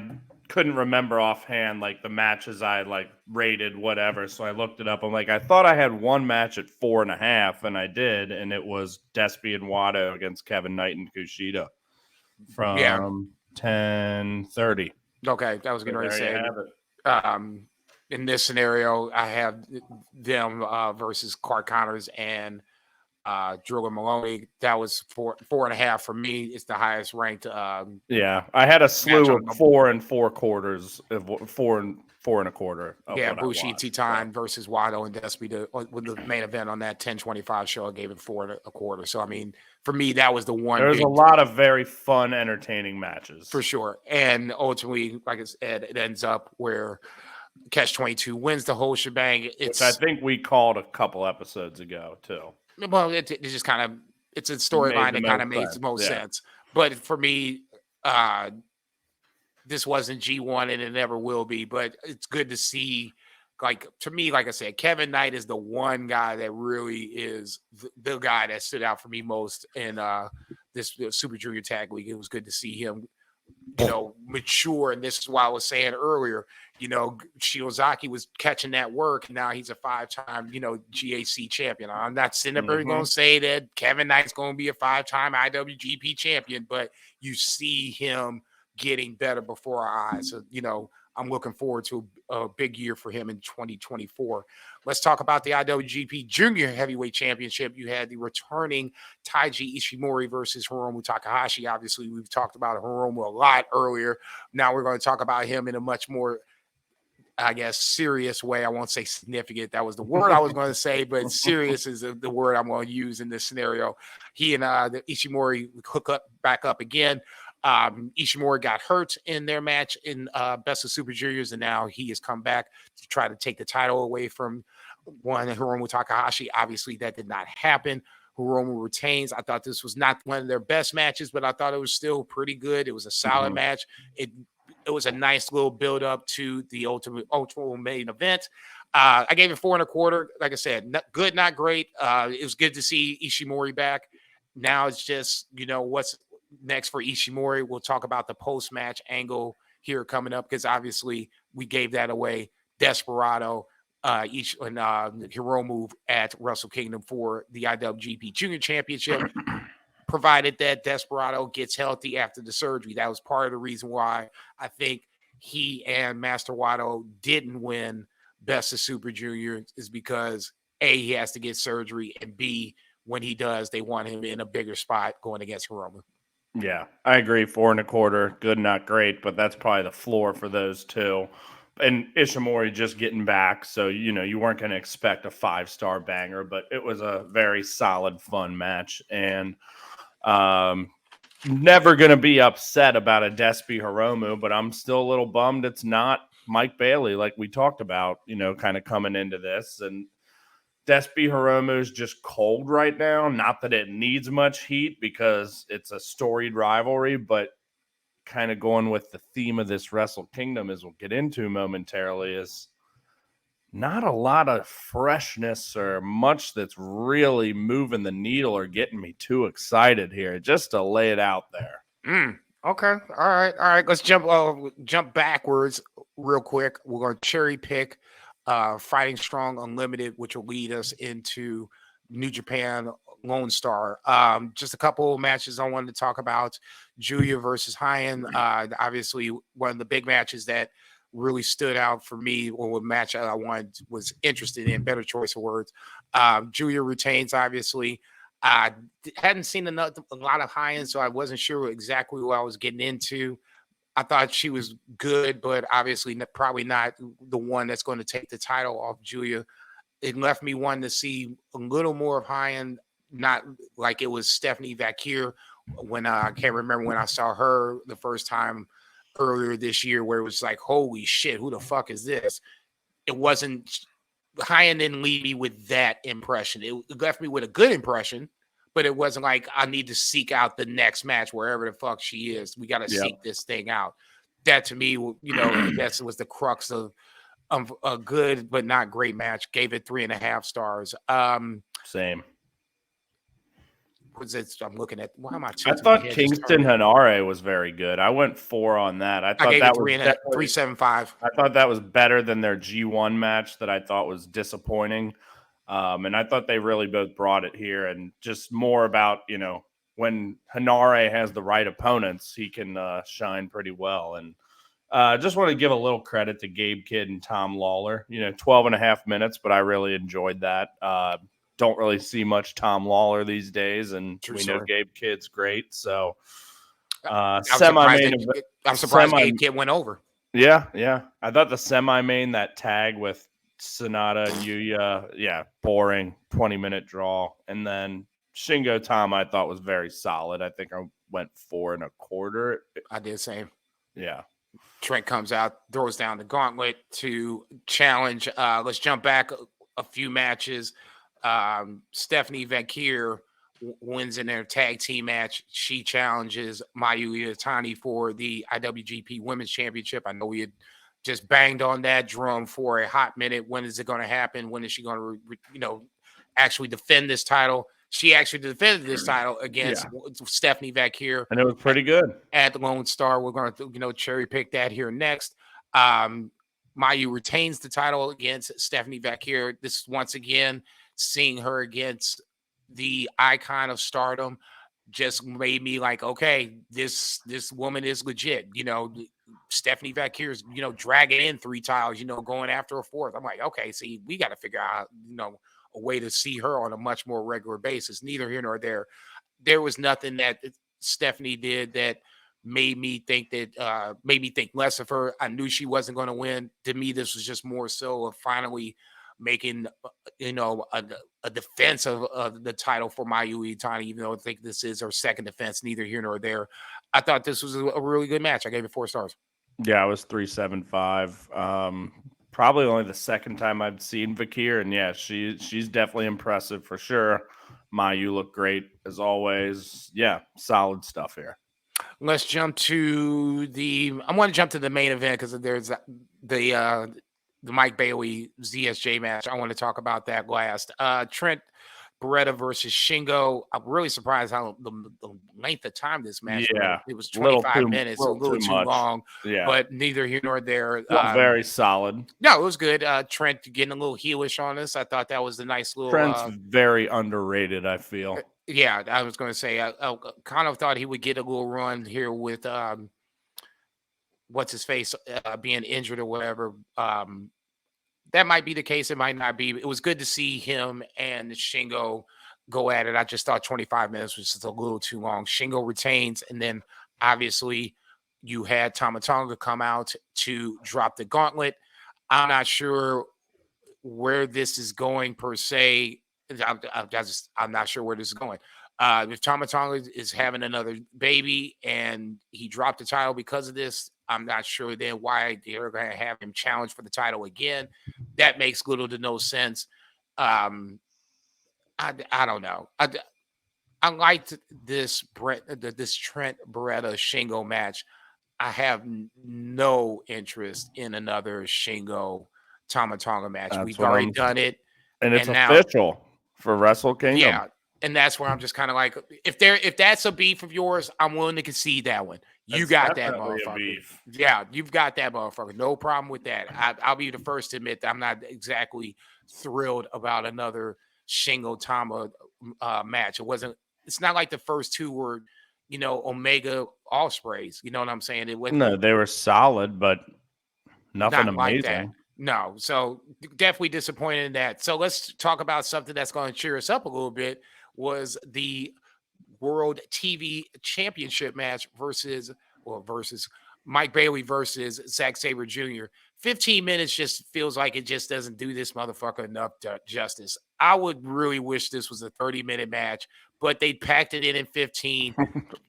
couldn't remember offhand like the matches I like rated whatever, so I looked it up. I'm like, I thought I had one match at 4.5, and I did, and it was Despy and Wato against Kevin Knight and Kushida from 10:30. Okay, that was going to say. In this scenario, I have them versus Clark Connors and Driller Maloney. That was 4.5 for me. It's the highest ranked. I had a slew of 4 4/4, 4 1/4. Bushi and Titan versus Wato and Despy with the main event on that 10:25 show. I gave it 4 1/4. So I mean, for me, that was the one. There's a lot of very fun, entertaining matches for sure, and ultimately, like I said, it ends up where Catch-22 wins the whole shebang. Which I think we called a couple episodes ago too. Well, it just kind of, it's a storyline that kind of made the most sense. But for me, this wasn't G1 and it never will be. But it's good to see, like, to me, like I said, Kevin Knight is the one guy that really is the guy that stood out for me most in this Super Junior Tag League. It was good to see him, mature. And this is why I was saying earlier, Shiozaki was catching that work. Now he's a 5-time, GAC champion. I'm not sitting up there going to say that Kevin Knight's going to be a 5-time IWGP champion, but you see him getting better before our eyes. So, I'm looking forward to a big year for him in 2024. Let's talk about the IWGP Junior Heavyweight Championship. You had the returning Taiji Ishimori versus Hiromu Takahashi. Obviously, we've talked about Hiromu a lot earlier. Now we're going to talk about him in a much more, I guess, serious way. I won't say significant. That was the word I was going to say, but serious is the word I'm going to use in this scenario. He and the Ishimori hook back up again. Ishimori got hurt in their match in Best of Super Juniors, and now he has come back to try to take the title away from Hiromu Takahashi. Obviously, that did not happen. Hiromu retains. I thought this was not one of their best matches, but I thought it was still pretty good. It was a solid match. It was a nice little build up to the ultimate main event. I gave it 4 1/4. Like I said, not good, not great. It was good to see Ishimori back. Now it's just, what's next for Ishimori. We'll talk about the post-match angle here coming up, because obviously we gave that away. Desperado, and Hiromu at Wrestle Kingdom for the IWGP Junior Championship, provided that Desperado gets healthy after the surgery. That was part of the reason why I think he and Master Wato didn't win Best of Super Junior, is because A, he has to get surgery, and B, when he does, they want him in a bigger spot going against Hiromu. Yeah, I agree. 4 1/4, good, not great, but that's probably the floor for those two. And Ishimori just getting back, so you weren't going to expect a 5-star banger, but it was a very solid, fun match. And never going to be upset about a Despy Hiromu, but I'm still a little bummed it's not Mike Bailey, like we talked about, kind of coming into this. And Despy Hiromu is just cold right now. Not that it needs much heat because it's a storied rivalry, but kind of going with the theme of this Wrestle Kingdom, as we'll get into momentarily, is not a lot of freshness or much that's really moving the needle or getting me too excited here, just to lay it out there. Okay. All right. Let's jump backwards real quick. We're going to cherry pick Fighting Strong Unlimited, which will lead us into New Japan Lone Star. Just a couple of matches I wanted to talk about. Julia versus Hyan. Obviously, one of the big matches that really stood out for me, or a match I was interested in, better choice of words. Julia retains, obviously. I hadn't seen a lot of Hyan, so I wasn't sure exactly what I was getting into. I thought she was good, but obviously probably not the one that's going to take the title off Julia. It left me wanting to see a little more of Hyan, not like it was Stephanie Vakir when I can't remember when I saw her the first time earlier this year where it was like, holy shit, who the fuck is this? It wasn't. Hyan didn't leave me with that impression. It left me with a good impression, but it wasn't like I need to seek out the next match wherever the fuck she is. We got to seek this thing out. That to me, I guess it was the crux of a good but not great match. Gave it 3.5 stars. Same. I'm looking at. Why am I? I thought Kingston Hanare was very good. I went 4 on that. I thought that was 3.75. I thought that was better than their G1 match that I thought was disappointing. And I thought they really both brought it here, and just more about, when Hanare has the right opponents, he can shine pretty well. And just want to give a little credit to Gabe Kidd and Tom Lawler. 12.5 minutes, but I really enjoyed that. Don't really see much Tom Lawler these days, and know Gabe Kidd's great. So I'm surprised Gabe Kidd went over. Yeah. I thought the semi-main, that tag with Sonata and Yuya, boring 20-minute draw. And then Shingo Tom I thought was very solid. I think I went 4.25. I did the same. Yeah. Trent comes out, throws down the gauntlet to challenge. Let's jump back a few matches. Stephanie Vakir wins in their tag team match. She challenges Mayu Iwatani for the IWGP Women's Championship. I know we had just banged on that drum for a hot minute. When is it going to happen? When is she going to, actually defend this title? She actually defended this title against Stephanie Vakir, and it was pretty good at the Lone Star. We're going to, cherry pick that here next. Mayu retains the title against Stephanie Vakir. This once again, seeing her against the icon of Stardom just made me like, okay, this woman is legit. Stephanie Vakir is, dragging in 3 titles, going after a 4th. I'm like, okay, see, we got to figure out, a way to see her on a much more regular basis. Neither here nor there. There was nothing that Stephanie did that made me think less of her. I knew she wasn't going to win. To me, this was just more so of finally making, a defense of the title for Mayu Iwatani, even though I think this is her second defense. Neither here nor there. I thought this was a really good match. I gave it 4 stars. Yeah, it was 3.75. Probably only the second time I've seen Vakir, and she's definitely impressive for sure. Mayu looked great as always. Yeah, solid stuff here. Let's jump to I want to jump to the main event because there's the Mike Bailey ZSJ match. I want to talk about that last. Trent Beretta versus Shingo. I'm really surprised how the length of time this match was. It was 25 minutes, a little too long. Yeah. But neither here nor there. Very solid. No, it was good. Trent getting a little heelish on us. I thought that was a nice little. Trent's very underrated, I feel. Yeah, I was going to say, I kind of thought he would get a little run here with what's his face being injured or whatever. That might be the case. It might not be. It was good to see him and Shingo go at it. I just thought 25 minutes was just a little too long. Shingo retains, and then obviously you had Tama Tonga come out to drop the gauntlet. I'm not sure where this is going per se. I'm not sure where this is going. If Tama Tonga is having another baby and he dropped the title because of this, I'm not sure then why they're going to have him challenge for the title again. That makes little to no sense. I don't know. I liked this Trent Beretta Shingo match. I have no interest in another Shingo Tama Tonga match. We've already done it, and it's official for Wrestle Kingdom. Yeah. And that's where I'm just kind of like, if that's a beef of yours, I'm willing to concede that one. You got that motherfucker. Yeah, you've got that motherfucker. No problem with that. I'll be the first to admit that I'm not exactly thrilled about another Shingo Tama match. It's not like the first 2 were, Omega Ospreays. You know what I'm saying? It wasn't. No, they were solid, but nothing amazing. Like that. No, so definitely disappointed in that. So let's talk about something that's going to cheer us up a little bit. Was the World TV Championship match versus Mike Bailey versus Zack Sabre Jr. 15 minutes just feels like it just doesn't do this motherfucker enough justice. I would really wish this was a 30-minute match, but they packed it in 15.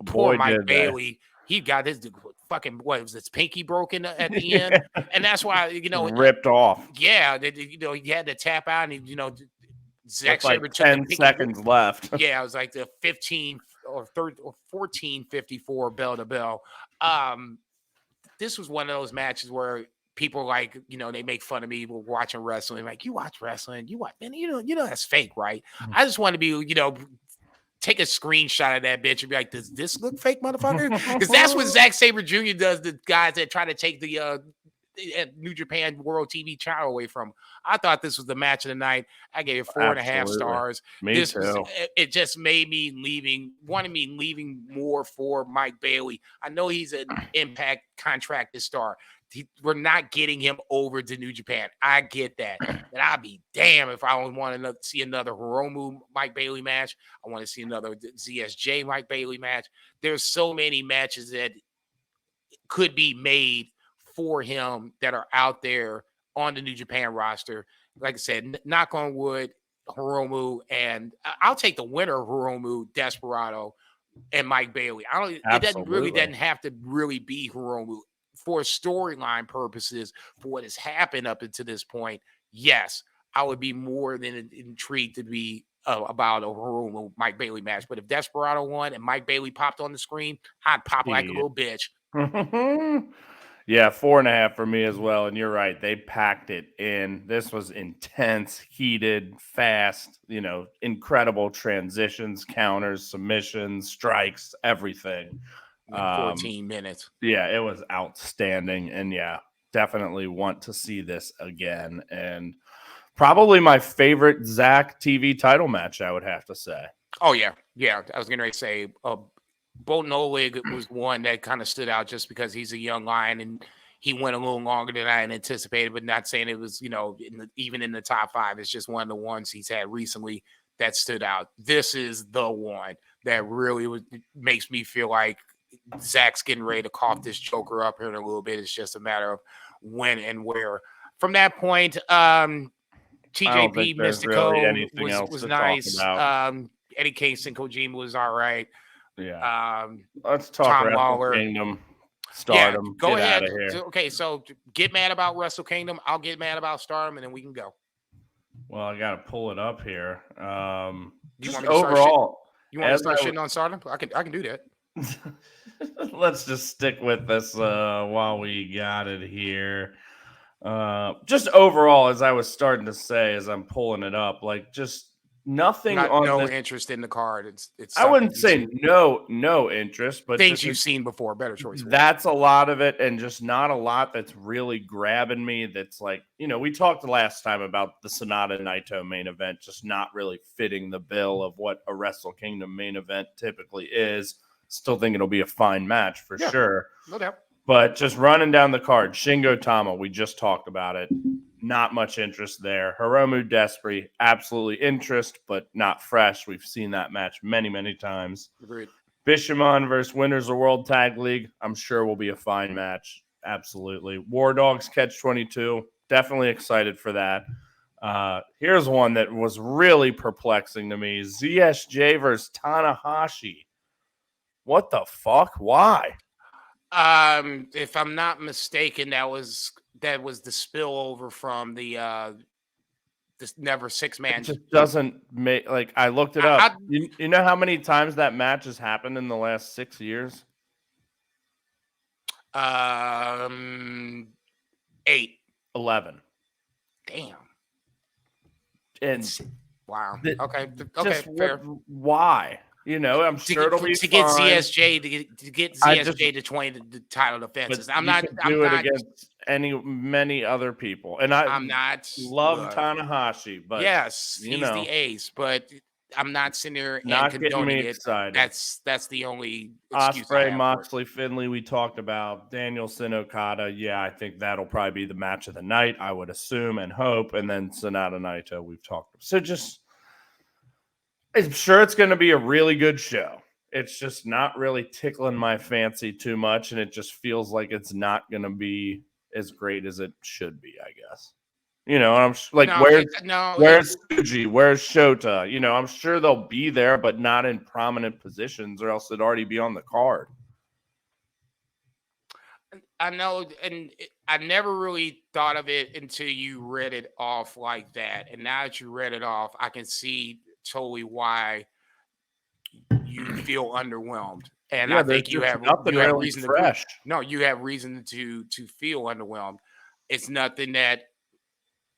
Poor Mike Bailey. he got his fucking what was his pinky broken at the end, and that's why ripped off. Yeah, he had to tap out, and Zack Sabre like took 10 seconds left. Yeah, it was like the 15 or 14:54 bell to bell. This was one of those matches where people they make fun of me watching wrestling. Like, you watch wrestling, you watch, man, that's fake, right? I just want to be, take a screenshot of that bitch and be like, does this look fake, motherfucker? Because that's what Zack Sabre Jr. does to guys that try to take the New Japan World TV channel away from. I thought this was the match of the night. I gave it 4.5 stars. Me too. It just made me wanted me leaving more for Mike Bailey. I know he's an Impact contracted star. We're not getting him over to New Japan. I get that. And I'd be damn if I don't want to see another Hiromu Mike Bailey match. I want to see another ZSJ Mike Bailey match. There's so many matches that could be made for him that are out there on the New Japan roster. Like I said, knock on wood, Hiromu, and I'll take the winner of Hiromu, Desperado, and Mike Bailey. It doesn't have to really be Hiromu. For storyline purposes, for what has happened up until this point, yes, I would be more than intrigued to be about a Hiromu Mike Bailey match. But if Desperado won and Mike Bailey popped on the screen, I'd pop like a little bitch. Yeah, 4.5 for me as well. And you're right. They packed it in. This was intense, heated, fast, incredible transitions, counters, submissions, strikes, everything. 14 minutes. Yeah, it was outstanding. And yeah, definitely want to see this again. And probably my favorite Zach TV title match, I would have to say. Oh, yeah. Yeah. I was going to say, Bo Nolig was one that kind of stood out just because he's a young lion and he went a little longer than I had anticipated, but not saying it was, even in the top 5. It's just one of the ones he's had recently that stood out. This is the one that really makes me feel like Zach's getting ready to cough this Joker up here in a little bit. It's just a matter of when and where. From that point, TJP Mystico really was nice. Eddie Kingston Kojima was all right. Yeah. Let's talk Wrestle Kingdom, Stardom. Yeah, go ahead. Okay, so get mad about Wrestle Kingdom. I'll get mad about Stardom, and then we can go. Well, I got to pull it up here. You want me to overall, start shitting on Stardom? I can do that. Let's just stick with this while we got it here. Just overall, as I was starting to say, as I'm pulling it up, just nothing interest in the card. It's I wouldn't say no interest, but things you've seen before. Better choice. That's a lot of it, and just not a lot that's really grabbing me. That's we talked last time about the Sonata Naito main event just not really fitting the bill of what a Wrestle Kingdom main event typically is. Still think it'll be a fine match for sure. No doubt. But just running down the card, Shingo Tama, we just talked about it. Not much interest there. Hiromu Despry, absolutely interest, but not fresh. We've seen that match many, many times. Agreed. Bishamon versus Winners of World Tag League, I'm sure will be a fine match. Absolutely. War Dogs Catch 22, definitely excited for that. Here's one that was really perplexing to me. ZSJ versus Tanahashi. What the fuck? Why? If I'm not mistaken, that was the spillover from the this never 6-man. It just doesn't make I looked it up. You know how many times that match has happened in the last 6 years? 8. 11. Damn. And wow. Okay, fair. Why? I'm sure it'll be to get ZSJ to get ZSJ to 20 the title defenses. I'm not against many other people, and I'm not love Tanahashi, but yes, he's the ace. But I'm not sitting there not and getting me it. excited. That's the only excuse. Ospreay, Moxley, Finley. We talked about Danielson, Okada. Yeah, I think that'll probably be the match of the night. I would assume and hope, and then Sonata Naito. We've talked. So just. I'm sure it's going to be a really good show. It's just not really tickling my fancy too much, and it just feels like it's not going to be as great as it should be, I guess. And I'm where's Tsuji? Where's Shota? I'm sure they'll be there, but not in prominent positions, or else they'd already be on the card. I know, and I never really thought of it until you read it off like that. And now that you read it off, I can see totally why you feel underwhelmed. And I Yeah, there's think just nothing you have really reason to be fresh. no, you have reason to feel underwhelmed. It's nothing that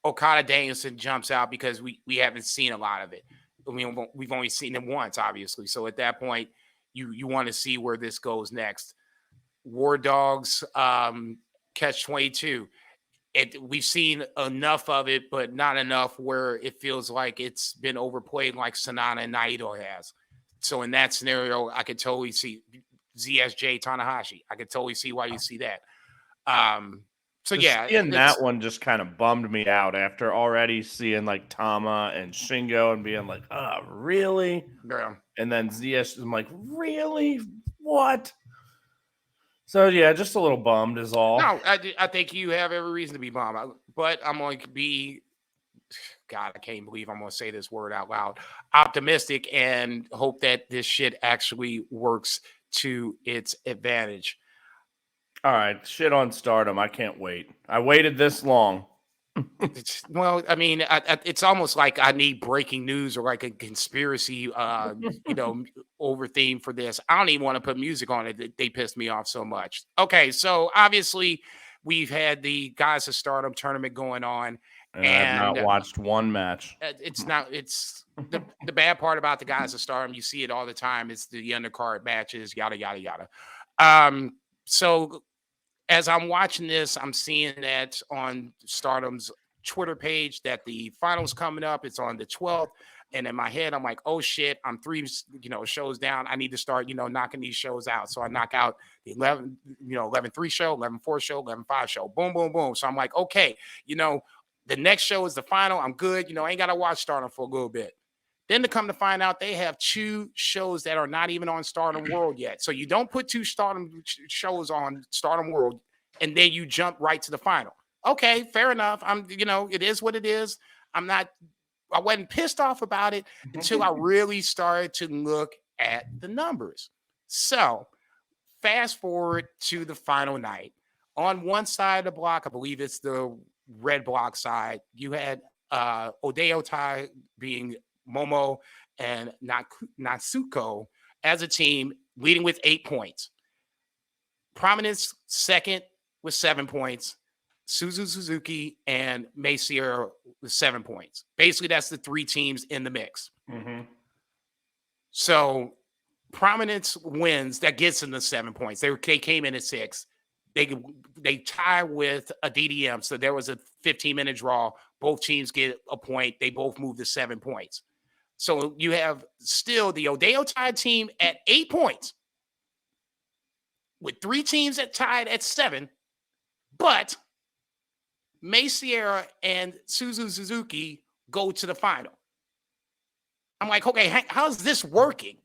Okada Danielson jumps out because we haven't seen a lot of it. I mean, we've only seen him once, obviously. So at that point, you want to see where this goes next. War Dogs, Catch 22. We've seen enough of it, but not enough where it feels like it's been overplayed like Sanada and Naito has. So in that scenario, I could totally see ZSJ Tanahashi. I could totally see why you see that. So Just yeah, seeing that one just kind of bummed me out after already seeing like Tama and Shingo and being like, oh, really? yeah. And then ZS, I'm like, really? What? So yeah, just a little bummed is all. No, I think you have every reason to be bummed, but I'm going to be, God, I can't believe I'm going to say this word out loud, optimistic and hope that this shit actually works to its advantage. All right, shit on Stardom. I can't wait. I waited this long. Well, I mean, it's almost like I need breaking news or like a conspiracy, over theme for this. I don't even want to put music on it. They pissed me off so much. Okay, so obviously we've had the Guys of Stardom tournament going on, And I have not and watched one match. it's not. It's the bad part about the Guys of Stardom. You see it all the time. It's the undercard matches, yada yada yada. So as I'm watching this, I'm seeing that on Stardom's Twitter page that the finals coming up. It's on the 12th. And in my head, I'm like, oh shit, I'm 3, shows down. I need to start, knocking these shows out. So I knock out the 11-3 show, 11-4 show, 11-5 show. Boom, boom, boom. So I'm like, okay, the next show is the final. I'm good. I ain't got to watch Stardom for a little bit. Then to come to find out, they have 2 shows that are not even on Stardom World yet. So you don't put 2 Stardom shows on Stardom World, and then you jump right to the final. Okay, fair enough. It is what it is. I wasn't pissed off about it until I really started to look at the numbers. So fast forward to the final night. On one side of the block, I believe it's the red block side, you had Odeyo Tai being Momo and Natsuko as a team leading with 8 points. Prominence second with 7 points. Suzu Suzuki and May Sierra with 7 points. Basically, that's the 3 teams in the mix. Mm-hmm. So Prominence wins. That gets them the 7 points. They came in at 6. They tie with a DDM. So there was a 15-minute draw. Both teams get a point. They both move to 7 points. So you have still the Odeyo Tai team at 8 points with 3 teams that tied at 7. But May Sierra and Suzu Suzuki go to the final. I'm like, okay, how's this working?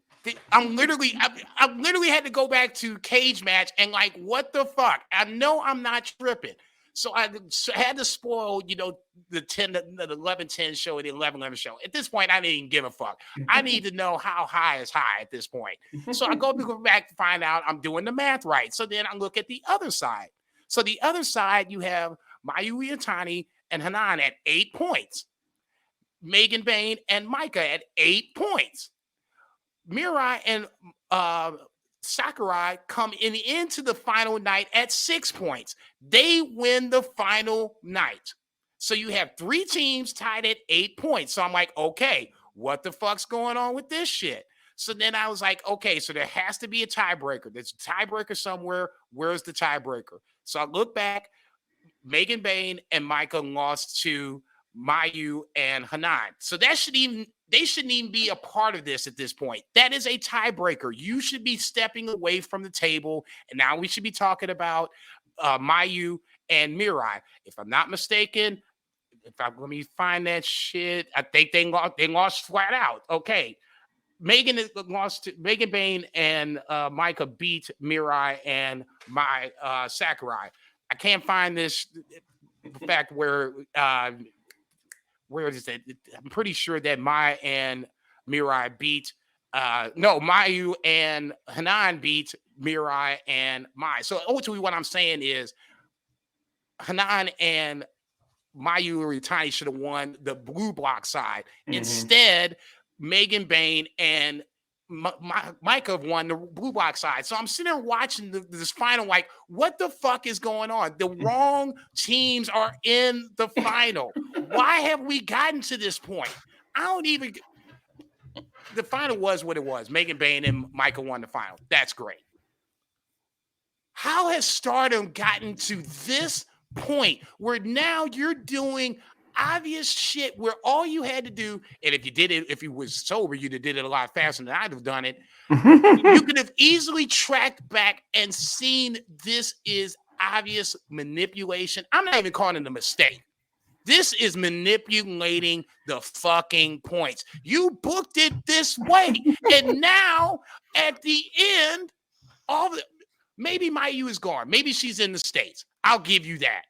I literally had to go back to cage match and like, what the fuck? I know I'm not tripping. So I had to spoil, the 11-10 show and the 11-11 show. At this point, I didn't even give a fuck. I need to know how high is high at this point. So I go back to find out I'm doing the math right. So then I look at the other side. So the other side, you have Mayu Iwatani and Hanan at 8 points. Megan Bain and Micah at 8 points. Mirai and Sakurai come into the final night at 6 points. They win the final night. So you have 3 teams tied at 8 points. So I'm like, okay, what the fuck's going on with this shit? So then I was like, okay, so there has to be a tiebreaker. There's a tiebreaker somewhere. Where's the tiebreaker? So I look back. Megan Bain and Micah lost to Mayu and Hanan. So they shouldn't even be a part of this at this point. That is a tiebreaker. You should be stepping away from the table. And now we should be talking about Mayu and Mirai. If I'm not mistaken, let me find that shit. I think they lost flat out. Okay. Megan Bain and Micah beat Mirai and Sakurai. I can't find this fact where is it? I'm pretty sure that Maya and Mirai beat Mayu and Hanan beat Mirai and Mai. So ultimately what I'm saying is Hanan and Mayu Iwatani should have won the blue block side. Instead, Megan Bain and Micah have won the blue block side. So I'm sitting there watching this final, like, what the fuck is going on? The wrong teams are in the final. Why have we gotten to this point? I don't even. The final was what it was. Megan Bain and Micah won the final. That's great. How has Stardom gotten to this point where now you're doing obvious shit where all you had to do, and if you did it, if you was sober, you'd have did it a lot faster than I'd have done it. You could have easily tracked back and seen this is obvious manipulation. I'm not even calling it a mistake. This is manipulating the fucking points. You booked it this way. And now at the end, maybe Mayu is gone. Maybe she's in the States. I'll give you that.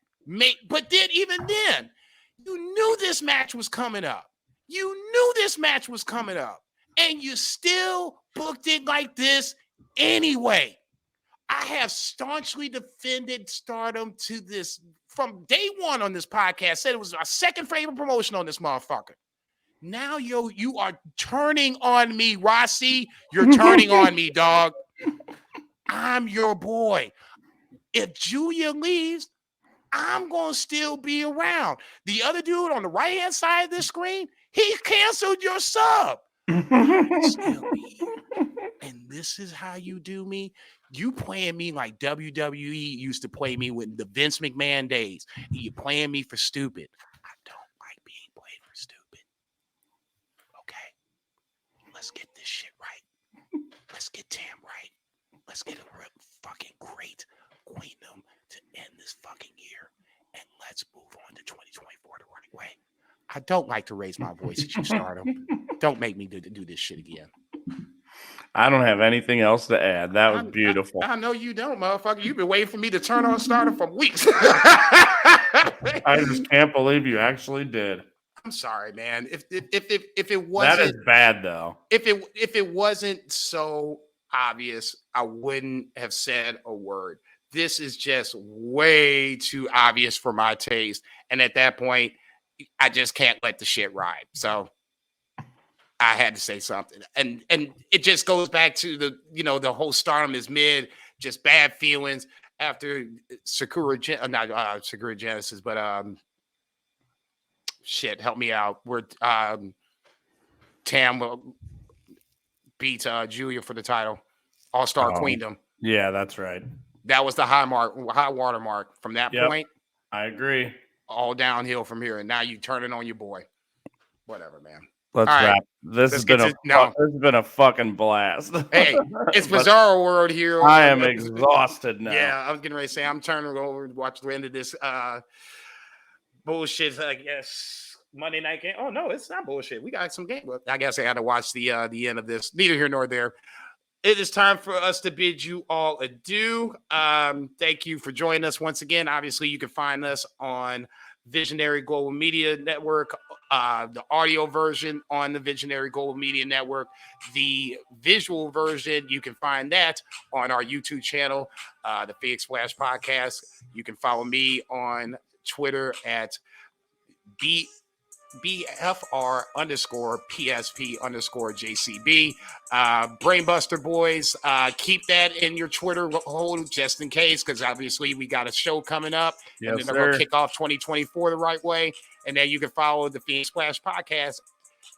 But then, even then, you knew this match was coming up. And you still booked it like this anyway. I have staunchly defended Stardom to this from day one on this podcast. Said it was my second favorite promotion on this motherfucker. Now you are turning on me, Rossi. You're turning on me, dog. I'm your boy. If Julia leaves, I'm going to still be around. The other dude on the right-hand side of this screen, he canceled your sub. Still be here. And this is how you do me? You playing me like WWE used to play me with the Vince McMahon days. You playing me for stupid. I don't like being played for stupid. Okay? Let's get this shit right. Let's get Tam right. Let's get a real fucking great Queendom to end this fucking year. And let's move on to 2024 the right way. I don't like to raise my voice at you, Stardom. Don't make me do this shit again. I don't have anything else to add. That was beautiful. I know you don't, motherfucker. You've been waiting for me to turn on Stardom for weeks. I just can't believe you actually did. I'm sorry, man. If it wasn't, that is bad though. If it wasn't so obvious, I wouldn't have said a word. This is just way too obvious for my taste, and at that point, I just can't let the shit ride. So I had to say something, and it just goes back to the whole Stardom is mid, just bad feelings after Sakura Genesis, but shit, help me out. Where Tam beat Julia for the title, All-Star Queendom. Yeah, that's right. That was the high water mark. From that point, I agree. All downhill from here, and now you turn it on your boy. Whatever, man. Let's wrap. This has been a fucking blast. Hey, it's Bizarro World here. I am exhausted now. Yeah, I was getting ready to say I'm turning over to watch the end of this bullshit. I guess Monday night game. Oh no, it's not bullshit. We got some game. I guess I had to watch the end of this. Neither here nor there. It is time for us to bid you all adieu. Thank you for joining us once again. Obviously, you can find us on Visionary Global Media Network, the audio version on the Visionary Global Media Network, the visual version, you can find that on our YouTube channel, the Phoenix Flash Podcast. You can follow me on Twitter at BFR_PSP_JCB. Brainbuster boys, keep that in your Twitter hold just in case, because obviously we got a show coming up. Yes, and then they're going to kick off 2024 the right way. And then you can follow the Phoenix Splash Podcast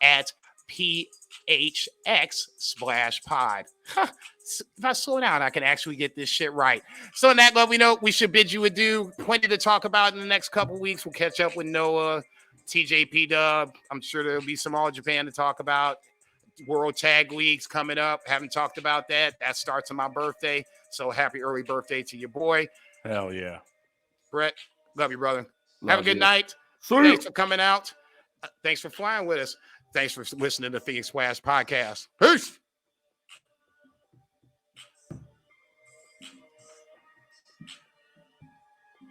at PHX/pod. If I slow down, I can actually get this shit right. So on that lovely note, we should bid you adieu. Plenty to talk about in the next couple of weeks. We'll catch up with Noah, TJP Dub. I'm sure there'll be some All Japan to talk about. World Tag Leagues coming up. Haven't talked about that. That starts on my birthday. So happy early birthday to your boy. Hell yeah. Brett, love you, brother. Love Have a good night. Thanks for coming out. Thanks for flying with us. Thanks for listening to the Phoenix Splash Podcast. Peace.